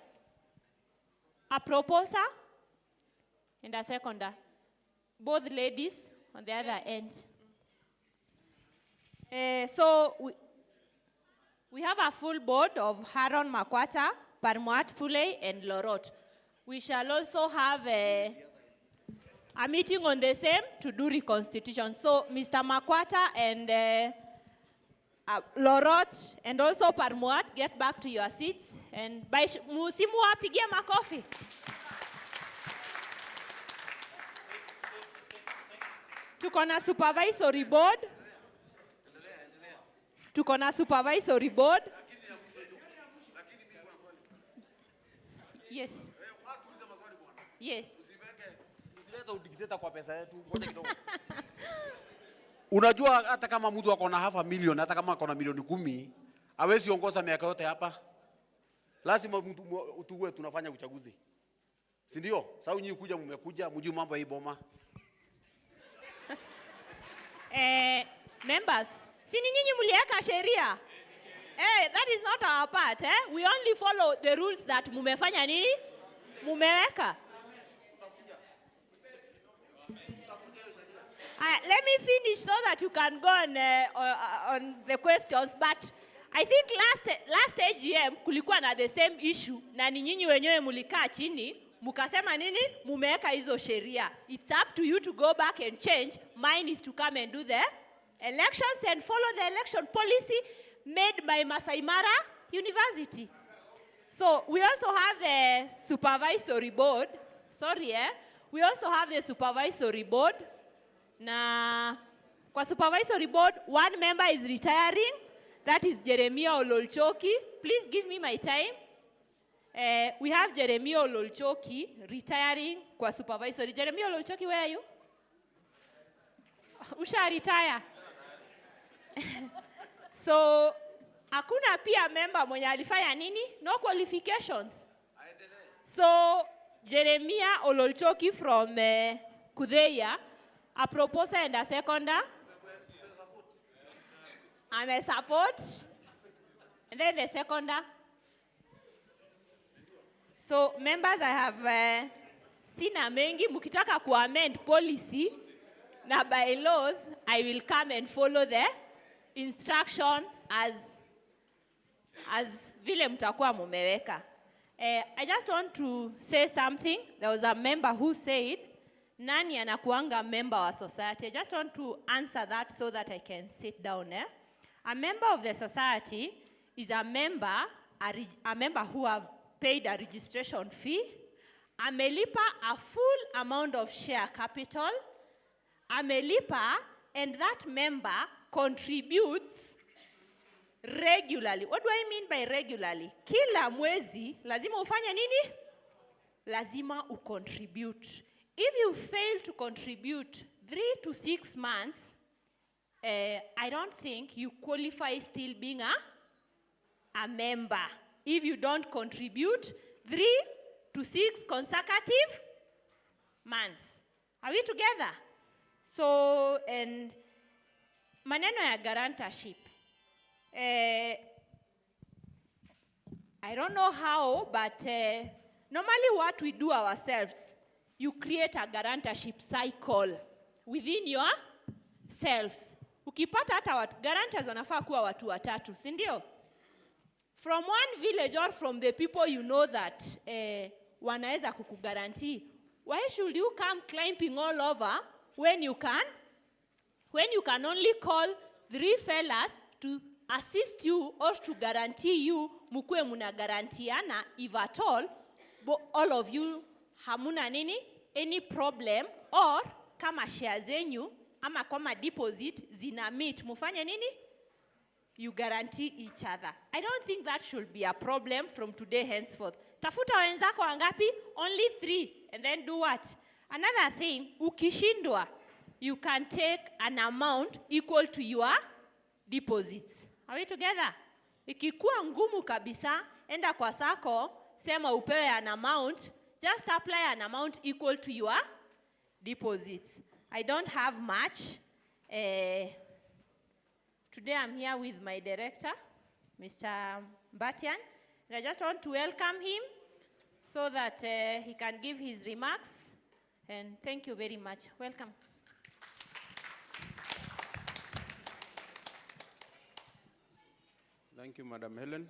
A proposer and a seconder. Both ladies on the other end. So we have a full board of Haron Makwata, Parmuat Pule, and Lorot. We shall also have a meeting on the same to do reconstitution. So Mr. Makwata and Lorot and also Parmuat, get back to your seats. And by musimu apigie makofi. Tuko na supervisory board. Yes. Usilete udikteta kwa pesa yetu. Ngoja kidogo. Unajua hata kama mtu ako na $500,000, hata kama ako na $10,000, hawezi ongoza miaka yote hapa. Lazima tuwe tunafanya uchaguzi. Si ndio? Sasa nyinyi kuja mmekuja mjue mambo hii boma. Members, si nyinyi mliweka sheria? That is not our part, eh? We only follow the rules that mumefanya nini? Mumeweka. Let me finish so that you can go on the questions. But I think last AGM kulikuwa na the same issue na ni nyinyi wenyewe mulikaa chini mukasema nini? Mumeweka hizo sheria. It's up to you to go back and change. Mine is to come and do the elections and follow the election policy made by Maasai Mara University. So we also have the supervisory board. We also have the supervisory board. Na kwa supervisory board, one member is retiring. That is Jeremiah Ololchoki. Please give me my time. We have Jeremiah Ololchoki retiring kwa supervisory. Jeremiah Ololchoki, where are you? Usha retire. So, hakuna pia member mwenye alifanya nini? No qualifications. So, Jeremiah Ololchoki from Kudeya, a proposer and a seconder. I'm a support. And then the seconder. So, members, I have sina mengi. Mukitaka ku amend policy na bylaws, I will come and follow the instruction as vile mtakuwa mumeweka. I just want to say something. There was a member who said, nani anakuanga member wa society? I just want to answer that so that I can sit down. A member of the society is a member who have paid a registration fee, amelipa a full amount of share capital, amelipa, and that member contributes regularly. What do I mean by regularly? Kila mwezi, lazima ufanye nini? Lazima ucontribute. If you fail to contribute 3 to 6 months, I don't think you qualify still being a member. If you don't contribute 3 to 6 consecutive months. Are we together? So, and maneno ya guarantorship. I don't know how, but normally what we do ourselves, you create a guarantorship cycle within yourselves. Ukipata hata guarantors wanafaa kuwa watu watatu, si ndio? from one village or from the people you know that wanaweza kukuguarantee. Why should you come climbing all over when you can only call 3 fellas to assist you or to guarantee you mukue muna garantiana if at all of you hamuna nini any problem, or kama share zenyu ama kama deposit zina meet mufanye nini, you guarantee each other. I don't think that should be a problem from today henceforth. Tafuta wenzako wangapi? Only 3. And then do what? Another thing, ukishindwa, you can take an amount equal to your deposits. Are we together? Ikikuwa ngumu kabisa, enda kwa Sacco, sema upewe an amount, just apply an amount equal to your deposits. I don't have much. Today I'm here with my director, Mr. Mbatian, and I just want to welcome him so that he can give his remarks. And thank you very much. Welcome. Thank you, Madam Helen,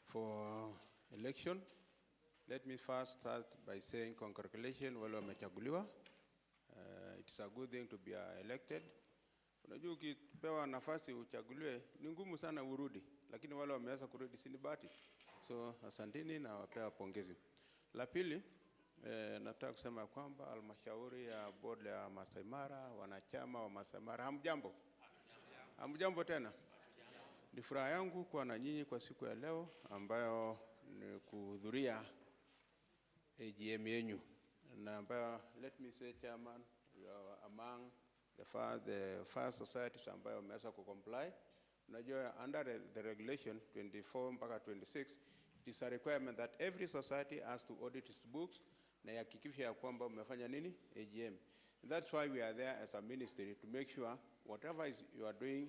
for election. Let me first start by saying congratulations, wale wamechaguliwa. It's a good thing to be elected. Unajua ukipewa nafasi uchaguliwe ni ngumu sana urudi, lakini wale wameweza kurudi si bahati. So asanteni na wapea pongezi. La pili, nataka kusema kwamba halmashauri ya board ya Maasai Mara, wanachama wa Maasai Mara, hamjambo? Hamjambo tena? Ni furaha yangu kuwa na nyinyi kwa siku ya leo ambayo ni kuhudhuria AGM yenu. Na ambayo, let me say chairman, you are among the first societies ambayo wameweza kucomply. Unajua under the regulation 24 mpaka 26, it is a requirement that every society has to audit its books na yakikisha ya kwamba umefanya nini AGM. And that's why we are there as a ministry to make sure whatever you are doing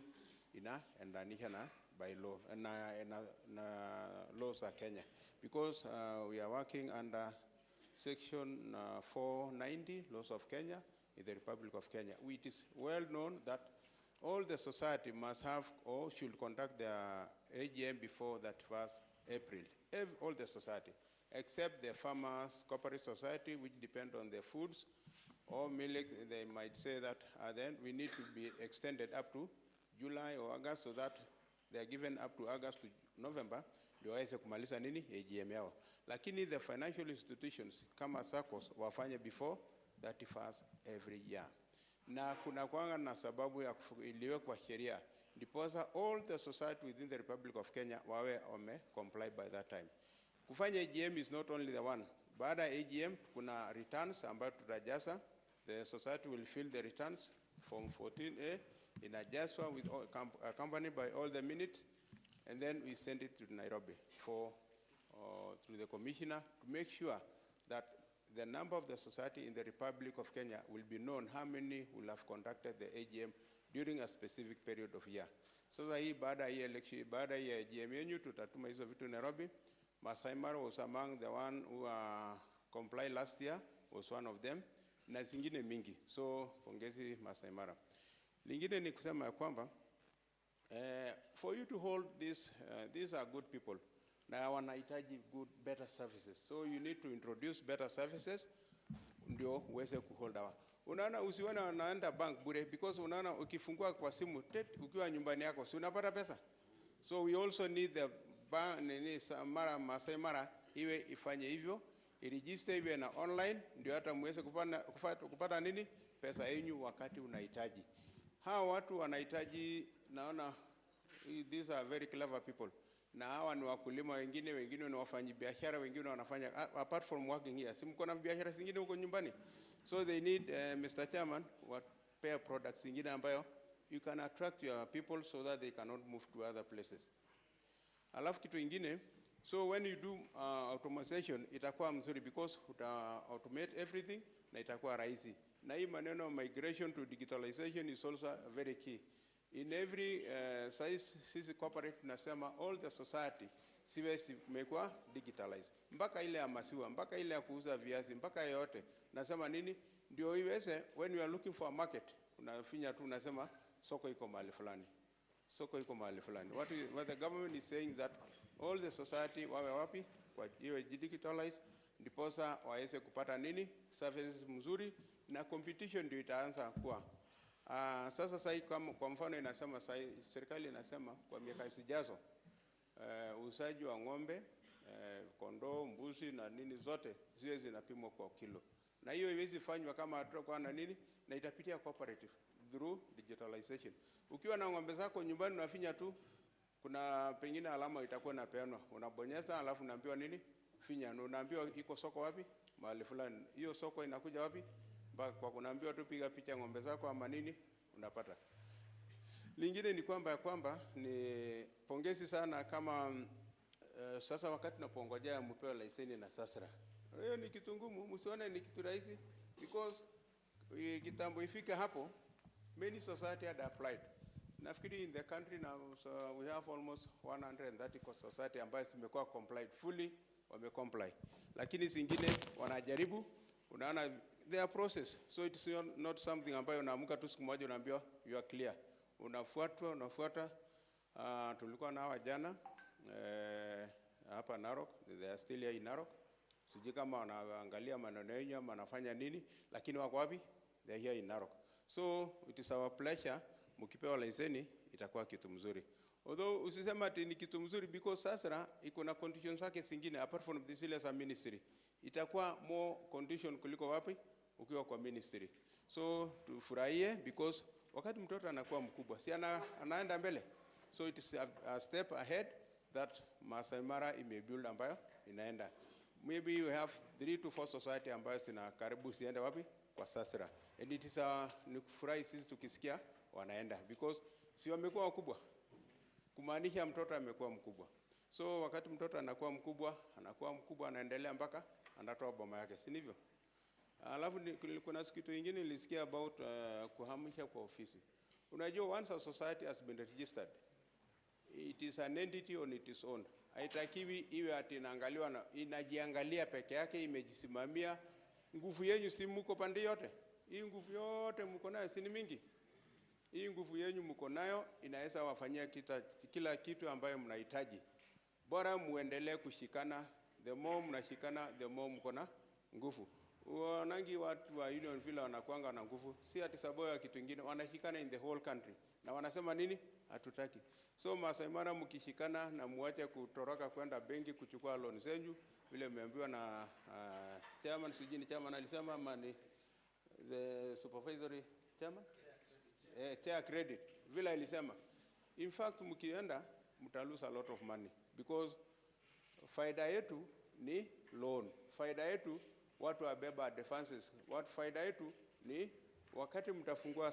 endanisha na by law na laws of Kenya, because we are working under section 490 laws of Kenya in the Republic of Kenya. It is well known that all the society must have or should conduct their AGM before that 1st April. All the society, except the farmers cooperative society, which depend on their foods or milk. They might say that then we need to be extended up to July or August, so that they are given up to August to November ndio waweze kumaliza nini AGM yao. Lakini the financial institutions kama Saccos wafanye before 31st every year. Na kuna kwanga na sababu ya iliwekwa sheria ndiposa all the society within the Republic of Kenya wawe comply by that time. Kufanya AGM is not only the one. Baada ya AGM kuna returns ambayo tutajaza. The society will fill the returns from 14A in Ajaswa with accompanied by all the minutes, and then we send it to Nairobi to the commissioner to make sure that the number of the society in the Republic of Kenya will be known, how many will have conducted the AGM during a specific period of year. Sasa hii baada ya election, baada ya AGM yenu tutatuma hizo vitu Nairobi. Maasai Mara was among the one who complied last year, was one of them, na zingine mingi. So pongezi Maasai Mara. Lingine ni kusema ya kwamba for you to hold this, these are good people. Na wanahitaji better services. So you need to introduce better services ndio uweze kuhold hawa. Unaona usione wanaenda bank bure, because unaona ukifungua kwa simu ukiwa nyumbani yako si unapata pesa. So we also need the bank Maasai Mara iwe ifanye hivyo, iregister iwe na online ndio hata muweze kupata nini pesa yenu wakati unahitaji. Hawa watu wanahitaji, naona these are very clever people. Na hawa ni wakulima, wengine ni wafanyi biashara, wengine wanafanya apart from working here. Si mko na biashara zingine huko nyumbani. So they need Mr. Chairman what pair products zingine ambayo you can attract your people so that they cannot move to other places. Alafu kitu ingine, so when you do automation itakuwa mzuri because automate everything na itakuwa rahisi. Na hii maneno migration to digitalization is also very key. In every size corporate tunasema all the society siwezi kumekuwa digitalized. Mpaka ile ya masiwa, mpaka ile ya kuuza viazi, mpaka yote. Nasema nini? Ndio iweze when you are looking for a market, unafinya tu unasema soko iko mahali fulani. soko iko mahali fulani. What the government is saying that all the society wawe wapi kwa iwe digitalized, ndiposa waweze kupata nini services mzuri, na competition ndio itaanza kuwa. Sasa kwa mfano inasema serikali inasema kwa miaka zijazo uuzaji wa ng'ombe, kondoo, mbuzi na nini zote ziwe zinapimwa kwa kilo. Na hiyo iwezi fanywa kama hatakuwa na nini, na itapitia cooperative through digitalization. Ukiwa na ng'ombe zako nyumbani unafinya tu, kuna pengine alama itakuwa inapeanwa, unabonyeza alafu unaambiwa nini, finya, na unaambiwa iko soko wapi, mahali fulani. Hiyo soko inakuja wapi, kwa kunaambiwa tu piga picha ng'ombe zako ama nini, unapata. Lingine ni kwamba ni pongezi sana kama sasa wakati tunapongojea mpewe leseni na SASRA. Hiyo ni kitu ngumu, msione ni kitu rahisi, because kitambo ifike hapo many society had applied. Nafikiri in the country now, so we have almost 130 society ambayo zimekuwa complied fully, wamecomply. Lakini zingine wanajaribu, unaona their process. So it's not something ambayo unaamka tu siku moja unaambiwa you are clear. Unafuata. Tulikuwa na hawa jana hapa Narok, they are still here in Narok. Sijui kama wanaangalia maneno yenu ama wanafanya nini, lakini wako wapi? They are here in Narok. So it is our pleasure, mkipewa leseni itakuwa kitu mzuri. Although usisema ati ni kitu mzuri, because SASRA iko na conditions zake zingine apart from the zile za ministry. Itakuwa more condition kuliko wapi ukiwa kwa ministry. So tufurahie, because wakati mtoto anakuwa mkubwa si anaenda mbele. So it is a step ahead that Maasai Mara imebuild ambayo inaenda. Maybe you have 3 to 4 society ambayo zina karibu siende wapi kwa SASRA. And it is ni kufurahi sisi tukisikia wanaenda, because si wamekuwa wakubwa, kumaanisha mtoto amekuwa mkubwa. So wakati mtoto anakuwa mkubwa anaendelea mpaka anatoa boma yake, si ndivyo? Alafu kuna kitu kingine nilisikia about kuhamisha kwa ofisi. Unajua, once a society has been registered, it is an entity on its own. Haitakiwi iwe ati inaangaliwa inajiangalia peke yake, imejisimamia. Nguvu yenu si mko pande yote. Hii nguvu yote mko nayo si ni mingi. Hii nguvu yenu mko nayo inaweza wafanyia kila kitu ambayo mnahitaji. Bora muendelee kushikana, the more mnashikana the more mko na nguvu. Wanangi watu wa Union Villa wanakuanga na nguvu, si ati sababu ya kitu kingine, wanashikana in the whole country. Na wanasema nini? Hatutaki. So Maasai Mara mkishikana na muache kutoroka kwenda benki kuchukua loan zenyu, vile mmeambiwa na chairman, sijini chairman alisema ama ni the supervisory chairman? Chair credit. Vile alisema. In fact mkienda mta lose a lot of money, because faida yetu ni loan. Faida yetu watu wabeba advances. Faida yetu ni wakati mtafungua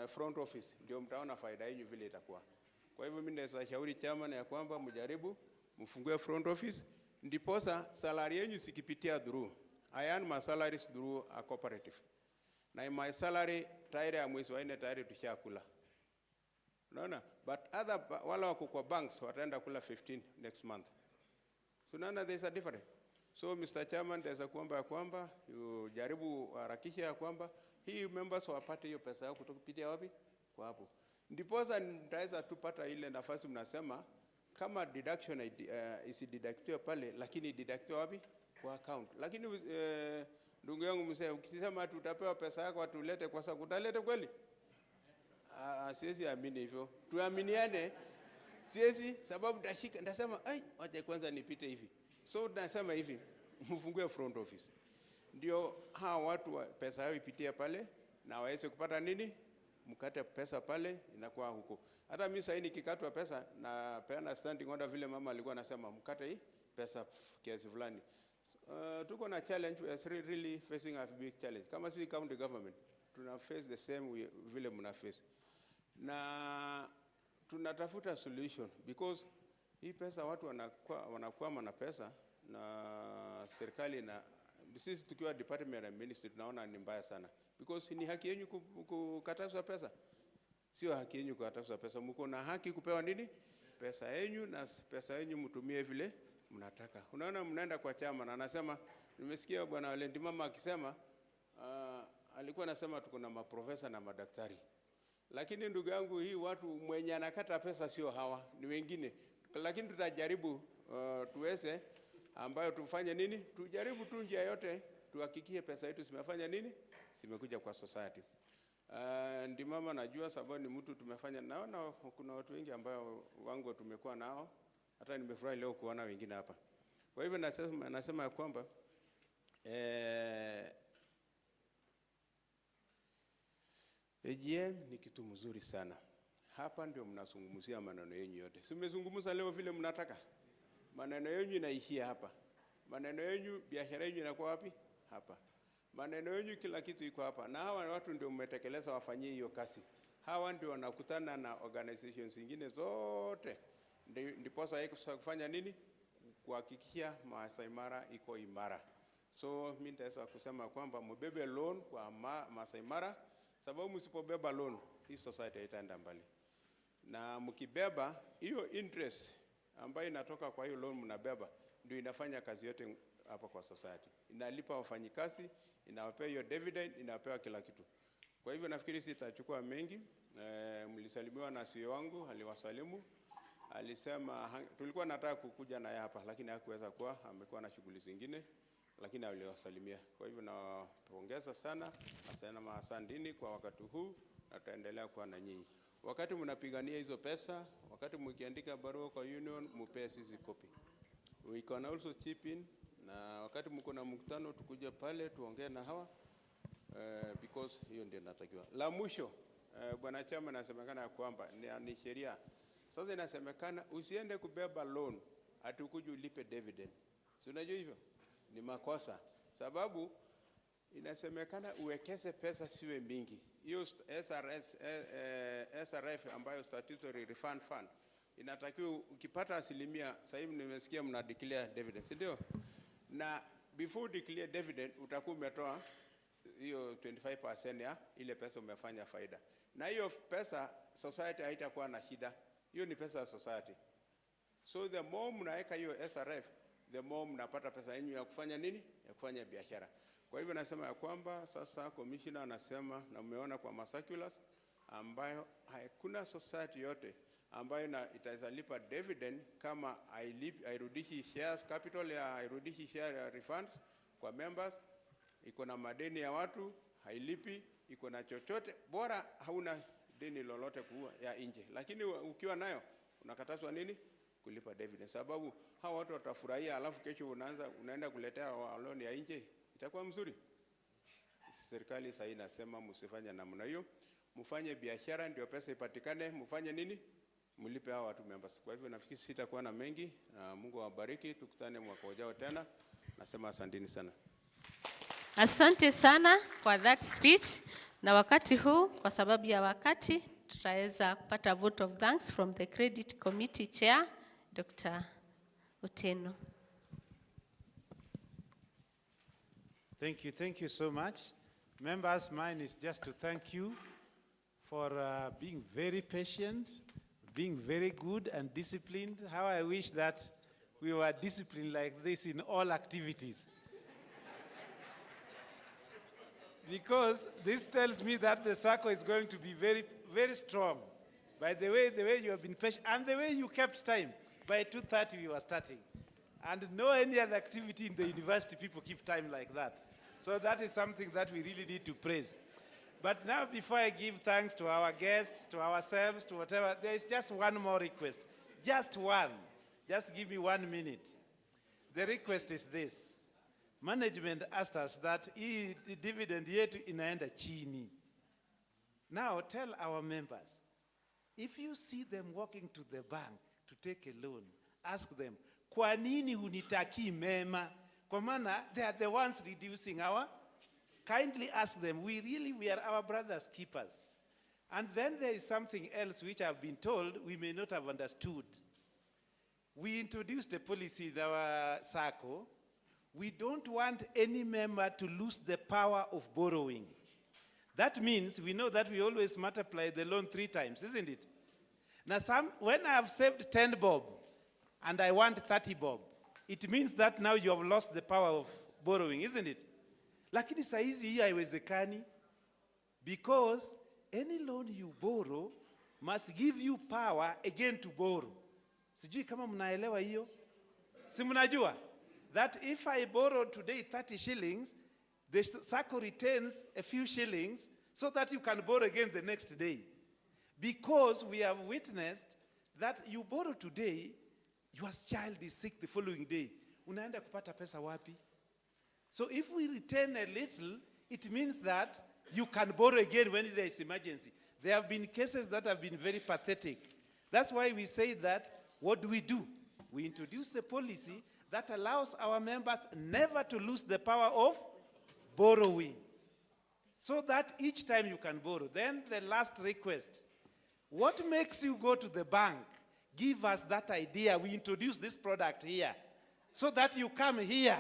front office ndio mtaona faida yenu vile itakuwa. Kwa hivyo mimi naweza shauri chairman ya kwamba mjaribu mfungue front office, ndiposa salary yenu sikipitia through. I earn my salaries through a cooperative. Na my salary tayari ya mwezi wa 4 tayari tushakula. Unaona? But wala wako kwa banks wataenda kula 15 next month. So nana there's a difference. So Mr. Chairman, there's a kwamba jaribu harakisha ya kwamba hii members wapate hiyo pesa yao kutokupitia wapi? Kwa hapo. Ndiposa mtaweza tupata ile nafasi mnasema kama deduction isideductiwe pale, lakini deductiwe wapi? Kwa account. Lakini ndugu yangu mzee, ukisema tutapewa pesa yako atulete kwa sababu utalete kweli? Siwezi amini hivyo. Tuaminiane. Siwezi sababu ndasema acha kwanza nipite hivi. So tunasema hivi, mfungue front office. Ndio hawa watu pesa yao ipitie pale na waweze kupata nini? Mkate pesa pale inakuwa huko. Hata mimi sasa nikikatwa pesa na peana standing order vile mama alikuwa anasema mkate hii pesa kiasi fulani. Tuko na challenge, we are really facing a big challenge. Kama si county government, tuna face the same vile mna face. Na tunatafuta solution, because hii pesa watu wanakwama na pesa, na serikali na sisi tukiwa department and ministry tunaona ni mbaya sana, because ni haki yenu kukatazwa pesa. Sio haki yenu kukatazwa pesa, mko na haki kupewa nini? Pesa yenu, na pesa yenu mtumie vile mnataka. Unaona, mnaenda kwa chama na anasema, nimesikia bwana Valenti mama akisema alikuwa anasema tuko na maprofesa na madaktari. Lakini ndugu yangu, hii watu mwenye anakata pesa sio hawa, ni wengine. Lakini tutajaribu tuweze ambayo tufanye nini? Tujaribu tu njia yote tuhakikishe pesa yetu zimefanya nini? Zimekuja kwa society. Ndi mama najua sababu ni mtu tumefanya nao, na kuna watu wengi ambao wangu tumekuwa nao, hata nimefurahi leo kuona wengine hapa. Kwa hivyo nasema ya kwamba AGM ni kitu mzuri sana. Hapa ndio mnazungumzia maneno yenu yote. Si mmezungumza leo vile mnataka? Maneno yenu inaishia hapa. Maneno yenu, biashara yenu inakuwa wapi? Hapa. Maneno yenu, kila kitu iko hapa. Na hawa watu ndio mmetekeleza wafanyie hiyo kazi. Hawa ndio wanakutana na organizations zingine zote. Ndiposa yeye kufanya nini? Kuhakikisha Maasai Mara iko imara. So mimi nitaweza kusema kwamba mbebe loan kwa Maasai Mara, sababu msipobeba loan hii society haitaenda mbali. Na mkibeba hiyo interest ambayo inatoka kwa hiyo loan mnabeba, ndio inafanya kazi yote hapa kwa society. Inalipa wafanyikazi, inawapea hiyo dividend, inawapea kila kitu. Kwa hivyo nafikiri sitachukua mengi. Mlisalimiwa na CEO wangu, aliwasalimu. Alisema tulikuwa nataka kukuja naye hapa, lakini hakuweza kuwa, amekuwa na shughuli zingine, lakini aliwasalimia. Kwa hivyo nawapongeza sana, asanteni kwa wakati huu, na tutaendelea kuwa na nyinyi. Wakati mnapigania hizo pesa, wakati mkiandika barua kwa union, mupee sisi copy. We can also chip in, na wakati mko na mkutano tukuje pale tuongee na hawa, because hiyo ndio natakiwa. La mwisho, bwana chama nasemekana kwamba ni sheria. Sasa inasemekana usiende kubeba loan ati ukuje ulipe dividend. Si unajua hivyo? Ni makosa. Sababu inasemekana uwekeze pesa siwe mingi. Hiyo SRF ambayo statutory refund fund inatakiwa ukipata asilimia, sasa hivi nimesikia mna declare dividend, si ndio? Na before declare dividend utakuwa umetoa hiyo 25% ya ile pesa umefanya faida. Na hiyo pesa society haitakuwa na shida. Hiyo ni pesa ya society. So the more mnaweka hiyo SRF, the more mnapata pesa yenu ya kufanya nini? Ya kufanya biashara. Kwa hivyo nasema ya kwamba sasa commissioner anasema, na mmeona kwa circulars, ambayo hakuna society yote ambayo itazalipa dividend kama hairudishi shares capital, ya hairudishi share refunds kwa members, iko na madeni ya watu, hailipi, iko na chochote, bora hauna deni lolote kuwa ya nje. Lakini ukiwa nayo unakatazwa nini? Kulipa dividend. Sababu hao watu watafurahia, alafu kesho unaenda kuletea loan ya nje, itakuwa mzuri. Serikali sasa inasema msifanye namna hiyo, mfanye biashara ndio pesa ipatikane, mfanye nini? Mlipe hao watu members. Kwa hivyo nafikiri sitakuwa na mengi, na Mungu awabariki, tukutane mwaka ujao tena. Nasema asanteni sana. Asante sana kwa that speech. Na wakati huu, kwa sababu ya wakati, tutaweza kupata vote of thanks from the Credit Committee Chair, Dr. Otieno. Thank you so much. Members, mine is just to thank you for being very patient, being very good and disciplined. How I wish that we were disciplined like this in all activities. Because this tells me that the Sacco is going to be very, very strong. By the way you have been patient, and the way you kept time. By 2:30 we were starting. And no any other activity in the university people keep time like that. So that is something that we really need to praise. But now before I give thanks to our guests, to ourselves, to whatever, there is just one more request. Just one. Just give me 1 minute. The request is this. Management asked us that the dividend yetu inaenda chini. Now tell our members, if you see them walking to the bank to take a loan, ask them, kwa nini hunitaki mema? Kwa maana they are the ones reducing our, kindly ask them, we are our brother's keepers. And then there is something else which I've been told we may not have understood. We introduced a policy in our Sacco. We don't want any member to lose the power of borrowing. That means we know that we always multiply the loan 3 times, isn't it? Now, when I have saved 10 bob and I want 30 bob, it means that now you have lost the power of borrowing, isn't it? Lakini saizi hii haiwezekani, because any loan you borrow must give you power again to borrow. Sijui kama mnaelewa hiyo? Si mnajua? That if I borrow today 30 shillings, the Sacco retains a few shillings so that you can borrow again the next day. Because we have witnessed that you borrow today, your child is sick the following day. Unaenda kupata pesa wapi? So if we retain a little, it means that you can borrow again when there is emergency. There have been cases that have been very pathetic. That's why we say that, what do? We introduce a policy that allows our members never to lose the power of borrowing, so that each time you can borrow. Then the last request, what makes you go to the bank? Give us that idea. We introduce this product here, so that you come here.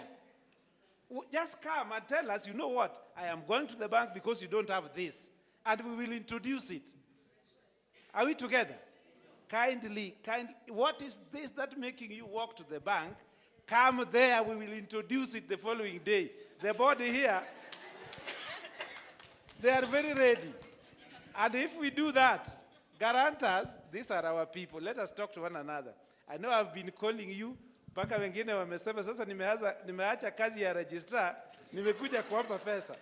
Just come and tell us, you know what, I am going to the bank because you don't have this, and we will introduce it. Are we together? Kindly, what is this that making you walk to the bank? Come there, we will introduce it the following day. The body here, they are very ready. And if we do that, guarantors, these are our people. Let us talk to one another. I know I've been calling you, mpaka wengine wamesema sasa nimeacha kazi ya registrar, nimekuja kuomba pesa.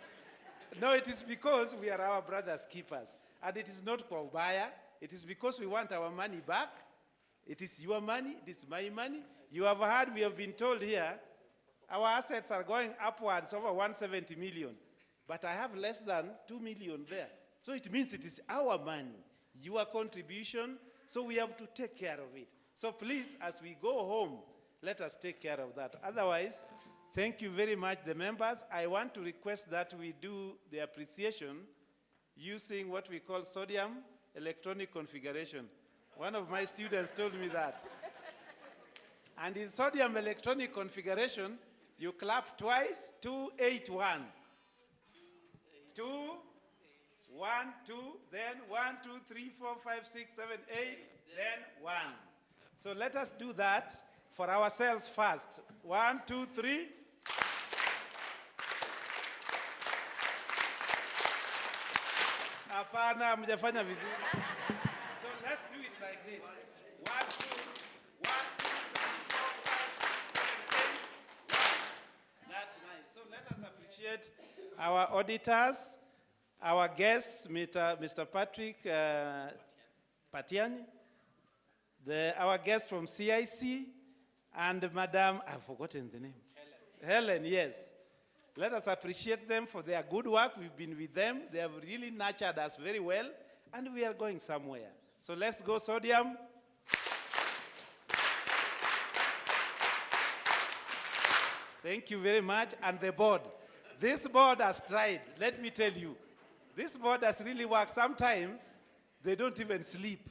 No, it is because we are our brothers' keepers. And it is not kwa ubaya. It is because we want our money back. It is your money, it is my money. You have heard, we have been told here, our assets are going upwards over 170 million. But I have less than 2 million there. So it means it is our money, your contribution, so we have to take care of it. So please, as we go home, let us take care of that. Otherwise, thank you very much, the members. I want to request that we do the appreciation using what we call sodium electronic configuration. One of my students told me that. And in sodium electronic configuration, you clap twice, 2, 8, 1. 2, 1, 2, then 1, 2, 3, 4, 5, 6, 7, 8, then 1. So let us do that for ourselves first. 1, 2, 3. Hapana, mjafanya vizuri. So let's do it like this. 1, 2, 1, 2, 3, 4, 5, 6, 7, 8, 1. That's nice. So let us appreciate our auditors, our guests, Mr. Patrick Patiani, our guest from CIC, and Madam, I've forgotten the name. Helen, yes. Let us appreciate them for their good work. We've been with them. They have really nurtured us very well, and we are going somewhere. So let's go, sodium. Thank you very much. And the board. This board has tried, let me tell you. This board has really worked. Sometimes they don't even sleep.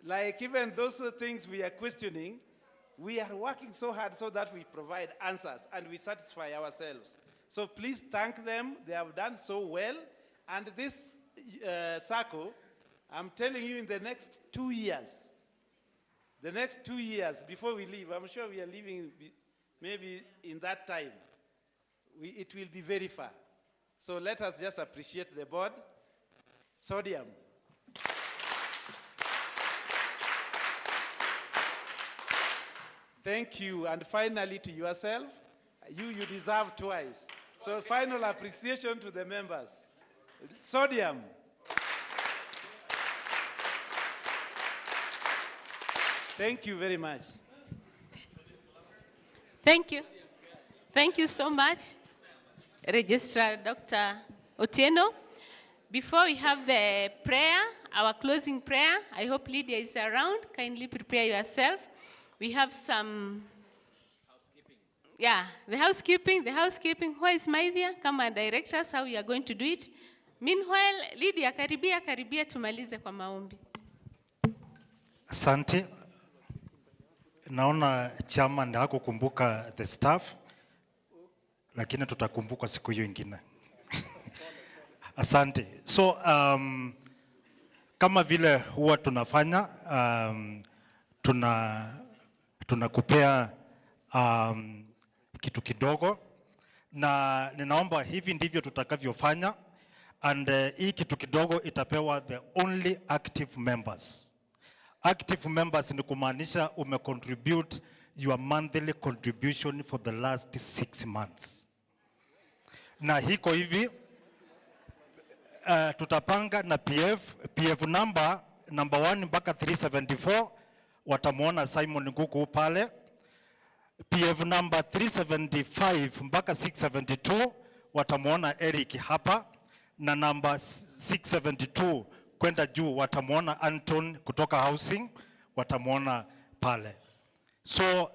Like even those things we are questioning, we are working so hard so that we provide answers and we satisfy ourselves. So please thank them. They have done so well. And this Sacco, I'm telling you, in the next 2 years, before we leave, I'm sure we are leaving maybe in that time, it will be very far. So let us just appreciate the board. Sodium. Thank you. And finally, to yourself, you deserve twice. So final appreciation to the members. Sodium. Thank you very much. Thank you. Thank you so much, Registrar Dr. Otieno. Before we have the prayer, our closing prayer, I hope Lydia is around. Kindly prepare yourself. We have some housekeeping. Yeah, the housekeeping. Where is Maithia? Come and direct us how we are going to do it. Meanwhile, Lydia, karibia tumalize kwa maombi. Asante. Naona chairman hakukumbuka the staff, lakini tutakumbuka siku hiyo ingine. Asante. So kama vile huwa tunafanya, tunakupea kitu kidogo, na ninaomba hivi ndivyo tutakavyofanya. And hii kitu kidogo itapewa the only active members. Active members ni kumaanisha umecontribute your monthly contribution for the last 6 months. Na hiko hivi, tutapanga na PF number 1 mpaka 374, watamuona Simon Nguku pale. PF number 375 mpaka 672, watamuona Eric hapa. Na number 672 kwenda juu, watamuona Anton kutoka housing, watamuona pale. So,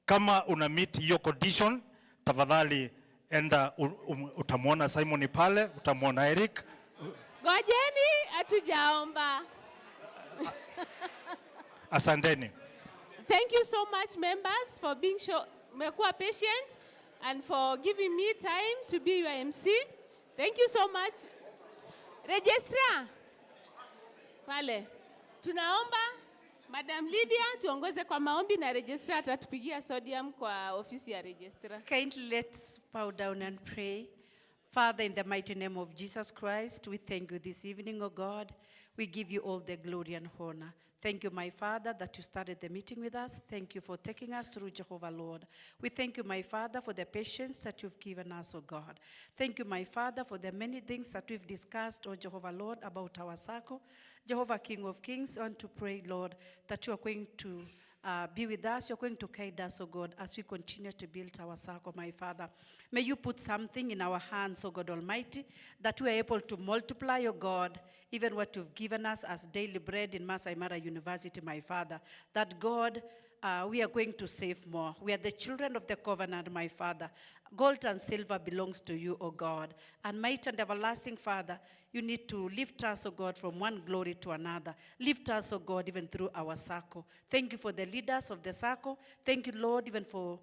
kama una meet hiyo condition, tafadhali enda utamuona Simon pale, utamuona Eric. Ngojeni, hatujaomba. Asanteni. Thank you so much, members, for being mekuwa patient and for giving me time to be your MC. Thank you so much. Registrar, pale. Tunaomba Madam Lydia tuongoze kwa maombi na registrar atatupigia sodium kwa ofisi ya registrar. Kindly let's bow down and pray. Father, in the mighty name of Jesus Christ, we thank you this evening, O God. We give you all the glory and honor. Thank you, my Father, that you started the meeting with us. Thank you for taking us through, Jehovah Lord. We thank you, my Father, for the patience that you've given us, O God. Thank you, my Father, for the many things that we've discussed, O Jehovah Lord, about our Sacco. Jehovah, King of Kings, I want to pray, Lord, that you are going to be with us. You're going to guide us, oh God, as we continue to build our Sacco, my Father. May you put something in our hands, oh God Almighty, that we are able to multiply, oh God, even what you've given us as daily bread in Maasai Mara University, my Father. That God, we are going to save more. We are the children of the covenant, my Father. Gold and silver belongs to you, O God. And mighty and everlasting Father, you need to lift us, O God, from one glory to another. Lift us, O God, even through our Sacco. Thank you for the leaders of the Sacco. Thank you, Lord, even for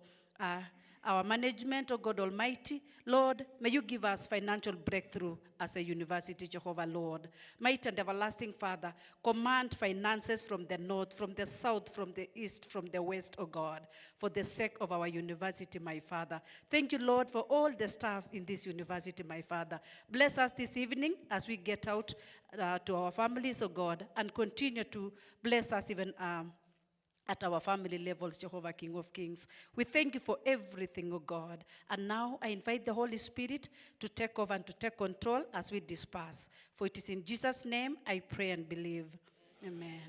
our management, O God Almighty. Lord, may you give us financial breakthrough as a university, Jehovah Lord. Mighty and everlasting Father, command finances from the north, from the south, from the east, from the west, O God, for the sake of our university, my Father. Thank you, Lord, for all the staff in this university, my Father. Bless us this evening as we get out to our families, O God, and continue to bless us even at our family levels, Jehovah, King of Kings. We thank you for everything, oh God. And now I invite the Holy Spirit to take over and to take control as we disperse. For it is in Jesus' name I pray and believe. Amen.